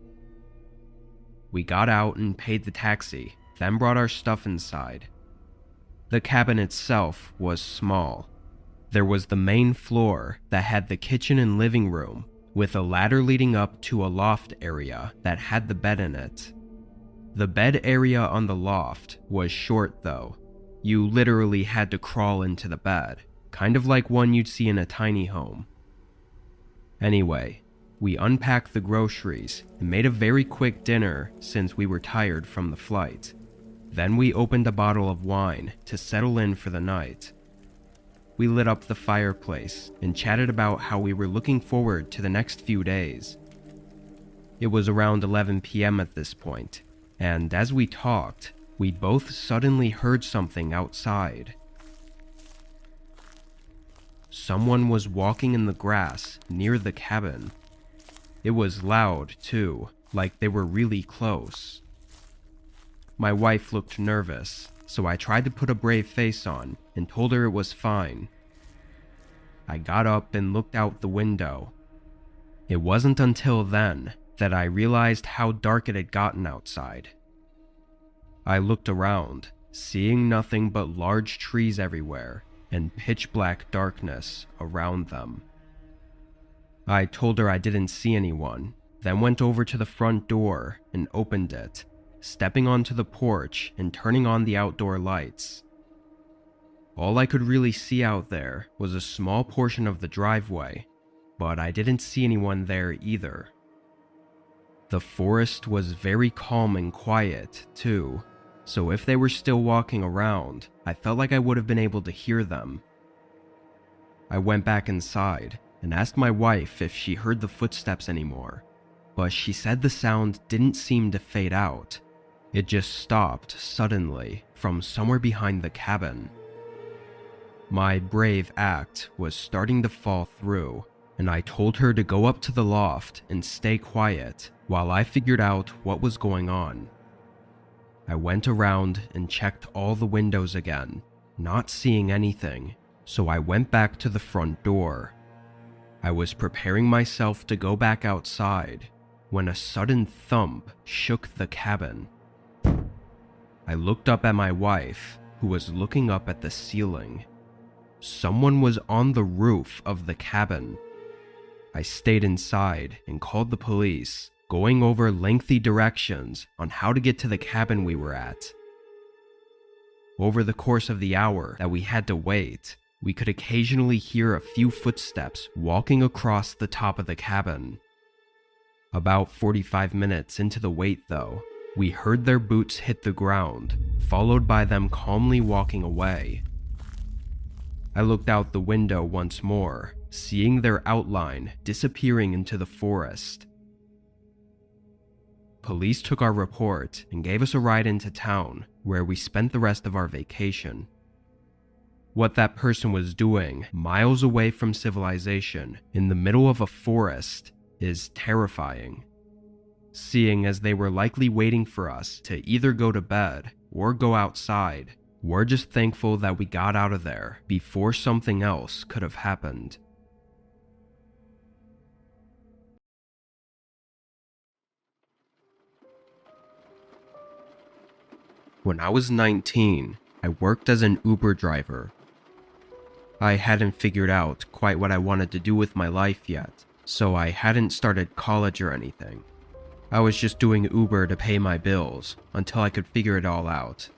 We got out and paid the taxi, then brought our stuff inside. The cabin itself was small. There was the main floor that had the kitchen and living room, with a ladder leading up to a loft area that had the bed in it. The bed area on the loft was short though. You literally had to crawl into the bed, kind of like one you'd see in a tiny home. Anyway, we unpacked the groceries and made a very quick dinner since we were tired from the flight. Then we opened a bottle of wine to settle in for the night. We lit up the fireplace and chatted about how we were looking forward to the next few days. It was around 11 p.m. at this point, and as we talked, we both suddenly heard something outside. Someone was walking in the grass near the cabin. It was loud, too, like they were really close. My wife looked nervous, so I tried to put a brave face on and told her it was fine. I got up and looked out the window. It wasn't until then that I realized how dark it had gotten outside. I looked around, seeing nothing but large trees everywhere and pitch-black darkness around them. I told her I didn't see anyone, then went over to the front door and opened it, stepping onto the porch and turning on the outdoor lights. All I could really see out there was a small portion of the driveway, but I didn't see anyone there either. The forest was very calm and quiet, too, so if they were still walking around, I felt like I would have been able to hear them. I went back inside and asked my wife if she heard the footsteps anymore, but she said the sound didn't seem to fade out. It just stopped suddenly from somewhere behind the cabin. My brave act was starting to fall through, and I told her to go up to the loft and stay quiet while I figured out what was going on. I went around and checked all the windows again, not seeing anything, so I went back to the front door. I was preparing myself to go back outside when a sudden thump shook the cabin. I looked up at my wife, who was looking up at the ceiling. Someone was on the roof of the cabin. I stayed inside and called the police, going over lengthy directions on how to get to the cabin we were at. Over the course of the hour that we had to wait, we could occasionally hear a few footsteps walking across the top of the cabin. About 45 minutes into the wait, though, we heard their boots hit the ground, followed by them calmly walking away. I looked out the window once more, seeing their outline disappearing into the forest. Police took our report and gave us a ride into town, where we spent the rest of our vacation. What that person was doing, miles away from civilization, in the middle of a forest, is terrifying. Seeing as they were likely waiting for us to either go to bed or go outside, we're just thankful that we got out of there before something else could have happened. When I was 19, I worked as an Uber driver. I hadn't figured out quite what I wanted to do with my life yet, so I hadn't started college or anything. I was just doing Uber to pay my bills until I could figure it all out.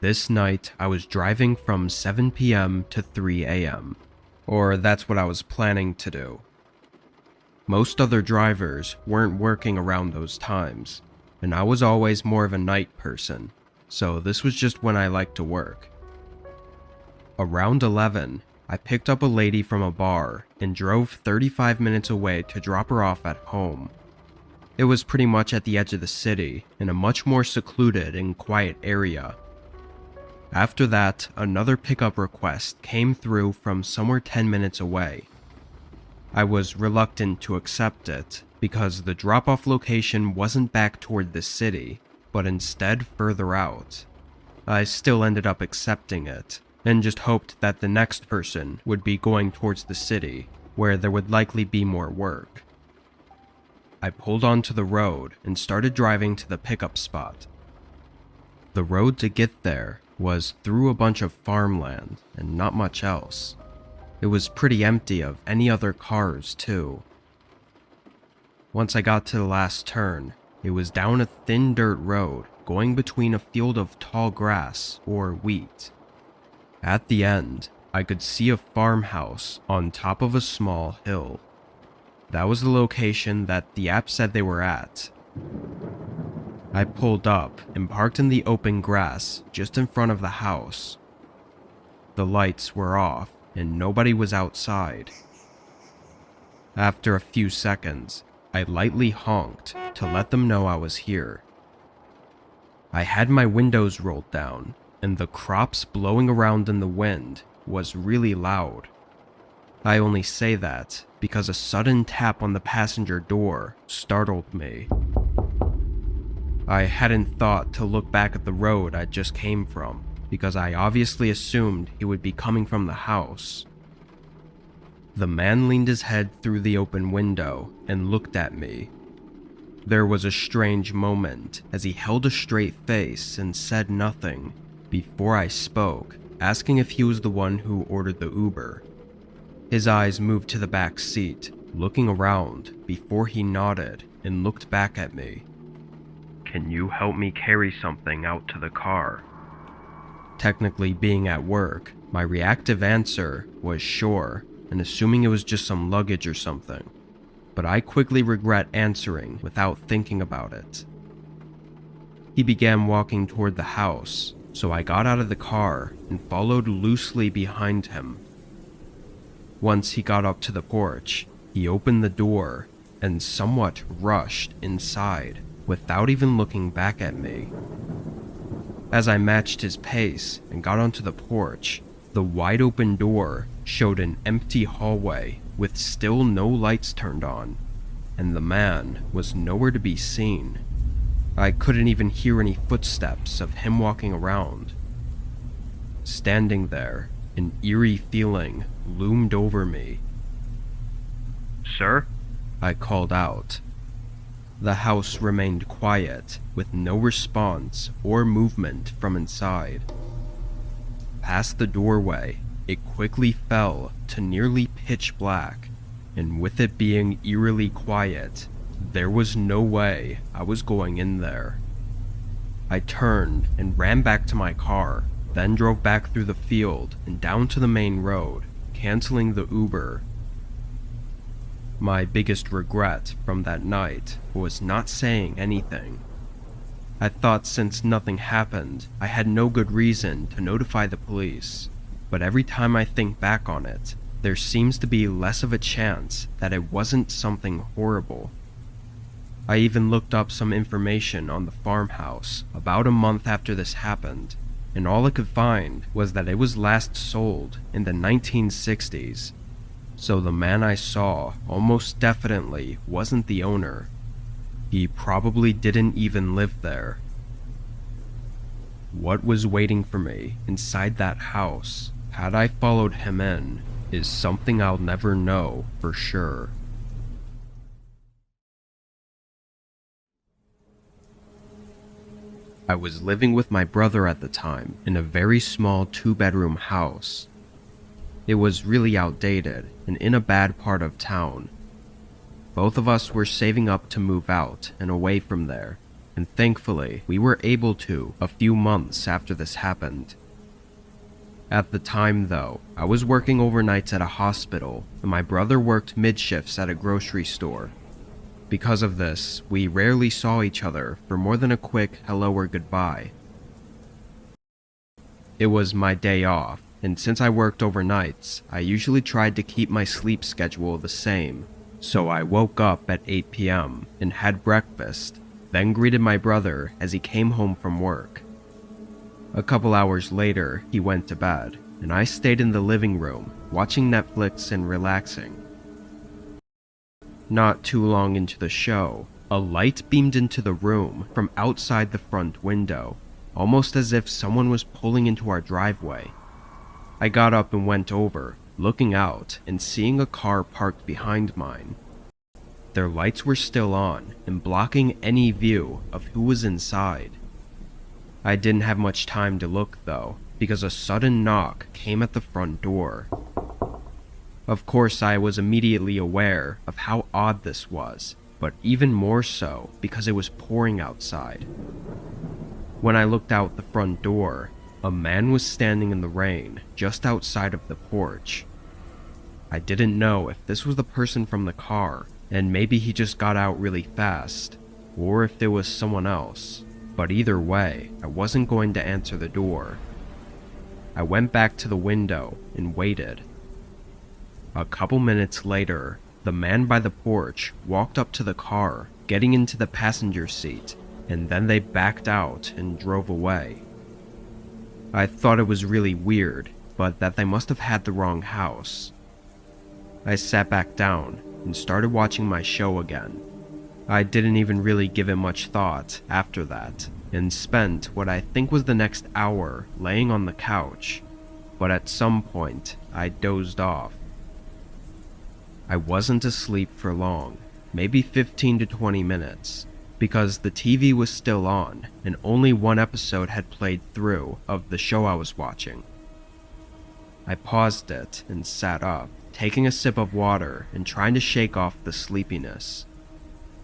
This night, I was driving from 7 p.m. to 3 a.m., or that's what I was planning to do. Most other drivers weren't working around those times, and I was always more of a night person, so this was just when I liked to work. Around 11, I picked up a lady from a bar and drove 35 minutes away to drop her off at home. It was pretty much at the edge of the city, in a much more secluded and quiet area. After that, another pickup request came through from somewhere 10 minutes away. I was reluctant to accept it because the drop-off location wasn't back toward the city, but instead further out. I still ended up accepting it, and just hoped that the next person would be going towards the city, where there would likely be more work. I pulled onto the road and started driving to the pickup spot. The road to get there was through a bunch of farmland and not much else. It was pretty empty of any other cars, too. Once I got to the last turn, it was down a thin dirt road going between a field of tall grass or wheat. At the end, I could see a farmhouse on top of a small hill. That was the location that the app said they were at. I pulled up and parked in the open grass just in front of the house. The lights were off and nobody was outside. After a few seconds, I lightly honked to let them know I was here. I had my windows rolled down, and the crops blowing around in the wind was really loud. I only say that because a sudden tap on the passenger door startled me. I hadn't thought to look back at the road I just came from, because I obviously assumed he would be coming from the house. The man leaned his head through the open window and looked at me. There was a strange moment as he held a straight face and said nothing before I spoke, asking if he was the one who ordered the Uber. His eyes moved to the back seat, looking around before he nodded and looked back at me. "Can you help me carry something out to the car?" Technically being at work, my reactive answer was sure, and assuming it was just some luggage or something, but I quickly regret answering without thinking about it. He began walking toward the house, so I got out of the car and followed loosely behind him. Once he got up to the porch, he opened the door and somewhat rushed inside without even looking back at me. As I matched his pace and got onto the porch, the wide open door showed an empty hallway with still no lights turned on, and the man was nowhere to be seen. I couldn't even hear any footsteps of him walking around. Standing there, an eerie feeling loomed over me. "Sir?" I called out. The house remained quiet, with no response or movement from inside. Past the doorway, it quickly fell to nearly pitch black, and with it being eerily quiet, there was no way I was going in there. I turned and ran back to my car, then drove back through the field and down to the main road, canceling the Uber. My biggest regret from that night was not saying anything. I thought since nothing happened, I had no good reason to notify the police, but every time I think back on it, there seems to be less of a chance that it wasn't something horrible. I even looked up some information on the farmhouse about a month after this happened, and all I could find was that it was last sold in the 1960s. So the man I saw almost definitely wasn't the owner. He probably didn't even live there. What was waiting for me inside that house, had I followed him in, is something I'll never know for sure. I was living with my brother at the time in a very small 2-bedroom house. It was really outdated and in a bad part of town. Both of us were saving up to move out and away from there, and thankfully we were able to a few months after this happened. At the time though, I was working overnights at a hospital and my brother worked mid-shifts at a grocery store. Because of this, we rarely saw each other for more than a quick hello or goodbye. It was my day off, and since I worked overnights, I usually tried to keep my sleep schedule the same. So I woke up at 8 p.m. and had breakfast, then greeted my brother as he came home from work. A couple hours later, he went to bed, and I stayed in the living room, watching Netflix and relaxing. Not too long into the show, a light beamed into the room from outside the front window, almost as if someone was pulling into our driveway. I got up and went over, looking out and seeing a car parked behind mine. Their lights were still on and blocking any view of who was inside. I didn't have much time to look though, because a sudden knock came at the front door. Of course, I was immediately aware of how odd this was, but even more so because it was pouring outside. When I looked out the front door, a man was standing in the rain just outside of the porch. I didn't know if this was the person from the car, and maybe he just got out really fast, or if there was someone else, but either way, I wasn't going to answer the door. I went back to the window and waited. A couple minutes later, the man by the porch walked up to the car, getting into the passenger seat, and then they backed out and drove away. I thought it was really weird, but that they must have had the wrong house. I sat back down and started watching my show again. I didn't even really give it much thought after that, and spent what I think was the next hour laying on the couch, but at some point I dozed off. I wasn't asleep for long, maybe 15 to 20 minutes, because the TV was still on and only one episode had played through of the show I was watching. I paused it and sat up, taking a sip of water and trying to shake off the sleepiness.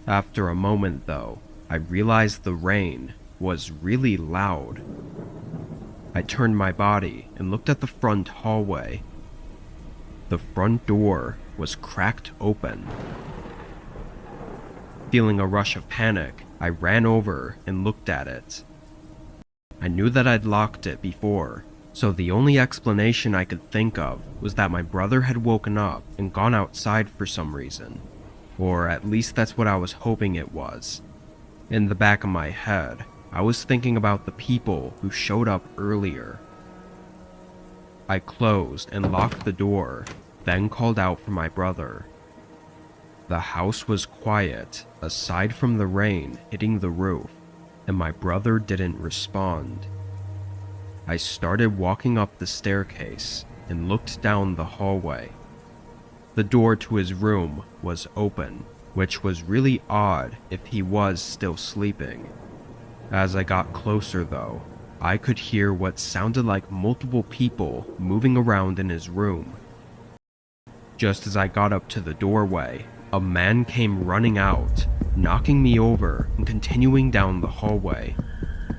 After a moment though, I realized the rain was really loud. I turned my body and looked at the front hallway. The front door was cracked open. Feeling a rush of panic, I ran over and looked at it. I knew that I'd locked it before, so the only explanation I could think of was that my brother had woken up and gone outside for some reason. Or at least that's what I was hoping it was. In the back of my head, I was thinking about the people who showed up earlier. I closed and locked the door, then called out for my brother. The house was quiet, aside from the rain hitting the roof, and my brother didn't respond. I started walking up the staircase and looked down the hallway. The door to his room was open, which was really odd if he was still sleeping. As I got closer though, I could hear what sounded like multiple people moving around in his room. Just as I got up to the doorway, a man came running out, knocking me over and continuing down the hallway.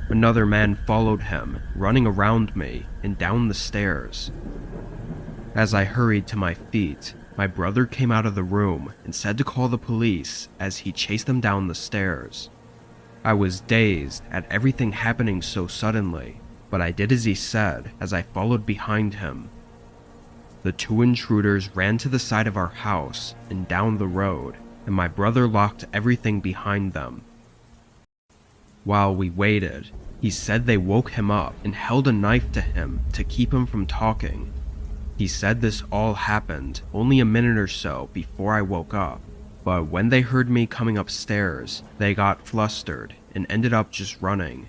Another man followed him, running around me and down the stairs. As I hurried to my feet, my brother came out of the room and said to call the police as he chased them down the stairs. I was dazed at everything happening so suddenly, but I did as he said as I followed behind him. The two intruders ran to the side of our house and down the road, and my brother locked everything behind them. While we waited, he said they woke him up and held a knife to him to keep him from talking. He said this all happened only a minute or so before I woke up, but when they heard me coming upstairs, they got flustered and ended up just running.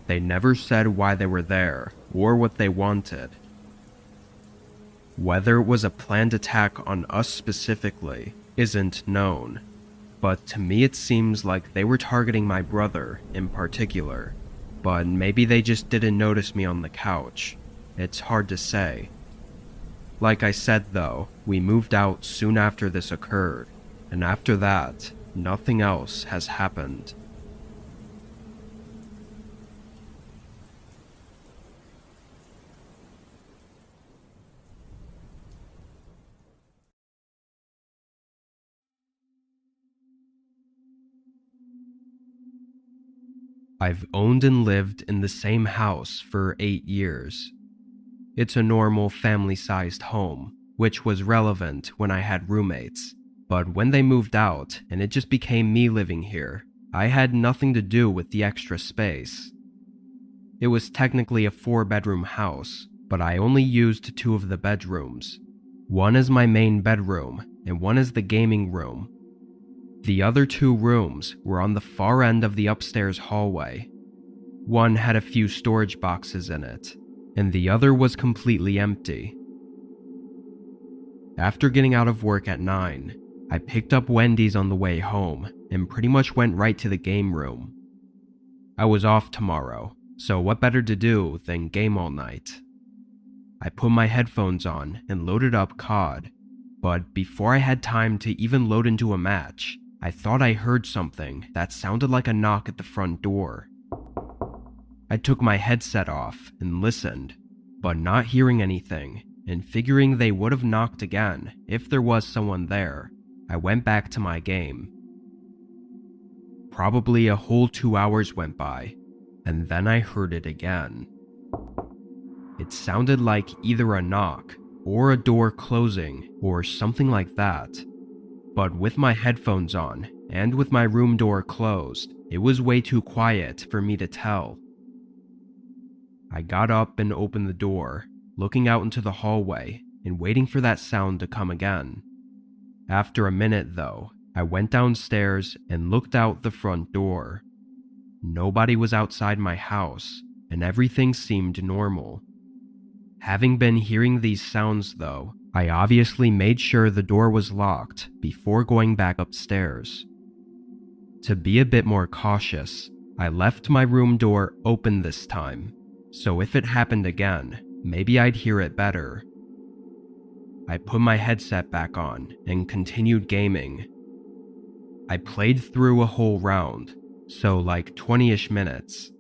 They never said why they were there or what they wanted. Whether it was a planned attack on us specifically isn't known, but to me it seems like they were targeting my brother in particular, but maybe they just didn't notice me on the couch. It's hard to say. Like I said though, we moved out soon after this occurred, and after that, nothing else has happened. I've owned and lived in the same house for 8 years. It's a normal family-sized home, which was relevant when I had roommates. But when they moved out and it just became me living here, I had nothing to do with the extra space. It was technically a 4-bedroom house, but I only used 2 of the bedrooms. One is my main bedroom and one is the gaming room. The other 2 rooms were on the far end of the upstairs hallway. One had a few storage boxes in it, and the other was completely empty. After getting out of work at 9, I picked up Wendy's on the way home and pretty much went right to the game room. I was off tomorrow, so what better to do than game all night? I put my headphones on and loaded up COD, but before I had time to even load into a match, I thought I heard something that sounded like a knock at the front door. I took my headset off and listened, but not hearing anything and figuring they would have knocked again if there was someone there, I went back to my game. Probably a whole 2 hours went by, and then I heard it again. It sounded like either a knock or a door closing or something like that. But with my headphones on and with my room door closed, it was way too quiet for me to tell. I got up and opened the door, looking out into the hallway and waiting for that sound to come again. After a minute though, I went downstairs and looked out the front door. Nobody was outside my house and everything seemed normal. Having been hearing these sounds though, I obviously made sure the door was locked before going back upstairs. To be a bit more cautious, I left my room door open this time, so if it happened again, maybe I'd hear it better. I put my headset back on and continued gaming. I played through a whole round, so like 20-ish minutes.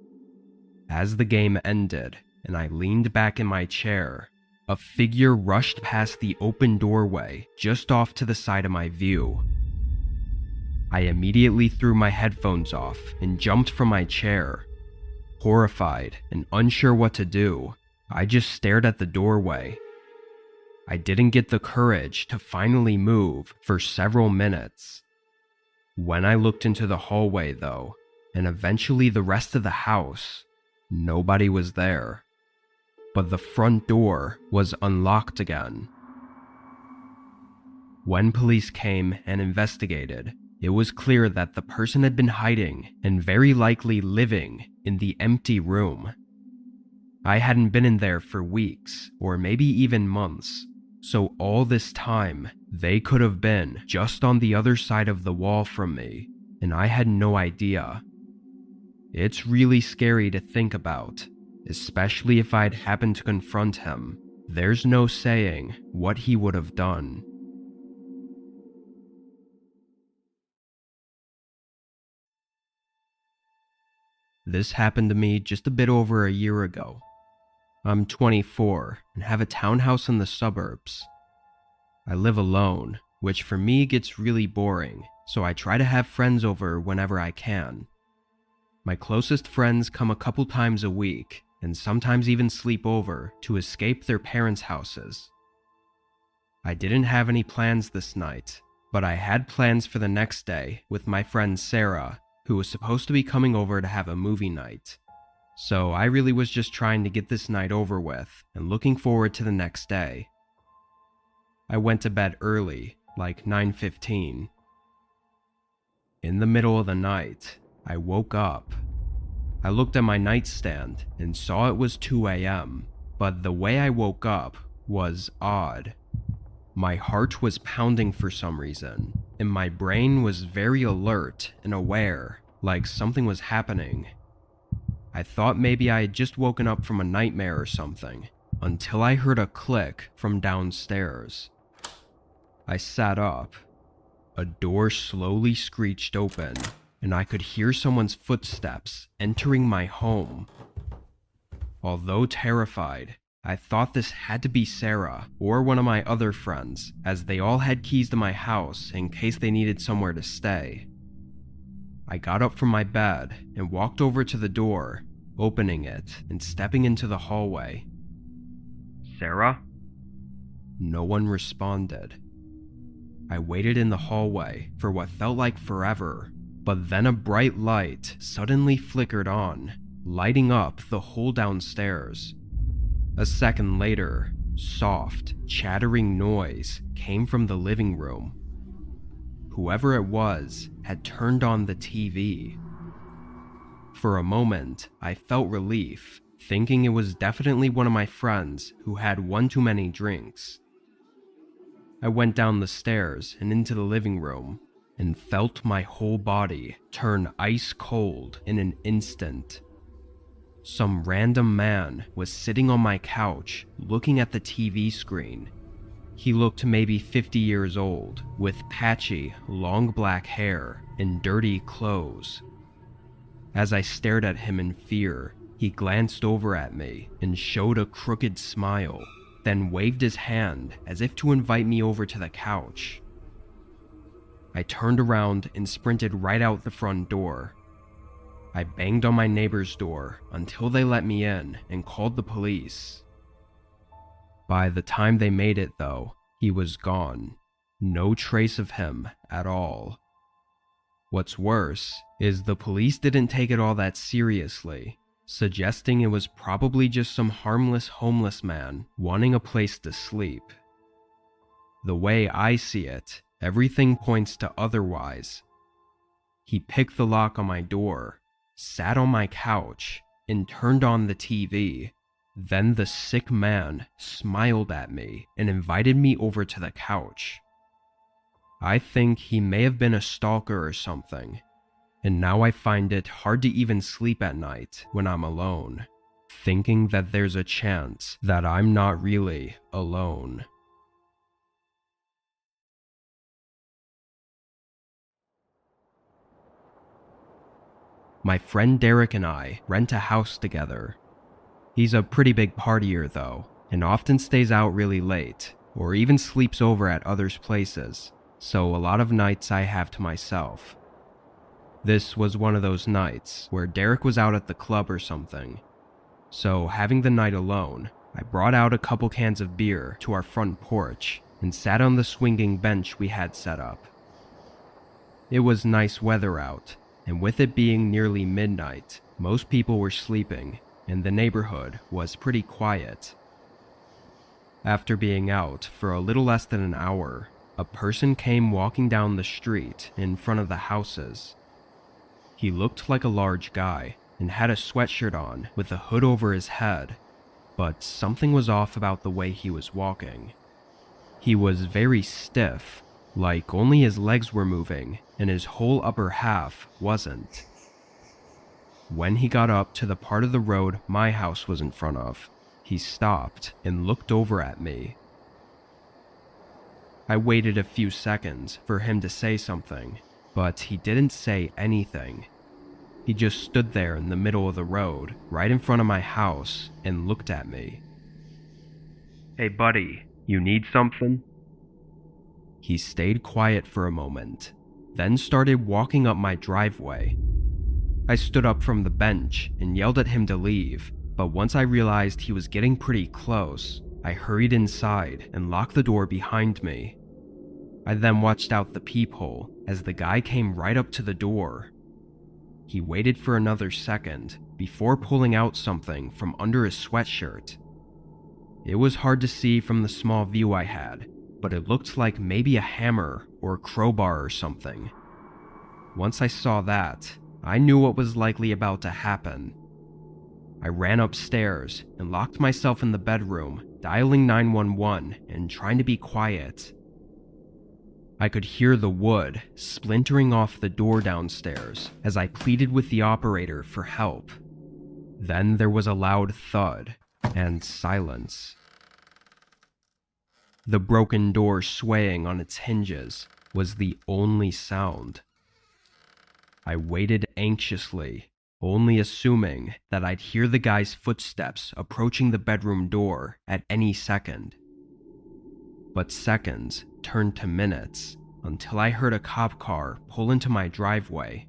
As the game ended and I leaned back in my chair, a figure rushed past the open doorway just off to the side of my view. I immediately threw my headphones off and jumped from my chair. Horrified and unsure what to do, I just stared at the doorway. I didn't get the courage to finally move for several minutes. When I looked into the hallway though, and eventually the rest of the house, nobody was there. But the front door was unlocked again. When police came and investigated, it was clear that the person had been hiding and very likely living in the empty room. I hadn't been in there for weeks or maybe even months, so all this time they could have been just on the other side of the wall from me, and I had no idea. It's really scary to think about, especially if I'd happened to confront him. There's no saying what he would have done. This happened to me just a bit over a year ago. I'm 24 and have a townhouse in the suburbs. I live alone, which for me gets really boring, so I try to have friends over whenever I can. My closest friends come a couple times a week, and sometimes even sleep over to escape their parents' houses. I didn't have any plans this night, but I had plans for the next day with my friend Sarah, who was supposed to be coming over to have a movie night. So I really was just trying to get this night over with and looking forward to the next day. I went to bed early, like 9:15. In the middle of the night, I woke up. I looked at my nightstand and saw it was 2 a.m., but the way I woke up was odd. My heart was pounding for some reason, and my brain was very alert and aware, like something was happening. I thought maybe I had just woken up from a nightmare or something, until I heard a click from downstairs. I sat up. a door slowly screeched open, and I could hear someone's footsteps entering my home. Although terrified, I thought this had to be Sarah or one of my other friends, as they all had keys to my house in case they needed somewhere to stay. I got up from my bed and walked over to the door, opening it and stepping into the hallway. "Sarah?" No one responded. I waited in the hallway for what felt like forever, but then a bright light suddenly flickered on, lighting up the whole downstairs. A second later, soft, chattering noise came from the living room. Whoever it was had turned on the TV. For a moment, I felt relief, thinking it was definitely one of my friends who had one too many drinks. I went down the stairs and into the living room, and felt my whole body turn ice cold in an instant. Some random man was sitting on my couch looking at the TV screen. He looked maybe 50 years old, with patchy, long black hair and dirty clothes. As I stared at him in fear, he glanced over at me and showed a crooked smile, then waved his hand as if to invite me over to the couch. I turned around and sprinted right out the front door. I banged on my neighbor's door until they let me in and called the police. By the time they made it, though, he was gone. No trace of him at all. What's worse is the police didn't take it all that seriously, suggesting it was probably just some harmless homeless man wanting a place to sleep. The way I see it, everything points to otherwise. He picked the lock on my door, sat on my couch, and turned on the TV. Then the sick man smiled at me and invited me over to the couch. I think he may have been a stalker or something, and now I find it hard to even sleep at night when I'm alone, thinking that there's a chance that I'm not really alone. My friend Derek and I rent a house together. He's a pretty big partier though, and often stays out really late, or even sleeps over at others' places, so a lot of nights I have to myself. This was one of those nights where Derek was out at the club or something, so having the night alone, I brought out a couple cans of beer to our front porch and sat on the swinging bench we had set up. It was nice weather out, and with it being nearly midnight, most people were sleeping, and the neighborhood was pretty quiet. After being out for a little less than an hour, a person came walking down the street in front of the houses. He looked like a large guy and had a sweatshirt on with a hood over his head, but something was off about the way he was walking. He was very stiff, like only his legs were moving and his whole upper half wasn't. When he got up to the part of the road my house was in front of, he stopped and looked over at me. I waited a few seconds for him to say something, but he didn't say anything. He just stood there in the middle of the road, right in front of my house, and looked at me. "Hey buddy, you need something?" He stayed quiet for a moment, then started walking up my driveway. I stood up from the bench and yelled at him to leave, but once I realized he was getting pretty close, I hurried inside and locked the door behind me. I then watched out the peephole as the guy came right up to the door. He waited for another second before pulling out something from under his sweatshirt. It was hard to see from the small view I had, but it looked like maybe a hammer or a crowbar or something. Once I saw that, I knew what was likely about to happen. I ran upstairs and locked myself in the bedroom, dialing 911 and trying to be quiet. I could hear the wood splintering off the door downstairs as I pleaded with the operator for help. Then there was a loud thud and silence. The broken door swaying on its hinges, was the only sound. I waited anxiously, only assuming that I'd hear the guy's footsteps approaching the bedroom door at any second. But seconds turned to minutes until I heard a cop car pull into my driveway.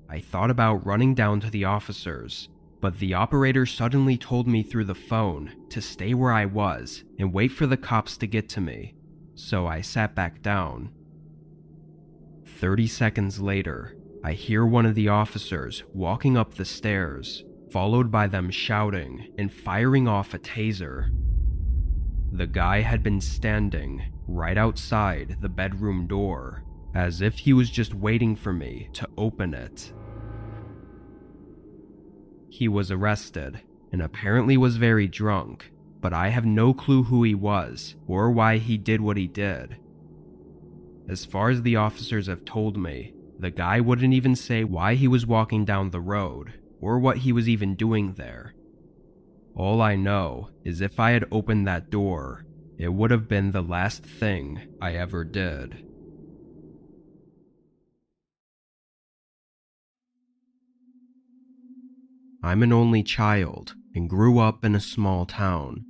I thought about running down to the officers, but the operator suddenly told me through the phone to stay where I was and wait for the cops to get to me, so I sat back down. 30 seconds later, I hear one of the officers walking up the stairs, followed by them shouting and firing off a taser. The guy had been standing right outside the bedroom door, as if he was just waiting for me to open it. He was arrested and apparently was very drunk, but I have no clue who he was or why he did what he did. As far as the officers have told me, the guy wouldn't even say why he was walking down the road or what he was even doing there. All I know is if I had opened that door, it would have been the last thing I ever did. I'm an only child and grew up in a small town.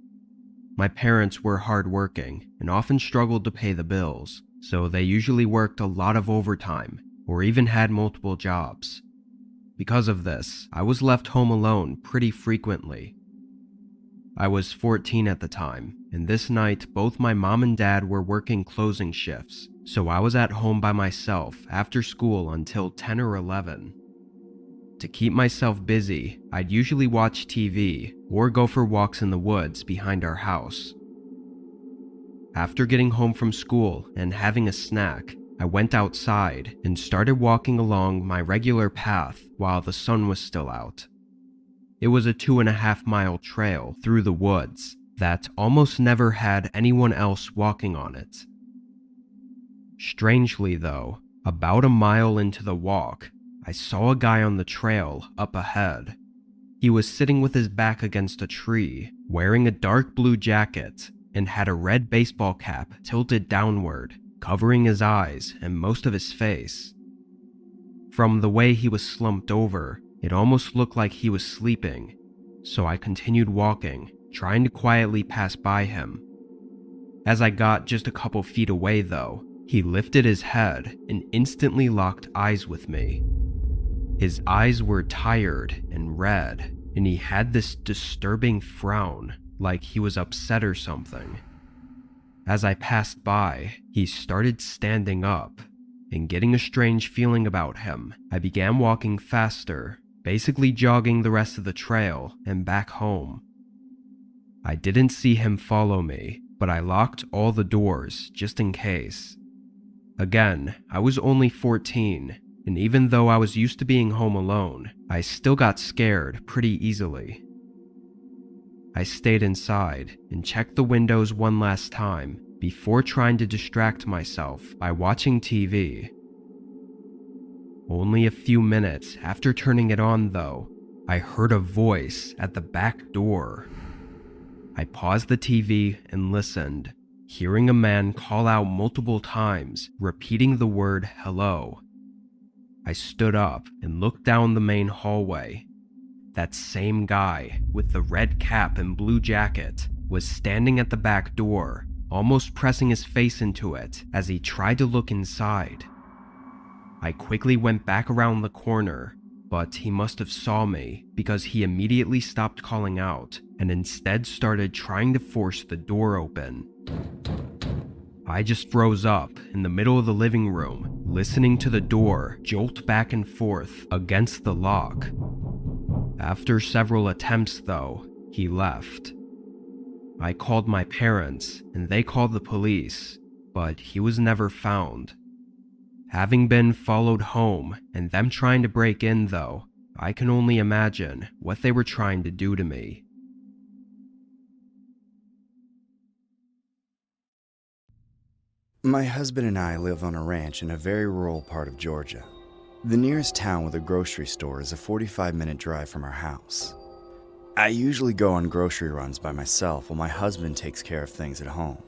My parents were hardworking and often struggled to pay the bills, so they usually worked a lot of overtime or even had multiple jobs. Because of this, I was left home alone pretty frequently. I was 14 at the time, and this night both my mom and dad were working closing shifts, so I was at home by myself after school until 10 or 11. To keep myself busy, I'd usually watch TV or go for walks in the woods behind our house. After getting home from school and having a snack, I went outside and started walking along my regular path while the sun was still out. It was a 2.5-mile trail through the woods that almost never had anyone else walking on it. Strangely though, about a mile into the walk, I saw a guy on the trail up ahead. He was sitting with his back against a tree, wearing a dark blue jacket, and had a red baseball cap tilted downward, covering his eyes and most of his face. From the way he was slumped over, it almost looked like he was sleeping, so I continued walking, trying to quietly pass by him. As I got just a couple feet away though, he lifted his head and instantly locked eyes with me. His eyes were tired and red, and he had this disturbing frown, like he was upset or something. As I passed by, he started standing up, and getting a strange feeling about him, I began walking faster, basically jogging the rest of the trail and back home. I didn't see him follow me, but I locked all the doors just in case. Again, I was only 14, and even though I was used to being home alone, I still got scared pretty easily. I stayed inside and checked the windows one last time before trying to distract myself by watching TV. Only a few minutes after turning it on though, I heard a voice at the back door. I paused the TV and listened, hearing a man call out multiple times, repeating the word hello. I stood up and looked down the main hallway. That same guy with the red cap and blue jacket was standing at the back door, almost pressing his face into it as he tried to look inside. I quickly went back around the corner, but he must have saw me because he immediately stopped calling out and instead started trying to force the door open. I just froze up in the middle of the living room, listening to the door jolt back and forth against the lock. After several attempts though, he left. I called my parents and they called the police, but he was never found. Having been followed home and them trying to break in though, I can only imagine what they were trying to do to me. My husband and I live on a ranch in a very rural part of Georgia. The nearest town with a grocery store is a 45-minute drive from our house. I usually go on grocery runs by myself while my husband takes care of things at home.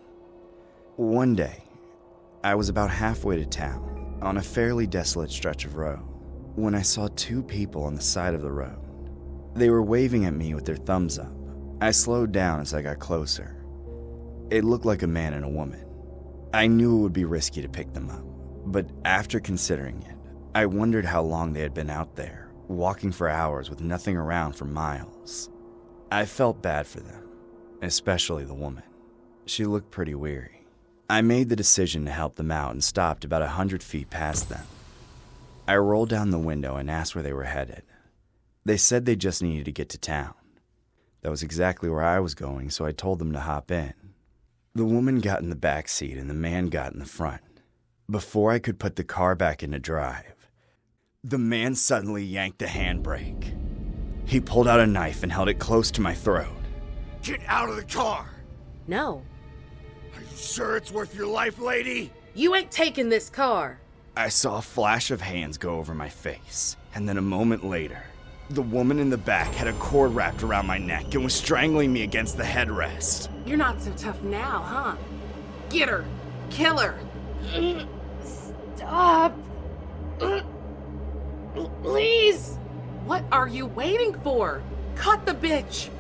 One day, I was about halfway to town, on a fairly desolate stretch of road, when I saw two people on the side of the road. They were waving at me with their thumbs up. I slowed down as I got closer. It looked like a man and a woman. I knew it would be risky to pick them up, but after considering it, I wondered how long they had been out there, walking for hours with nothing around for miles. I felt bad for them, especially the woman. She looked pretty weary. I made the decision to help them out and stopped about 100 feet past them. I rolled down the window and asked where they were headed. They said they just needed to get to town. That was exactly where I was going, so I told them to hop in. The woman got in the back seat and the man got in the front. Before I could put the car back into drive, the man suddenly yanked the handbrake. He pulled out a knife and held it close to my throat. "Get out of the car!" No. "Are you sure it's worth your life, lady?" You ain't taking this car. I saw a flash of hands go over my face, and then a moment later, the woman in the back had a cord wrapped around my neck and was strangling me against the headrest. You're not so tough now, huh? Get her. Kill her. Stop. Please. What are you waiting for? Cut the bitch.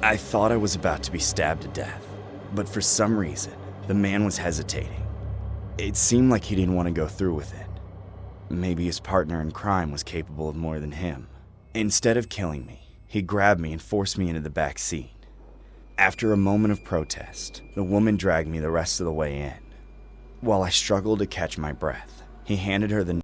I thought I was about to be stabbed to death, but for some reason, the man was hesitating. It seemed like he didn't want to go through with it. Maybe his partner in crime was capable of more than him. Instead of killing me, he grabbed me and forced me into the back seat. After a moment of protest, the woman dragged me the rest of the way in. While I struggled to catch my breath, he handed her the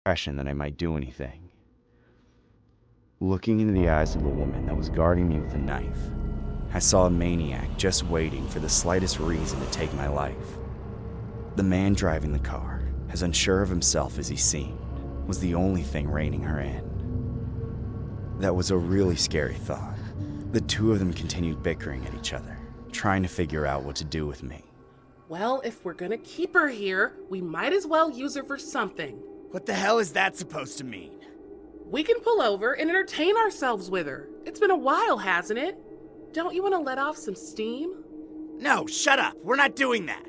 impression that I might do anything. Looking into the eyes of the woman that was guarding me with a knife, I saw a maniac just waiting for the slightest reason to take my life. The man driving the car, as unsure of himself as he seemed, was the only thing reining her in. That was a really scary thought. The two of them continued bickering at each other, trying to figure out what to do with me. Well, if we're gonna keep her here, we might as well use her for something. What the hell is that supposed to mean? We can pull over and entertain ourselves with her. It's been a while, hasn't it? Don't you want to let off some steam? No, shut up. We're not doing that.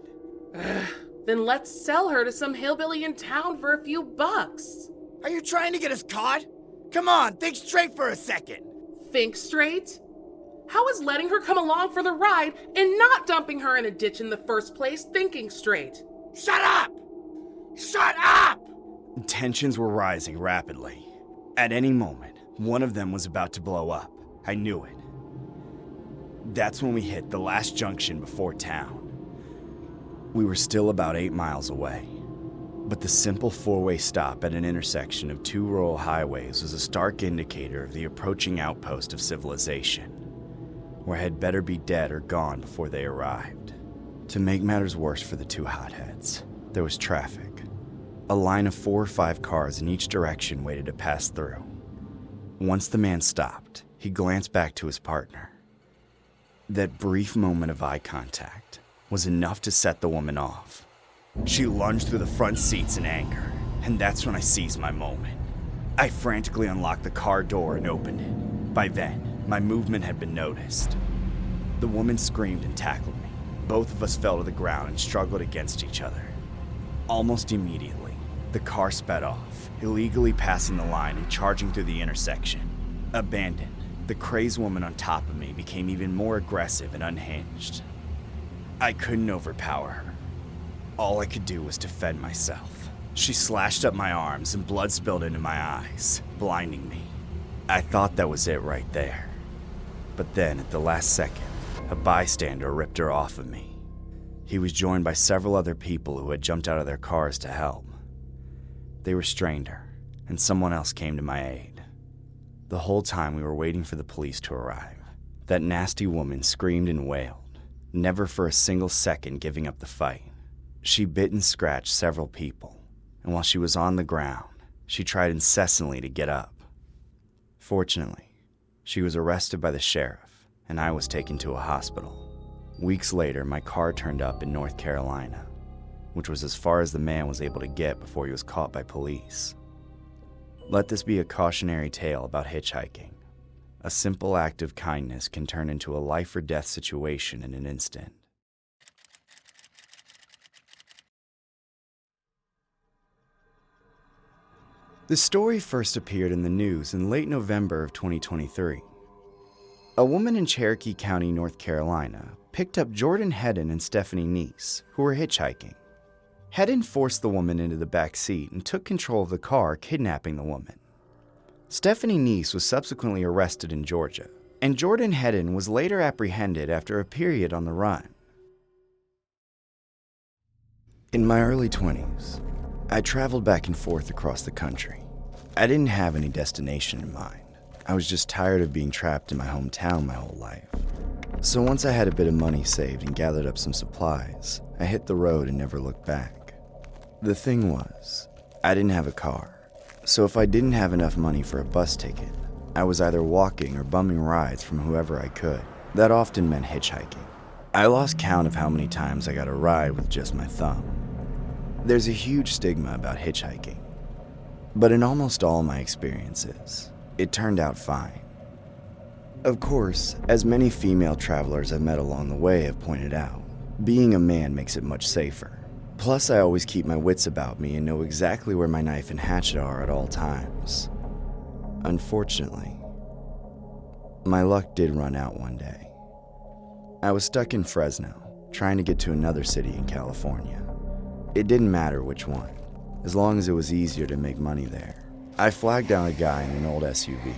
Then let's sell her to some hillbilly in town for a few bucks. Are you trying to get us caught? Come on, think straight for a second. Think straight? How is letting her come along for the ride and not dumping her in a ditch in the first place thinking straight? Shut up! Shut up! Tensions were rising rapidly. At any moment, one of them was about to blow up. I knew it. That's when we hit the last junction before town. We were still about 8 miles away, but the simple four-way stop at an intersection of two rural highways was a stark indicator of the approaching outpost of civilization, where I had better be dead or gone before they arrived. To make matters worse for the two hotheads, there was traffic. A line of 4 or 5 cars in each direction waited to pass through. Once the man stopped, he glanced back to his partner. That brief moment of eye contact was enough to set the woman off. She lunged through the front seats in anger, and that's when I seized my moment. I frantically unlocked the car door and opened it. By then, my movement had been noticed. The woman screamed and tackled me. Both of us fell to the ground and struggled against each other. Almost immediately, the car sped off, illegally passing the line and charging through the intersection. Abandoned, the crazed woman on top of me became even more aggressive and unhinged. I couldn't overpower her. All I could do was defend myself. She slashed up my arms and blood spilled into my eyes, blinding me. I thought that was it right there. But then, at the last second, a bystander ripped her off of me. He was joined by several other people who had jumped out of their cars to help. They restrained her, and someone else came to my aid. The whole time we were waiting for the police to arrive, that nasty woman screamed and wailed, never for a single second giving up the fight. She bit and scratched several people, and while she was on the ground, she tried incessantly to get up. Fortunately, she was arrested by the sheriff, and I was taken to a hospital. Weeks later, my car turned up in North Carolina, which was as far as the man was able to get before he was caught by police. Let this be a cautionary tale about hitchhiking. A simple act of kindness can turn into a life or death situation in an instant. The story first appeared in the news in late November of 2023. A woman in Cherokee County, North Carolina, picked up Jordan Hedden and Stephanie Neese, who were hitchhiking. Hedden forced the woman into the back seat and took control of the car, kidnapping the woman. Stephanie Neese was subsequently arrested in Georgia, and Jordan Hedden was later apprehended after a period on the run. In my early 20s, I traveled back and forth across the country. I didn't have any destination in mind. I was just tired of being trapped in my hometown my whole life. So once I had a bit of money saved and gathered up some supplies, I hit the road and never looked back. The thing was, I didn't have a car. So if I didn't have enough money for a bus ticket, I was either walking or bumming rides from whoever I could. That often meant hitchhiking. I lost count of how many times I got a ride with just my thumb. There's a huge stigma about hitchhiking, but in almost all my experiences, it turned out fine. Of course, as many female travelers I've met along the way have pointed out, being a man makes it much safer. Plus, I always keep my wits about me and know exactly where my knife and hatchet are at all times. Unfortunately, my luck did run out one day. I was stuck in Fresno, trying to get to another city in California. It didn't matter which one, as long as it was easier to make money there. I flagged down a guy in an old SUV.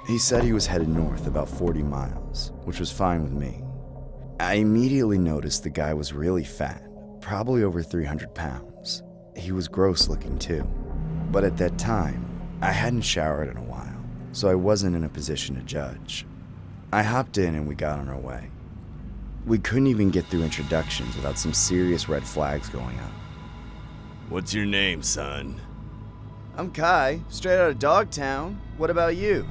He said he was headed north about 40 miles, which was fine with me. I immediately noticed the guy was really fat, probably over 300 pounds. He was gross looking too. But at that time, I hadn't showered in a while, so I wasn't in a position to judge. I hopped in and we got on our way. We couldn't even get through introductions without some serious red flags going up. What's your name, son? I'm Kai, straight out of Dogtown. What about you?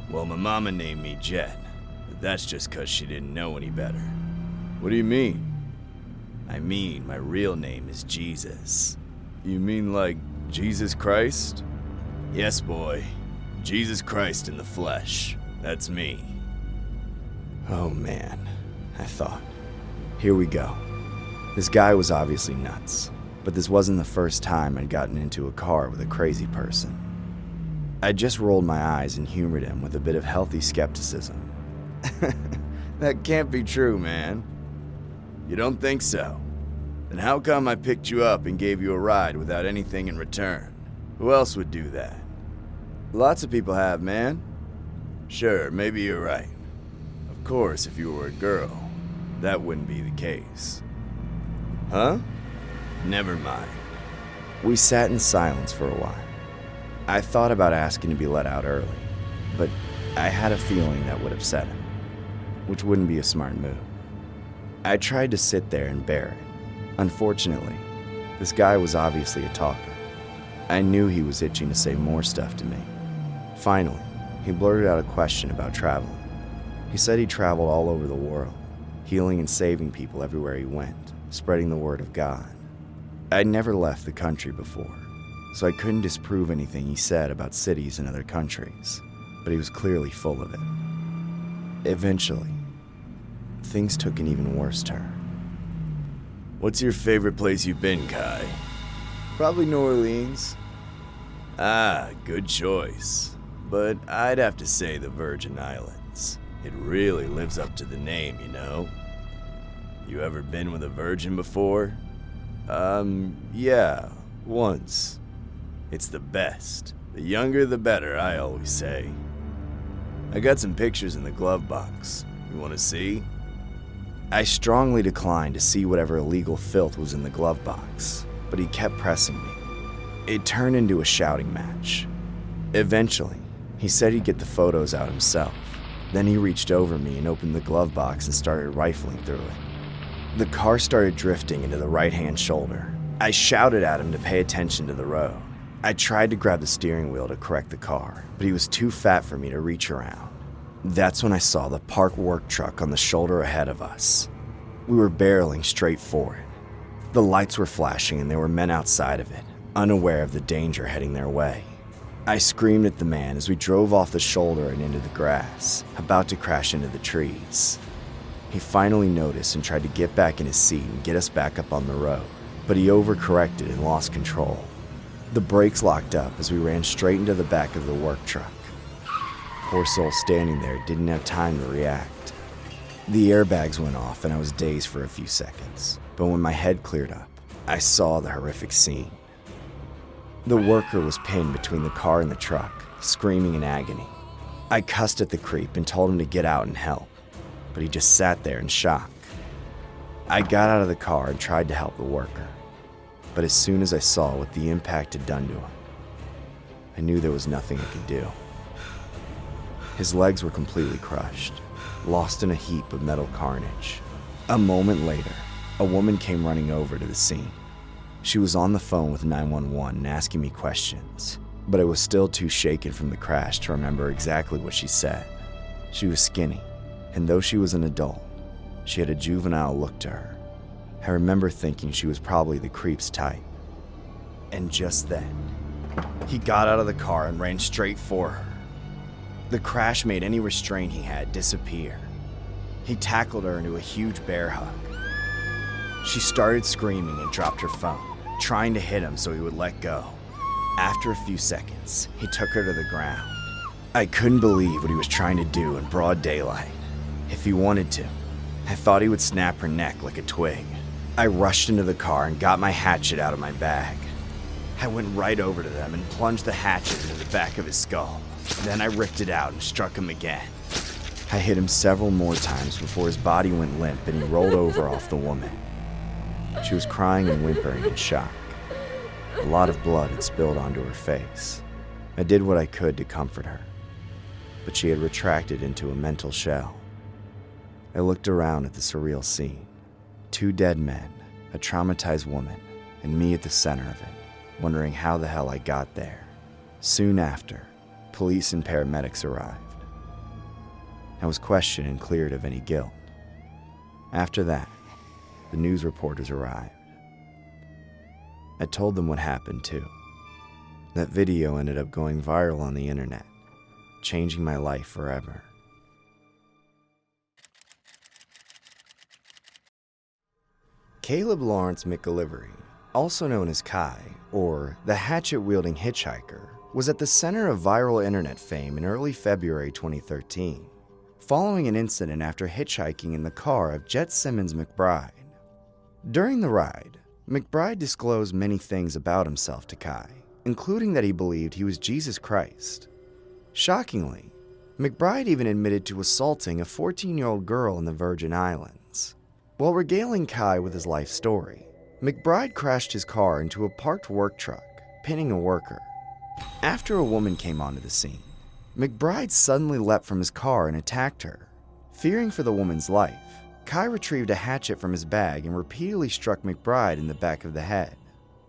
Well, my mama named me Jet, but that's just 'cause she didn't know any better. What do you mean? I mean, my real name is Jesus. You mean like Jesus Christ? Yes, boy. Jesus Christ in the flesh. That's me. Oh man, I thought. Here we go. This guy was obviously nuts, but this wasn't the first time I'd gotten into a car with a crazy person. I just rolled my eyes and humored him with a bit of healthy skepticism. That can't be true, man. You don't think so? Then how come I picked you up and gave you a ride without anything in return? Who else would do that? Lots of people have, man. Sure, maybe you're right. Of course, if you were a girl, that wouldn't be the case. Huh? Never mind. We sat in silence for a while. I thought about asking to be let out early, but I had a feeling that would upset him, which wouldn't be a smart move. I tried to sit there and bear it. Unfortunately, this guy was obviously a talker. I knew he was itching to say more stuff to me. Finally, he blurted out a question about traveling. He said he traveled all over the world, healing and saving people everywhere he went, spreading the word of God. I'd never left the country before, so I couldn't disprove anything he said about cities in other countries, but he was clearly full of it. Eventually, things took an even worse turn. What's your favorite place you've been, Kai? Probably New Orleans. Ah, good choice. But I'd have to say the Virgin Islands. It really lives up to the name, you know? You ever been with a virgin before? Yeah, once. It's the best. The younger the better, I always say. I got some pictures in the glove box. You want to see? I strongly declined to see whatever illegal filth was in the glove box, but he kept pressing me. It turned into a shouting match. Eventually, he said he'd get the photos out himself. Then he reached over me and opened the glove box and started rifling through it. The car started drifting into the right-hand shoulder. I shouted at him to pay attention to the road. I tried to grab the steering wheel to correct the car, but he was too fat for me to reach around. That's when I saw the parked work truck on the shoulder ahead of us. We were barreling straight for it. The lights were flashing and there were men outside of it, unaware of the danger heading their way. I screamed at the man as we drove off the shoulder and into the grass, about to crash into the trees. He finally noticed and tried to get back in his seat and get us back up on the road, but he overcorrected and lost control. The brakes locked up as we ran straight into the back of the work truck. Poor soul standing there didn't have time to react. The airbags went off and I was dazed for a few seconds, but when my head cleared up, I saw the horrific scene. The worker was pinned between the car and the truck, screaming in agony. I cussed at the creep and told him to get out and help, but he just sat there in shock. I got out of the car and tried to help the worker, but as soon as I saw what the impact had done to him, I knew there was nothing I could do. His legs were completely crushed, lost in a heap of metal carnage. A moment later, a woman came running over to the scene. She was on the phone with 911 and asking me questions, but I was still too shaken from the crash to remember exactly what she said. She was skinny, and though she was an adult, she had a juvenile look to her. I remember thinking she was probably the creep's type. And just then, he got out of the car and ran straight for her. The crash made any restraint he had disappear. He tackled her into a huge bear hug. She started screaming and dropped her phone, trying to hit him so he would let go. After a few seconds, he took her to the ground. I couldn't believe what he was trying to do in broad daylight. If he wanted to, I thought he would snap her neck like a twig. I rushed into the car and got my hatchet out of my bag. I went right over to them and plunged the hatchet into the back of his skull. Then I ripped it out and struck him again. I hit him several more times before his body went limp and he rolled over off the woman. She was crying and whimpering in shock. A lot of blood had spilled onto her face. I did what I could to comfort her, but she had retracted into a mental shell. I looked around at the surreal scene. 2 dead men, a traumatized woman, and me at the center of it, wondering how the hell I got there. Soon after, police and paramedics arrived. I was questioned and cleared of any guilt. After that, the news reporters arrived. I told them what happened too. That video ended up going viral on the internet, changing my life forever. Caleb Lawrence McGillivray, also known as Kai, or the hatchet-wielding hitchhiker, was at the center of viral internet fame in early February 2013, following an incident after hitchhiking in the car of Jet Simmons McBride. During the ride, McBride disclosed many things about himself to Kai, including that he believed he was Jesus Christ. Shockingly, McBride even admitted to assaulting a 14-year-old girl in the Virgin Islands. While regaling Kai with his life story, McBride crashed his car into a parked work truck, pinning a worker. After a woman came onto the scene, McBride suddenly leapt from his car and attacked her. Fearing for the woman's life, Kai retrieved a hatchet from his bag and repeatedly struck McBride in the back of the head.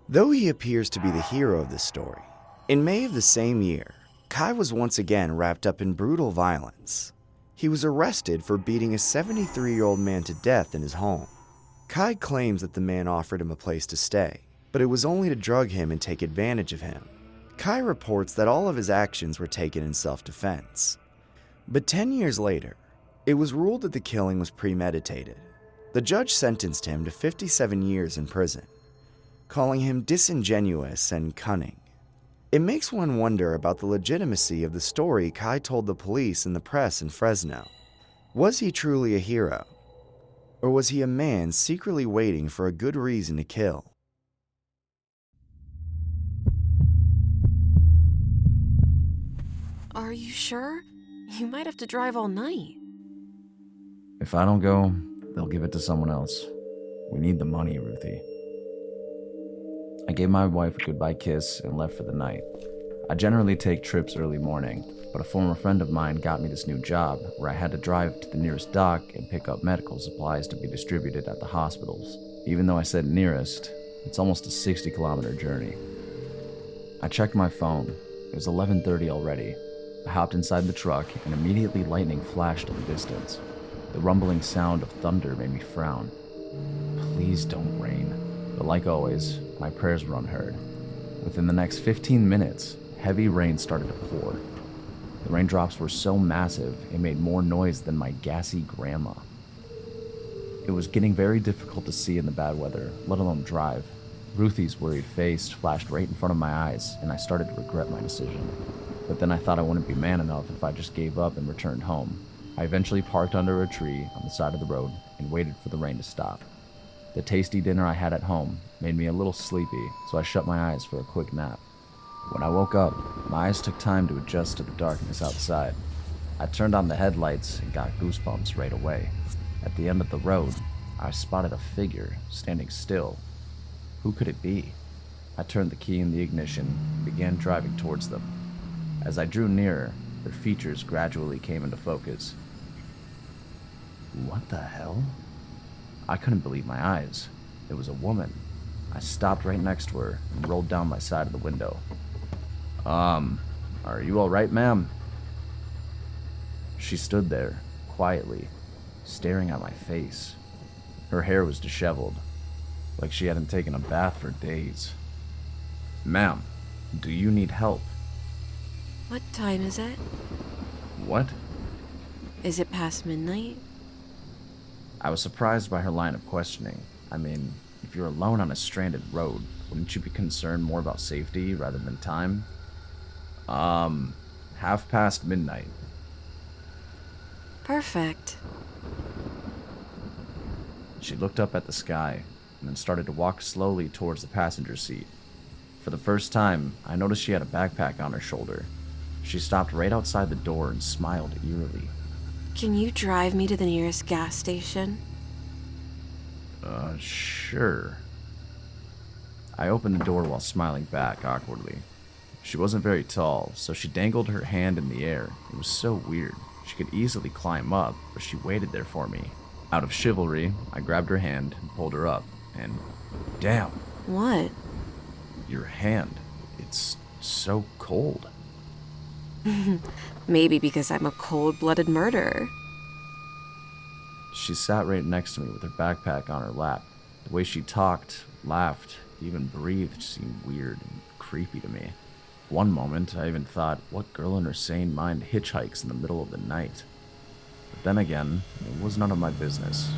Though he appears to be the hero of this story, in May of the same year, Kai was once again wrapped up in brutal violence. He was arrested for beating a 73-year-old man to death in his home. Kai claims that the man offered him a place to stay, but it was only to drug him and take advantage of him. Kai reports that all of his actions were taken in self-defense. But 10 years later, it was ruled that the killing was premeditated. The judge sentenced him to 57 years in prison, calling him disingenuous and cunning. It makes one wonder about the legitimacy of the story Kai told the police and the press in Fresno. Was he truly a hero? Or was he a man secretly waiting for a good reason to kill? Are you sure? You might have to drive all night. If I don't go, they'll give it to someone else. We need the money, Ruthie. I gave my wife a goodbye kiss and left for the night. I generally take trips early morning, but a former friend of mine got me this new job where I had to drive to the nearest dock and pick up medical supplies to be distributed at the hospitals. Even though I said nearest, it's almost a 60-kilometer journey. I checked my phone. It was 11:30 already. I hopped inside the truck and immediately lightning flashed in the distance. The rumbling sound of thunder made me frown. Please don't rain. But like always, my prayers were unheard. Within the next 15 minutes, heavy rain started to pour. The raindrops were so massive, it made more noise than my gassy grandma. It was getting very difficult to see in the bad weather, let alone drive. Ruthie's worried face flashed right in front of my eyes, and I started to regret my decision. But then I thought I wouldn't be man enough if I just gave up and returned home. I eventually parked under a tree on the side of the road and waited for the rain to stop. The tasty dinner I had at home made me a little sleepy, so I shut my eyes for a quick nap. When I woke up, my eyes took time to adjust to the darkness outside. I turned on the headlights and got goosebumps right away. At the end of the road, I spotted a figure standing still. Who could it be? I turned the key in the ignition and began driving towards them. As I drew nearer, their features gradually came into focus. What the hell? I couldn't believe my eyes. It was a woman. I stopped right next to her and rolled down my side of the window. Are you alright, ma'am? She stood there, quietly, staring at my face. Her hair was disheveled, like she hadn't taken a bath for days. Ma'am, do you need help? What time is it? What? Is it past midnight? I was surprised by her line of questioning. I mean, if you're alone on a stranded road, wouldn't you be concerned more about safety rather than time? midnight. Perfect. She looked up at the sky and then started to walk slowly towards the passenger seat. For the first time, I noticed she had a backpack on her shoulder. She stopped right outside the door and smiled eerily. Can you drive me to the nearest gas station? Sure. I opened the door while smiling back awkwardly. She wasn't very tall, so she dangled her hand in the air. It was so weird. She could easily climb up, but she waited there for me. Out of chivalry, I grabbed her hand and pulled her up, and damn. What? Your hand. It's so cold. Maybe because I'm a cold-blooded murderer. She sat right next to me with her backpack on her lap. The way she talked, laughed, even breathed seemed weird and creepy to me. One moment, I even thought, what girl in her sane mind hitchhikes in the middle of the night? But then again, it was none of my business.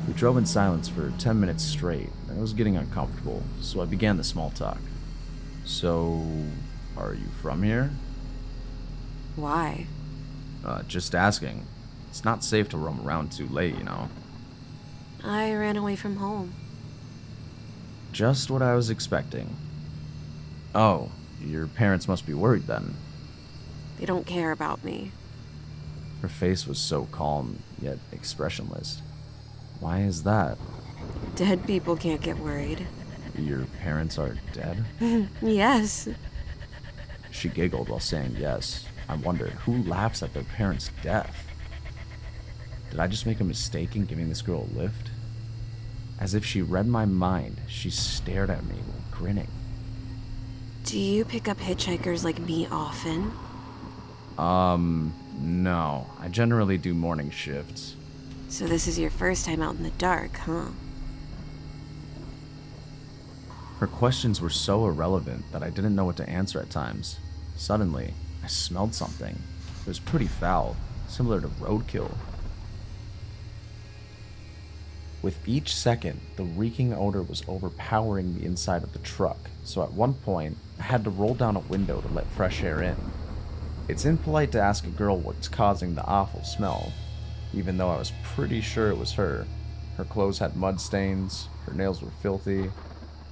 We drove in silence for 10 minutes straight, and it was getting uncomfortable, so I began the small talk. So, are you from here? Why? Just asking. It's not safe to roam around too late, you know. I ran away from home. Just what I was expecting. Oh, your parents must be worried then. They don't care about me. Her face was so calm, yet expressionless. Why is that? Dead people can't get worried. Your parents are dead? Yes. She giggled while saying yes. I wondered, who laughs at their parents' death? Did I just make a mistake in giving this girl a lift? As if she read my mind, she stared at me, grinning. Do you pick up hitchhikers like me often? No. I generally do morning shifts. So this is your first time out in the dark, huh? Her questions were so irrelevant that I didn't know what to answer at times. Suddenly, I smelled something. It was pretty foul, similar to roadkill. With each second, the reeking odor was overpowering the inside of the truck, so at one point, I had to roll down a window to let fresh air in. It's impolite to ask a girl what's causing the awful smell, even though I was pretty sure it was her. Her clothes had mud stains, her nails were filthy.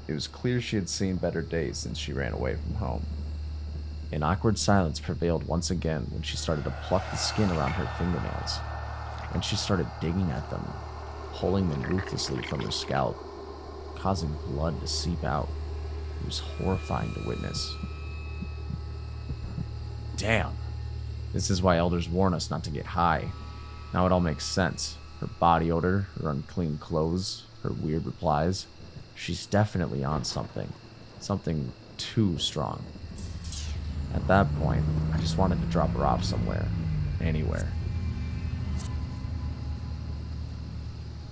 It was clear she had seen better days since she ran away from home. An awkward silence prevailed once again when she started to pluck the skin around her fingernails. Then she started digging at them, pulling them ruthlessly from her scalp, causing blood to seep out. It was horrifying to witness. Damn. This is why elders warn us not to get high. Now it all makes sense. Her body odor, her unclean clothes, her weird replies. She's definitely on something. Something too strong. At that point, I just wanted to drop her off somewhere. Anywhere.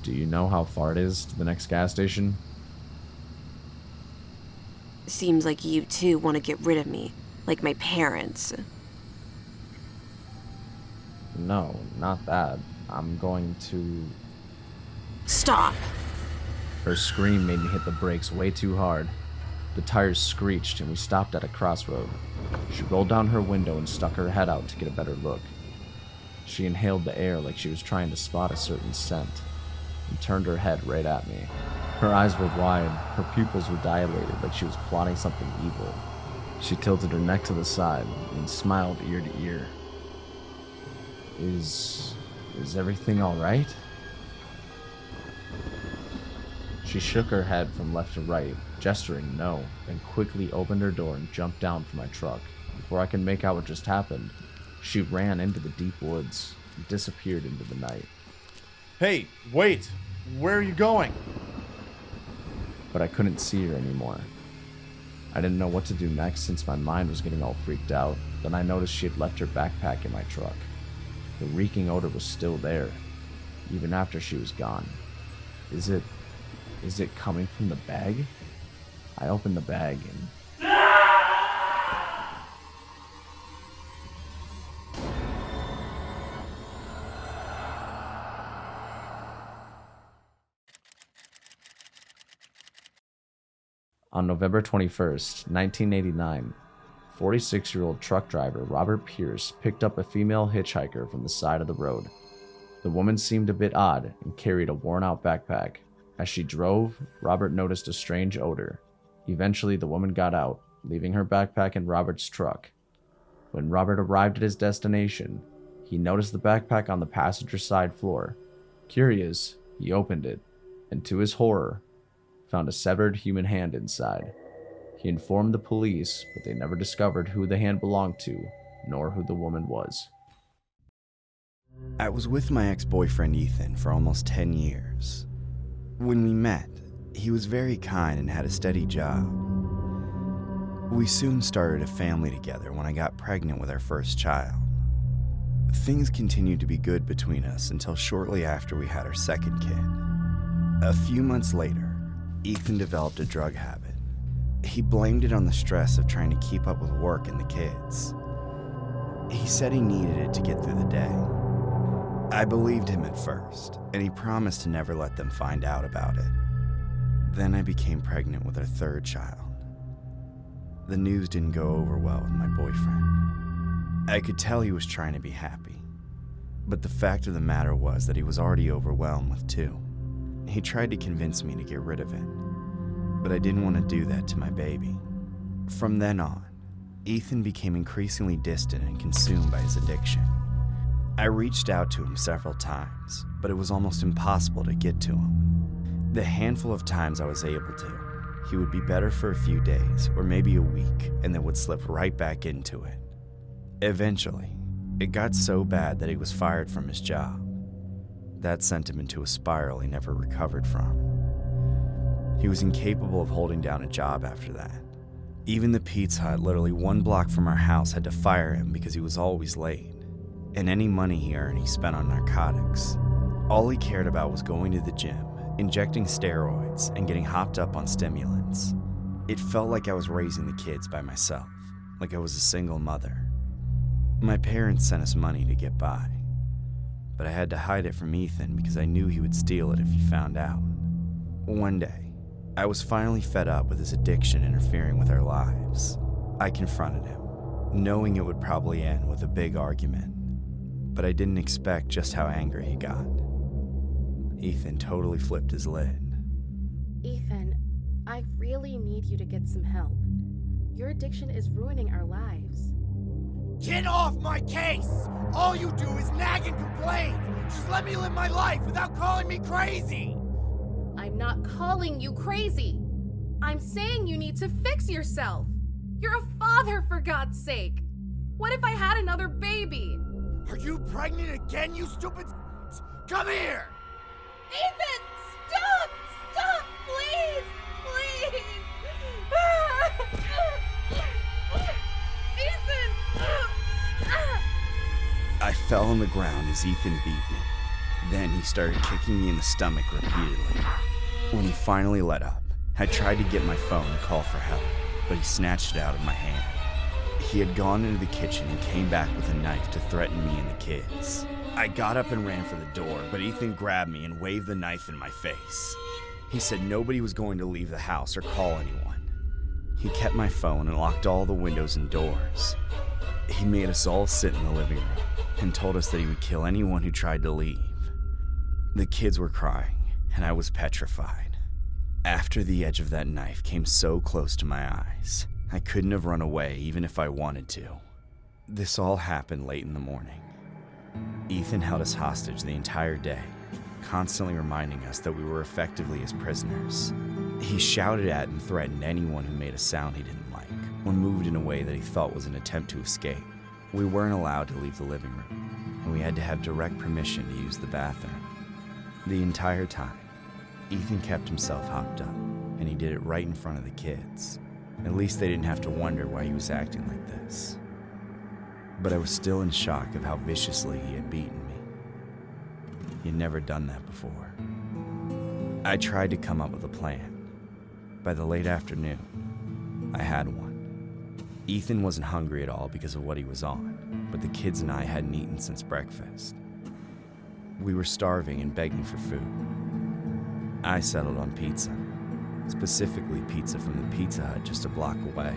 Do you know how far it is to the next gas station? Seems like you too want to get rid of me, like my parents. No, not that. I'm going to... Stop! Her scream made me hit the brakes way too hard. The tires screeched and we stopped at a crossroad. She rolled down her window and stuck her head out to get a better look. She inhaled the air like she was trying to spot a certain scent, and turned her head right at me. Her eyes were wide, her pupils were dilated like she was plotting something evil. She tilted her neck to the side and smiled ear to ear. Is everything all right? She shook her head from left to right, gesturing no, then quickly opened her door and jumped down from my truck. Before I could make out what just happened, she ran into the deep woods and disappeared into the night. Hey, wait! Where are you going? But I couldn't see her anymore. I didn't know what to do next since my mind was getting all freaked out. Then I noticed she had left her backpack in my truck. The reeking odor was still there, even after she was gone. Is it coming from the bag? I opened the bag and... On November 21st, 1989, 46-year-old truck driver Robert Pierce picked up a female hitchhiker from the side of the road. The woman seemed a bit odd and carried a worn-out backpack. As she drove, Robert noticed a strange odor. Eventually, the woman got out, leaving her backpack in Robert's truck. When Robert arrived at his destination, he noticed the backpack on the passenger side floor. Curious, he opened it, and to his horror, found a severed human hand inside. He informed the police, but they never discovered who the hand belonged to, nor who the woman was. I was with my ex-boyfriend Ethan for almost 10 years. When we met, he was very kind and had a steady job. We soon started a family together when I got pregnant with our first child. Things continued to be good between us until shortly after we had our second kid. A few months later, Ethan developed a drug habit. He blamed it on the stress of trying to keep up with work and the kids. He said he needed it to get through the day. I believed him at first, and he promised to never let them find out about it. Then I became pregnant with our third child. The news didn't go over well with my boyfriend. I could tell he was trying to be happy, but the fact of the matter was that he was already overwhelmed with two. He tried to convince me to get rid of it, but I didn't want to do that to my baby. From then on, Ethan became increasingly distant and consumed by his addiction. I reached out to him several times, but it was almost impossible to get to him. The handful of times I was able to, he would be better for a few days or maybe a week and then would slip right back into it. Eventually, it got so bad that he was fired from his job. That sent him into a spiral he never recovered from. He was incapable of holding down a job after that. Even the Pizza Hut, literally 1 block from our house, had to fire him because he was always late. And any money he earned, he spent on narcotics. All he cared about was going to the gym, injecting steroids, and getting hopped up on stimulants. It felt like I was raising the kids by myself, like I was a single mother. My parents sent us money to get by, but I had to hide it from Ethan because I knew he would steal it if he found out. One day, I was finally fed up with his addiction interfering with our lives. I confronted him, knowing it would probably end with a big argument, but I didn't expect just how angry he got. Ethan totally flipped his lid. Ethan, I really need you to get some help. Your addiction is ruining our lives. Get off my case! All you do is nag and complain! Just let me live my life without calling me crazy! I'm not calling you crazy! I'm saying you need to fix yourself! You're a father, for God's sake! What if I had another baby? Are you pregnant again, you stupid? Come here! Ethan, stop! Stop, please! Please! Ethan! I fell on the ground as Ethan beat me. Then he started kicking me in the stomach repeatedly. When he finally let up, I tried to get my phone to call for help, but he snatched it out of my hand. He had gone into the kitchen and came back with a knife to threaten me and the kids. I got up and ran for the door, but Ethan grabbed me and waved the knife in my face. He said nobody was going to leave the house or call anyone. He kept my phone and locked all the windows and doors. He made us all sit in the living room and told us that he would kill anyone who tried to leave. The kids were crying, and I was petrified. After the edge of that knife came so close to my eyes, I couldn't have run away even if I wanted to. This all happened late in the morning. Ethan held us hostage the entire day, constantly reminding us that we were effectively his prisoners. He shouted at and threatened anyone who made a sound he didn't like, or moved in a way that he thought was an attempt to escape. We weren't allowed to leave the living room, and we had to have direct permission to use the bathroom. The entire time, Ethan kept himself hopped up, and he did it right in front of the kids. At least they didn't have to wonder why he was acting like this. But I was still in shock of how viciously he had beaten me. He had never done that before. I tried to come up with a plan. By the late afternoon, I had one. Ethan wasn't hungry at all because of what he was on, but the kids and I hadn't eaten since breakfast. We were starving and begging for food. I settled on pizza, specifically pizza from the Pizza Hut just a block away.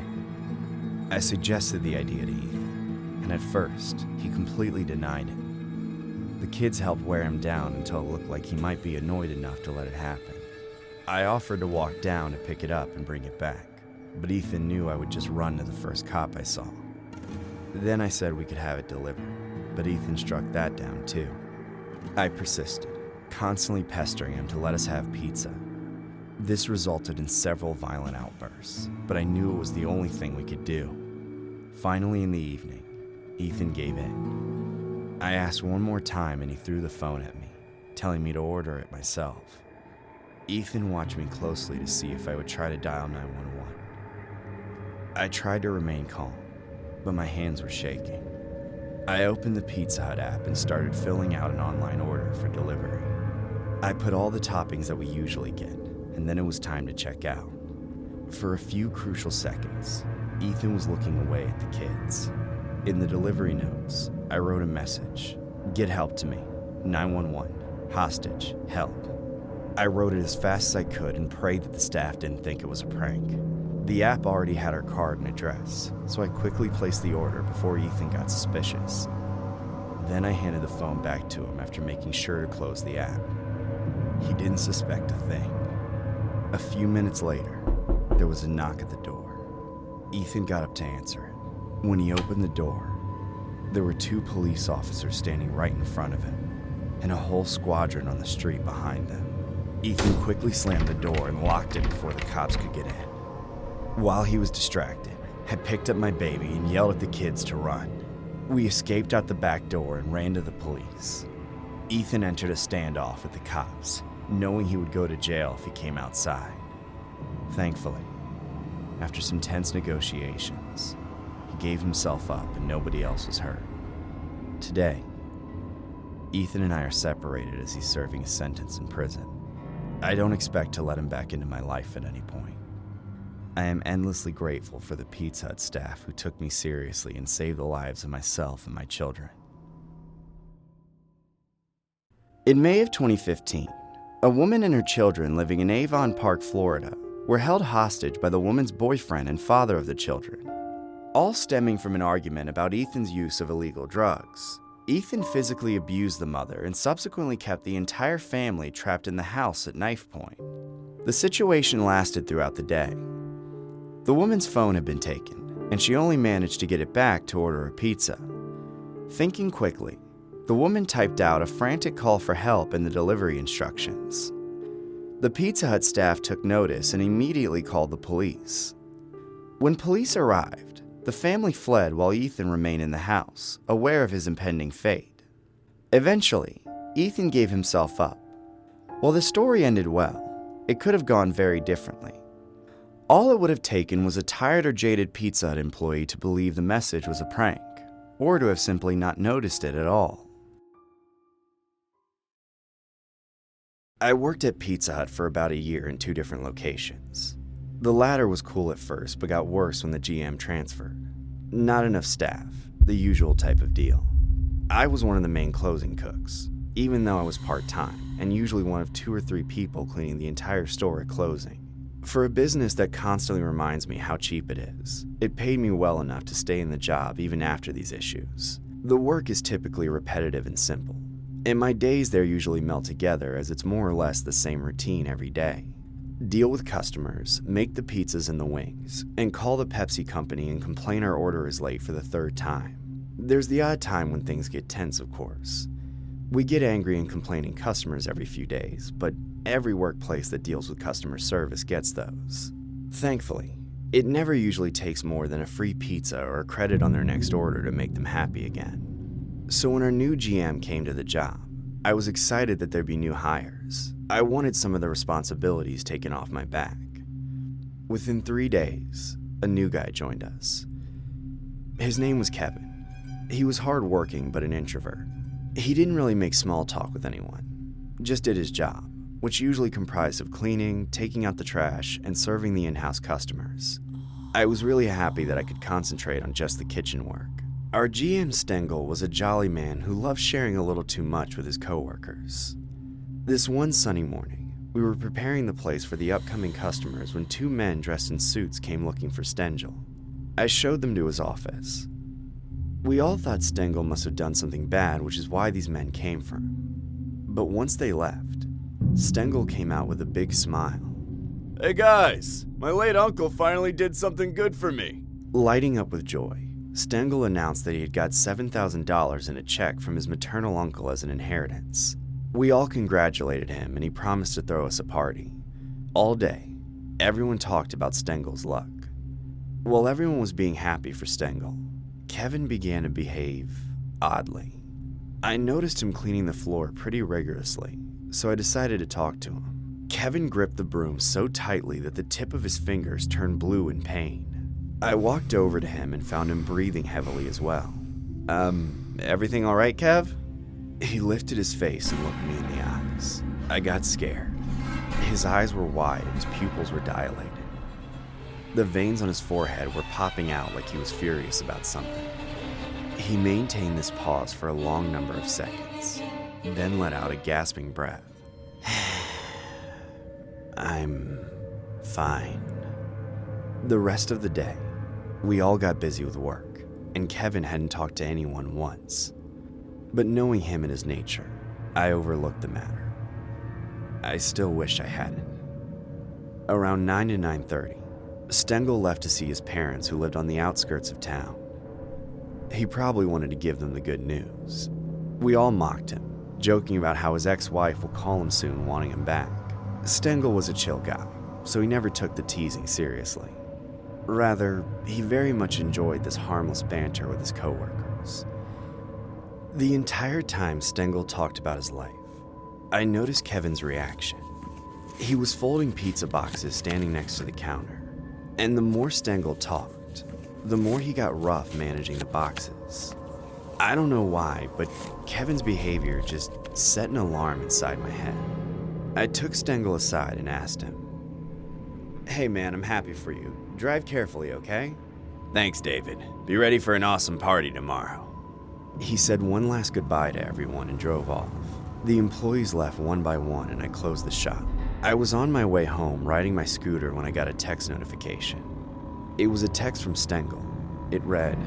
I suggested the idea to Ethan, and at first, he completely denied it. The kids helped wear him down until it looked like he might be annoyed enough to let it happen. I offered to walk down to pick it up and bring it back, but Ethan knew I would just run to the first cop I saw. Then I said we could have it delivered, but Ethan struck that down too. I persisted, constantly pestering him to let us have pizza. This resulted in several violent outbursts, but I knew it was the only thing we could do. Finally, in the evening, Ethan gave in. I asked one more time and he threw the phone at me, telling me to order it myself. Ethan watched me closely to see if I would try to dial 911. I tried to remain calm, but my hands were shaking. I opened the Pizza Hut app and started filling out an online order for delivery. I put all the toppings that we usually get, and then it was time to check out. For a few crucial seconds, Ethan was looking away at the kids. In the delivery notes, I wrote a message. Get help to me. 911. Hostage. Help. I wrote it as fast as I could and prayed that the staff didn't think it was a prank. The app already had our card and address, so I quickly placed the order before Ethan got suspicious. Then I handed the phone back to him after making sure to close the app. He didn't suspect a thing. A few minutes later, there was a knock at the door. Ethan got up to answer it. When he opened the door, there were 2 police officers standing right in front of him, and a whole squadron on the street behind them. Ethan quickly slammed the door and locked it before the cops could get in. While he was distracted, I picked up my baby and yelled at the kids to run. We escaped out the back door and ran to the police. Ethan entered a standoff with the cops, knowing he would go to jail if he came outside. Thankfully, after some tense negotiations, he gave himself up and nobody else was hurt. Today, Ethan and I are separated as he's serving a sentence in prison. I don't expect to let him back into my life at any point. I am endlessly grateful for the Pizza Hut staff who took me seriously and saved the lives of myself and my children. In May of 2015, a woman and her children living in Avon Park, Florida, were held hostage by the woman's boyfriend and father of the children, all stemming from an argument about Ethan's use of illegal drugs. Ethan physically abused the mother and subsequently kept the entire family trapped in the house at knife point. The situation lasted throughout the day. The woman's phone had been taken, and she only managed to get it back to order a pizza. Thinking quickly, the woman typed out a frantic call for help in the delivery instructions. The Pizza Hut staff took notice and immediately called the police. When police arrived, The family fled while Ethan remained in the house, aware of his impending fate. Eventually, Ethan gave himself up. While the story ended well, it could have gone very differently. All it would have taken was a tired or jaded Pizza Hut employee to believe the message was a prank, or to have simply not noticed it at all. I worked at Pizza Hut for about a year in 2 different locations. The latter was cool at first, but got worse when the GM transferred. Not enough staff, the usual type of deal. I was one of the main closing cooks, even though I was part-time, and usually one of 2 or 3 people cleaning the entire store at closing. For a business that constantly reminds me how cheap it is, it paid me well enough to stay in the job even after these issues. The work is typically repetitive and simple, and my days there usually melt together as it's more or less the same routine every day. Deal with customers, make the pizzas and the wings, and call the Pepsi company and complain our order is late for the 3rd time. There's the odd time when things get tense, of course. We get angry and complaining customers every few days, but every workplace that deals with customer service gets those. Thankfully, it never usually takes more than a free pizza or a credit on their next order to make them happy again. So when our new GM came to the job, I was excited that there'd be new hires. I wanted some of the responsibilities taken off my back. Within 3 days, a new guy joined us. His name was Kevin. He was hardworking but an introvert. He didn't really make small talk with anyone, just did his job, which usually comprised of cleaning, taking out the trash, and serving the in-house customers. I was really happy that I could concentrate on just the kitchen work. Our GM Stengel was a jolly man who loved sharing a little too much with his coworkers. This one sunny morning, we were preparing the place for the upcoming customers when 2 men dressed in suits came looking for Stengel. I showed them to his office. We all thought Stengel must have done something bad, which is why these men came for him. But once they left, Stengel came out with a big smile. Hey guys, my late uncle finally did something good for me. Lighting up with joy, Stengel announced that he had got $7,000 in a check from his maternal uncle as an inheritance. We all congratulated him and he promised to throw us a party. All day, everyone talked about Stengel's luck. While everyone was being happy for Stengel, Kevin began to behave oddly. I noticed him cleaning the floor pretty rigorously, so I decided to talk to him. Kevin gripped the broom so tightly that the tip of his fingers turned blue in pain. I walked over to him and found him breathing heavily as well. Everything all right, Kev? He lifted his face and looked me in the eyes. I got scared. His eyes were wide and his pupils were dilated. The veins on his forehead were popping out like he was furious about something. He maintained this pause for a long number of seconds, then let out a gasping breath. I'm fine. The rest of the day, we all got busy with work, and Kevin hadn't talked to anyone once. But knowing him and his nature, I overlooked the matter. I still wish I hadn't. Around 9 to 9:30, Stengel left to see his parents who lived on the outskirts of town. He probably wanted to give them the good news. We all mocked him, joking about how his ex-wife will call him soon wanting him back. Stengel was a chill guy, so he never took the teasing seriously. Rather, he very much enjoyed this harmless banter with his coworkers. The entire time Stengel talked about his life, I noticed Kevin's reaction. He was folding pizza boxes standing next to the counter, and the more Stengel talked, the more he got rough managing the boxes. I don't know why, but Kevin's behavior just set an alarm inside my head. I took Stengel aside and asked him, "Hey man, I'm happy for you. Drive carefully, okay?" Thanks, David. Be ready for an awesome party tomorrow. He said one last goodbye to everyone and drove off. The employees left one by one and I closed the shop. I was on my way home riding my scooter when I got a text notification. It was a text from Stengel. It read,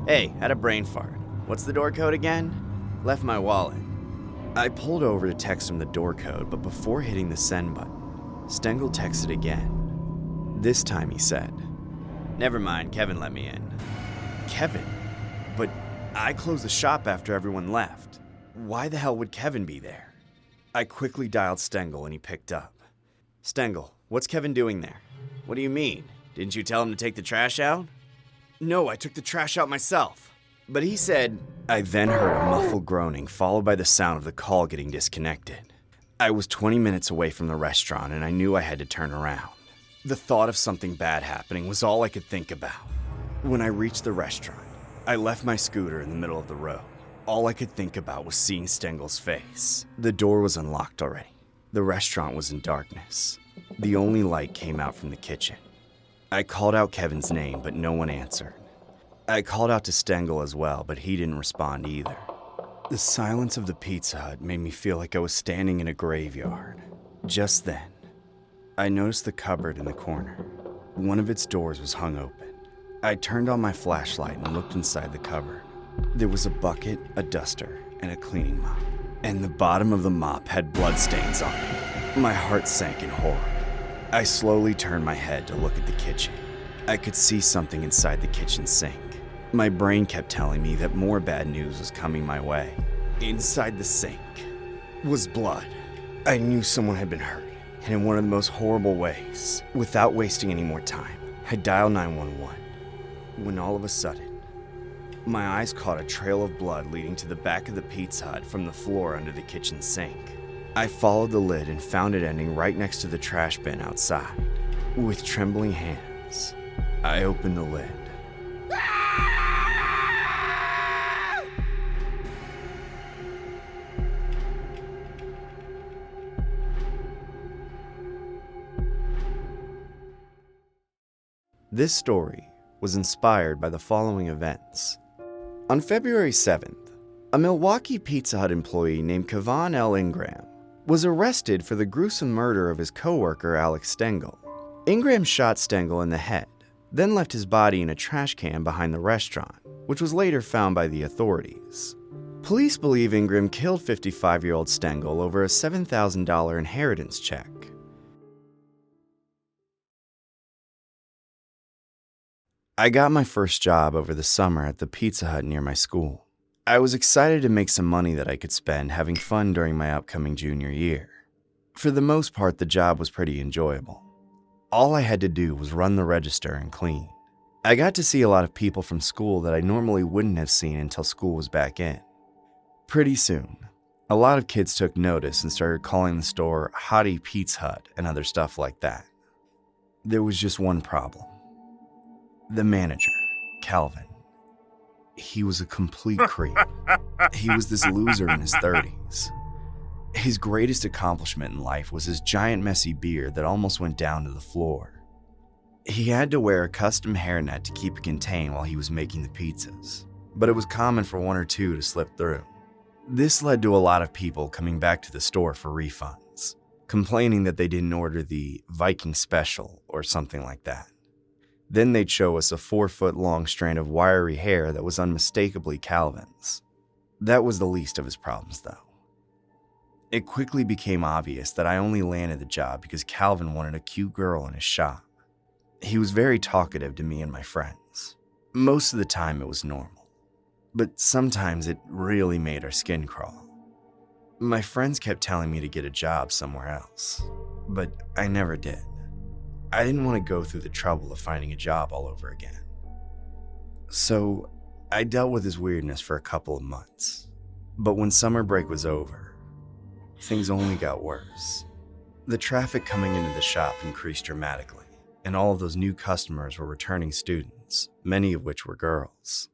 Hey, had a brain fart. What's the door code again? Left my wallet. I pulled over to text him the door code, but before hitting the send button, Stengel texted again. This time he said, Never mind, Kevin let me in. Kevin? But I closed the shop after everyone left. Why the hell would Kevin be there? I quickly dialed Stengel and he picked up. Stengel, what's Kevin doing there? What do you mean? Didn't you tell him to take the trash out? No, I took the trash out myself. But he said... I then heard a muffled groaning, followed by the sound of the call getting disconnected. I was 20 minutes away from the restaurant, and I knew I had to turn around. The thought of something bad happening was all I could think about. When I reached the restaurant, I left my scooter in the middle of the road. All I could think about was seeing Stengel's face. The door was unlocked already. The restaurant was in darkness. The only light came out from the kitchen. I called out Kevin's name, but no one answered. I called out to Stengel as well, but he didn't respond either. The silence of the Pizza Hut made me feel like I was standing in a graveyard. Just then, I noticed the cupboard in the corner. One of its doors was hung open. I turned on my flashlight and looked inside the cupboard. There was a bucket, a duster, and a cleaning mop. And the bottom of the mop had bloodstains on it. My heart sank in horror. I slowly turned my head to look at the kitchen. I could see something inside the kitchen sink. My brain kept telling me that more bad news was coming my way. Inside the sink was blood. I knew someone had been hurt, and in one of the most horrible ways. Without wasting any more time, I dialed 911. When all of a sudden, my eyes caught a trail of blood leading to the back of the Pizza Hut from the floor under the kitchen sink. I followed the lid and found it ending right next to the trash bin outside. With trembling hands, I opened the lid. This story was inspired by the following events. On February 7th, a Milwaukee Pizza Hut employee named Kevon L. Ingram was arrested for the gruesome murder of his coworker Alex Stengel. Ingram shot Stengel in the head, then left his body in a trash can behind the restaurant, which was later found by the authorities. Police believe Ingram killed 55-year-old Stengel over a $7,000 inheritance check. I got my first job over the summer at the Pizza Hut near my school. I was excited to make some money that I could spend having fun during my upcoming junior year. For the most part, the job was pretty enjoyable. All I had to do was run the register and clean. I got to see a lot of people from school that I normally wouldn't have seen until school was back in. Pretty soon, a lot of kids took notice and started calling the store Hottie Pizza Hut and other stuff like that. There was just one problem. The manager, Calvin. He was a complete creep. He was this loser in his 30s. His greatest accomplishment in life was his giant messy beard that almost went down to the floor. He had to wear a custom hairnet to keep it contained while he was making the pizzas, but it was common for one or two to slip through. This led to a lot of people coming back to the store for refunds, complaining that they didn't order the Viking Special or something like that. Then they'd show us a 4-foot-long strand of wiry hair that was unmistakably Calvin's. That was the least of his problems, though. It quickly became obvious that I only landed the job because Calvin wanted a cute girl in his shop. He was very talkative to me and my friends. Most of the time it was normal, but sometimes it really made our skin crawl. My friends kept telling me to get a job somewhere else, but I never did. I didn't want to go through the trouble of finding a job all over again. So I dealt with his weirdness for a couple of months. But when summer break was over, things only got worse. The traffic coming into the shop increased dramatically, and all of those new customers were returning students, many of which were girls.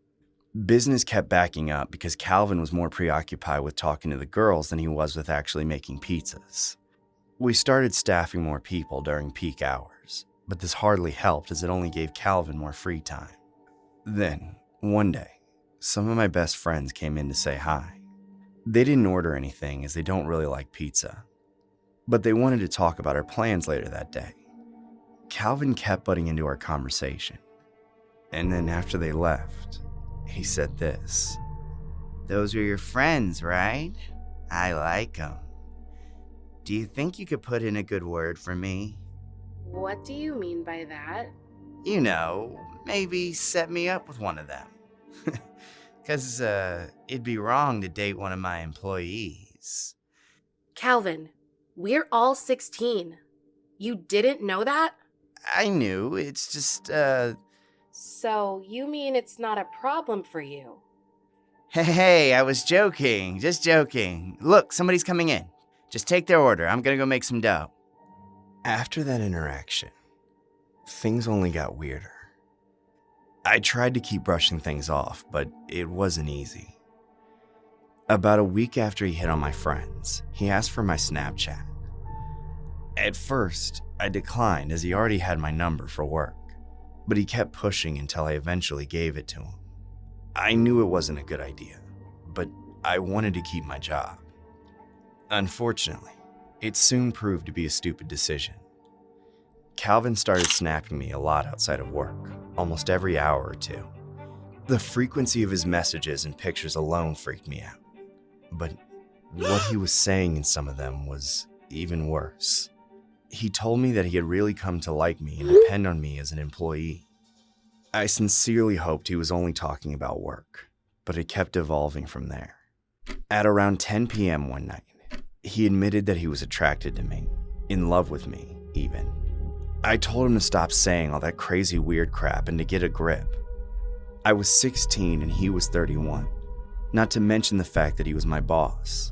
Business kept backing up because Calvin was more preoccupied with talking to the girls than he was with actually making pizzas. We started staffing more people during peak hours, but this hardly helped as it only gave Calvin more free time. Then, one day, some of my best friends came in to say hi. They didn't order anything as they don't really like pizza, but they wanted to talk about our plans later that day. Calvin kept butting into our conversation, and then after they left, he said this. "Those are your friends, right? I like them. Do you think you could put in a good word for me? What do you mean by that? You know, maybe set me up with one of them. 'Cause it'd be wrong to date one of my employees." Calvin, we're all 16. You didn't know that? I knew, it's just, So, you mean it's not a problem for you? Hey, I was joking. Just joking. Look, somebody's coming in. Just take their order. I'm gonna go make some dough. After that interaction, things only got weirder. I tried to keep brushing things off, but it wasn't easy. About a week after he hit on my friends, he asked for my Snapchat. At first, I declined as he already had my number for work, but he kept pushing until I eventually gave it to him. I knew it wasn't a good idea, but I wanted to keep my job. Unfortunately, it soon proved to be a stupid decision. Calvin started snapping me a lot outside of work, almost every hour or two. The frequency of his messages and pictures alone freaked me out. But what he was saying in some of them was even worse. He told me that he had really come to like me and depend on me as an employee. I sincerely hoped he was only talking about work, but it kept evolving from there. At around 10 p.m. one night, he admitted that he was attracted to me, in love with me, even. I told him to stop saying all that crazy weird crap and to get a grip. I was 16 and he was 31, not to mention the fact that he was my boss,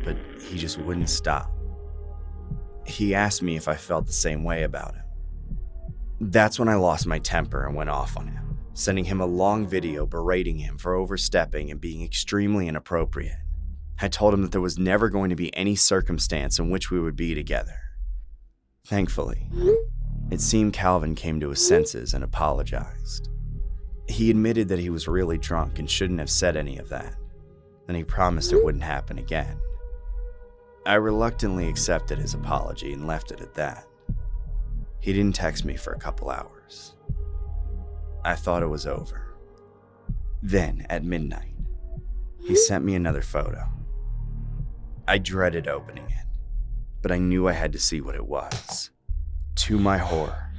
but he just wouldn't stop. He asked me if I felt the same way about him. That's when I lost my temper and went off on him, sending him a long video berating him for overstepping and being extremely inappropriate. I told him that there was never going to be any circumstance in which we would be together. Thankfully, it seemed Calvin came to his senses and apologized. He admitted that he was really drunk and shouldn't have said any of that, and he promised it wouldn't happen again. I reluctantly accepted his apology and left it at that. He didn't text me for a couple hours. I thought it was over. Then, at midnight, he sent me another photo. I dreaded opening it, but I knew I had to see what it was. To my horror,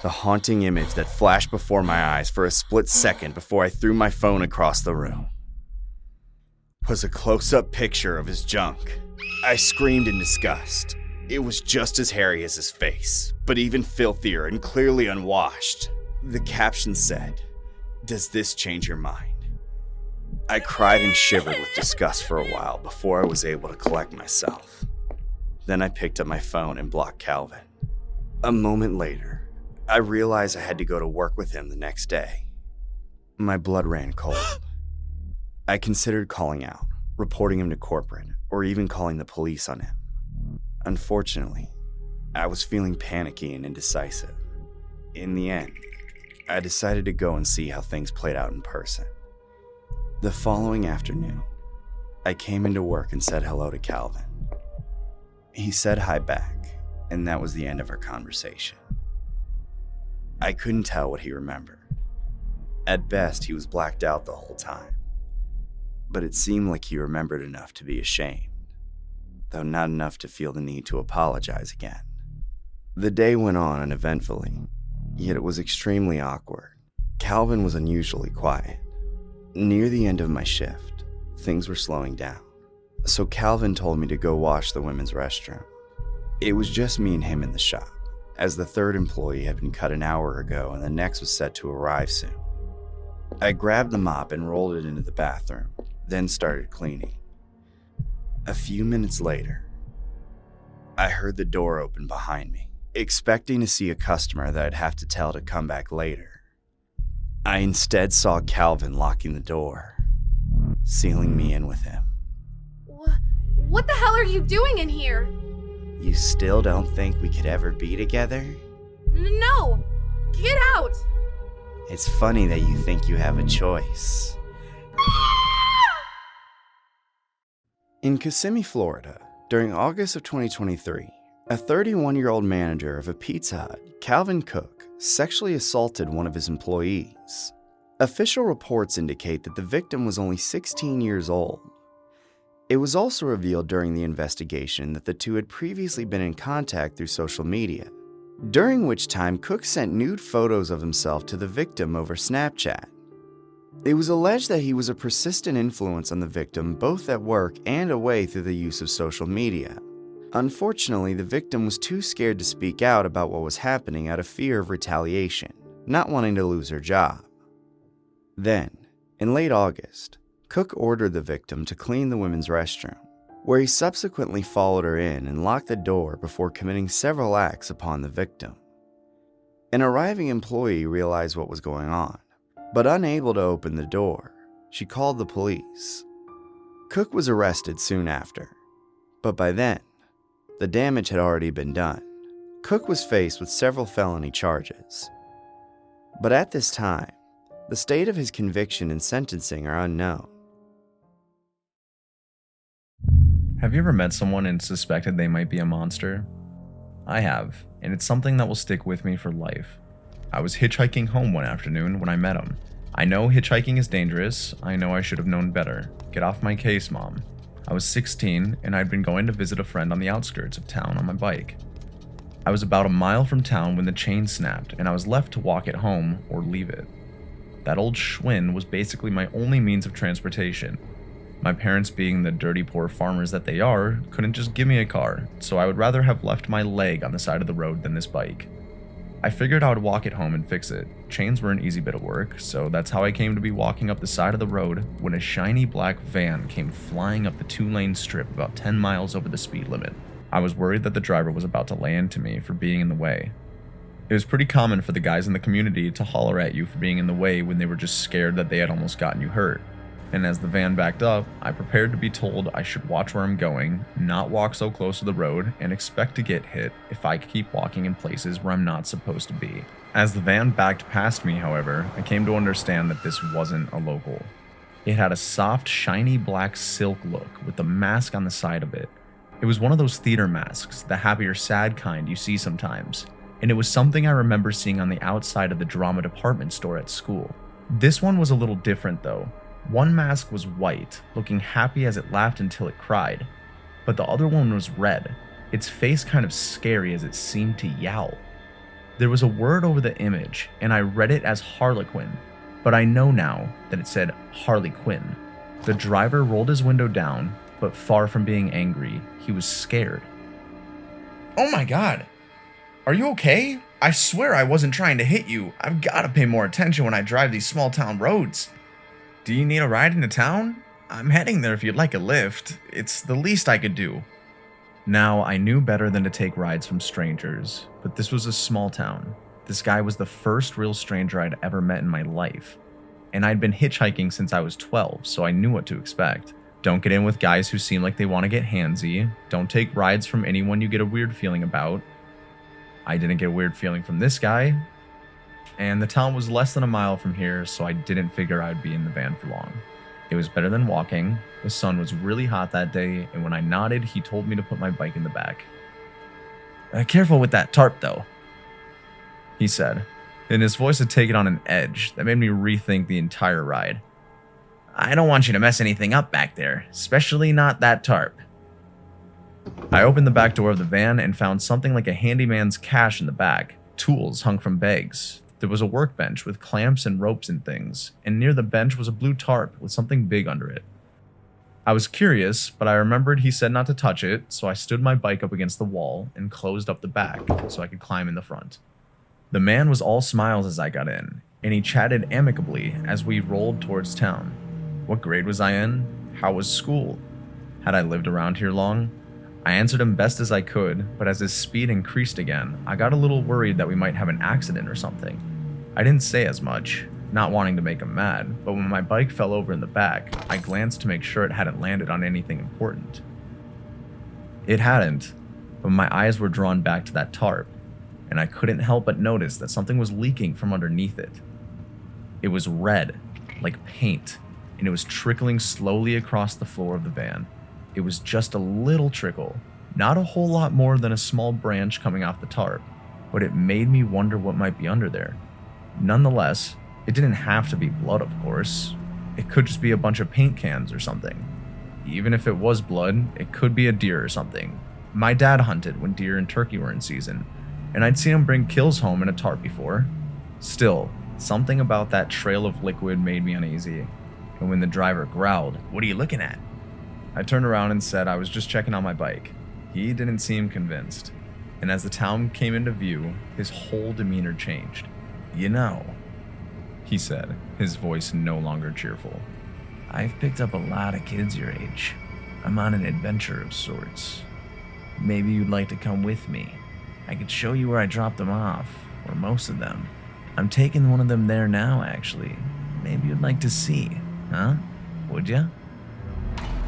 the haunting image that flashed before my eyes for a split second before I threw my phone across the room was a close-up picture of his junk. I screamed in disgust. It was just as hairy as his face, but even filthier and clearly unwashed. The caption said, "Does this change your mind?" I cried and shivered with disgust for a while before I was able to collect myself. Then I picked up my phone and blocked Calvin. A moment later, I realized I had to go to work with him the next day. My blood ran cold. I considered calling out, reporting him to corporate, or even calling the police on him. Unfortunately, I was feeling panicky and indecisive. In the end, I decided to go and see how things played out in person. The following afternoon, I came into work and said hello to Calvin. He said hi back, and that was the end of our conversation. I couldn't tell what he remembered. At best, he was blacked out the whole time. But it seemed like he remembered enough to be ashamed, though not enough to feel the need to apologize again. The day went on uneventfully, yet it was extremely awkward. Calvin was unusually quiet. Near the end of my shift, things were slowing down, so Calvin told me to go wash the women's restroom. It was just me and him in the shop, as the third employee had been cut an hour ago and the next was set to arrive soon. I grabbed the mop and rolled it into the bathroom, then started cleaning. A few minutes later, I heard the door open behind me, expecting to see a customer that I'd have to tell to come back later. I instead saw Calvin locking the door, sealing me in with him. What the hell are you doing in here? You still don't think we could ever be together? No! Get out! It's funny that you think you have a choice. In Kissimmee, Florida, during August of 2023, a 31-year-old manager of a Pizza Hut, Calvin Cook, sexually assaulted one of his employees. Official reports indicate that the victim was only 16 years old. It was also revealed during the investigation that the two had previously been in contact through social media, during which time Cook sent nude photos of himself to the victim over Snapchat. It was alleged that he was a persistent influence on the victim both at work and away through the use of social media. Unfortunately, the victim was too scared to speak out about what was happening out of fear of retaliation. not wanting to lose her job. Then, in late August, Cook ordered the victim to clean the women's restroom, where he subsequently followed her in and locked the door before committing several acts upon the victim. An arriving employee realized what was going on, but unable to open the door, she called the police. Cook was arrested soon after, but by then, the damage had already been done. Cook was faced with several felony charges. But at this time, the state of his conviction and sentencing are unknown. Have you ever met someone and suspected they might be a monster? I have, and it's something that will stick with me for life. I was hitchhiking home one afternoon when I met him. I know hitchhiking is dangerous. I know I should have known better. Get off my case, Mom. I was 16 and I'd been going to visit a friend on the outskirts of town on my bike. I was about a mile from town when the chain snapped and I was left to walk it home or leave it. That old Schwinn was basically my only means of transportation. My parents, being the dirty poor farmers that they are, couldn't just give me a car, so I would rather have left my leg on the side of the road than this bike. I figured I would walk it home and fix it. Chains were an easy bit of work, so that's how I came to be walking up the side of the road when a shiny black van came flying up the 2-lane strip about 10 miles over the speed limit. I was worried that the driver was about to lay into me for being in the way. It was pretty common for the guys in the community to holler at you for being in the way when they were just scared that they had almost gotten you hurt. And as the van backed up, I prepared to be told I should watch where I'm going, not walk so close to the road, and expect to get hit if I keep walking in places where I'm not supposed to be. As the van backed past me, however, I came to understand that this wasn't a local. It had a soft, shiny black silk look with a mask on the side of it. It was one of those theater masks, the happy or sad kind you see sometimes, and it was something I remember seeing on the outside of the drama department store at school. This one was a little different though. One mask was white, looking happy as it laughed until it cried, but the other one was red, its face kind of scary as it seemed to yowl. There was a word over the image, and I read it as Harlequin, but I know now that it said Harley Quinn. The driver rolled his window down, but far from being angry, he was scared. "Oh my God, are you okay? I swear I wasn't trying to hit you. I've got to pay more attention when I drive these small town roads. Do you need a ride into town? I'm heading there if you'd like a lift. It's the least I could do." Now, I knew better than to take rides from strangers, but this was a small town. This guy was the first real stranger I'd ever met in my life. And I'd been hitchhiking since I was 12, so I knew what to expect. Don't get in with guys who seem like they want to get handsy. Don't take rides from anyone you get a weird feeling about. I didn't get a weird feeling from this guy. And the town was less than a mile from here, so I didn't figure I'd be in the van for long. It was better than walking. The sun was really hot that day, and when I nodded, he told me to put my bike in the back. Careful with that tarp, though," he said, and his voice had taken on an edge that made me rethink the entire ride. "I don't want you to mess anything up back there, especially not that tarp." I opened the back door of the van and found something like a handyman's cache in the back. Tools hung from pegs. There was a workbench with clamps and ropes and things, and near the bench was a blue tarp with something big under it. I was curious, but I remembered he said not to touch it, so I stood my bike up against the wall and closed up the back so I could climb in the front. The man was all smiles as I got in, and he chatted amicably as we rolled towards town. What grade was I in? How was school? Had I lived around here long? I answered him best as I could, but as his speed increased again, I got a little worried that we might have an accident or something. I didn't say as much, not wanting to make him mad, but when my bike fell over in the back, I glanced to make sure it hadn't landed on anything important. It hadn't, but my eyes were drawn back to that tarp, and I couldn't help but notice that something was leaking from underneath it. It was red, like paint, and it was trickling slowly across the floor of the van. It was just a little trickle, not a whole lot more than a small branch coming off the tarp, but it made me wonder what might be under there. Nonetheless, it didn't have to be blood, of course. It could just be a bunch of paint cans or something. Even if it was blood, it could be a deer or something. My dad hunted when deer and turkey were in season, and I'd seen him bring kills home in a tarp before. Still, something about that trail of liquid made me uneasy, and when the driver growled, "What are you looking at?" I turned around and said I was just checking on my bike. He didn't seem convinced, and as the town came into view, his whole demeanor changed. You know, he said, his voice no longer cheerful. I've picked up a lot of kids your age. I'm on an adventure of sorts. Maybe you'd like to come with me. I could show you where I dropped them off, or most of them. I'm taking one of them there now, actually. Maybe you'd like to see, huh? Would ya?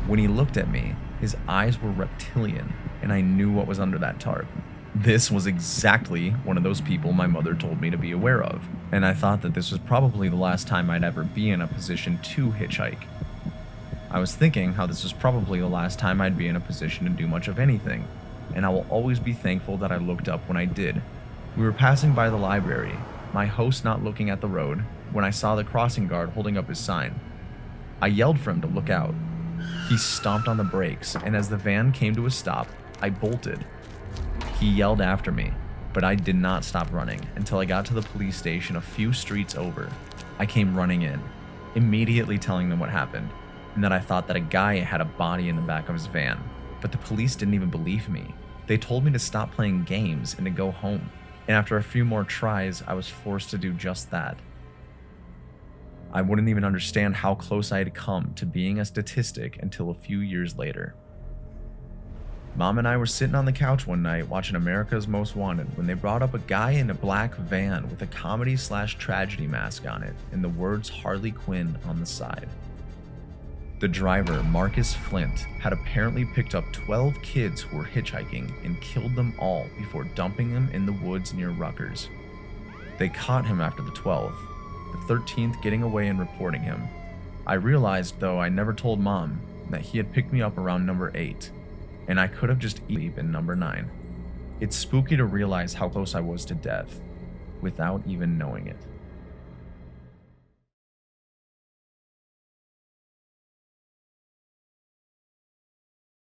When he looked at me, his eyes were reptilian, and I knew what was under that tarp. This was exactly one of those people my mother told me to be aware of, and I thought that this was probably the last time I'd ever be in a position to hitchhike. I was thinking how this was probably the last time I'd be in a position to do much of anything, and I will always be thankful that I looked up when I did. We were passing by the library, my host not looking at the road, when I saw the crossing guard holding up his sign. I yelled for him to look out. He stomped on the brakes, and as the van came to a stop, I bolted. He yelled after me, but I did not stop running until I got to the police station a few streets over. I came running in, immediately telling them what happened, and that I thought that a guy had a body in the back of his van, but the police didn't even believe me. They told me to stop playing games and to go home, and after a few more tries, I was forced to do just that. I wouldn't even understand how close I had come to being a statistic until a few years later. Mom and I were sitting on the couch one night watching America's Most Wanted when they brought up a guy in a black van with a comedy/tragedy mask on it and the words Harley Quinn on the side. The driver, Marcus Flint, had apparently picked up 12 kids who were hitchhiking and killed them all before dumping them in the woods near Rutgers. They caught him after the 12th, the 13th getting away and reporting him. I realized, though I never told Mom, that he had picked me up around number 8, and I could have just been number 9. It's spooky to realize how close I was to death, without even knowing it.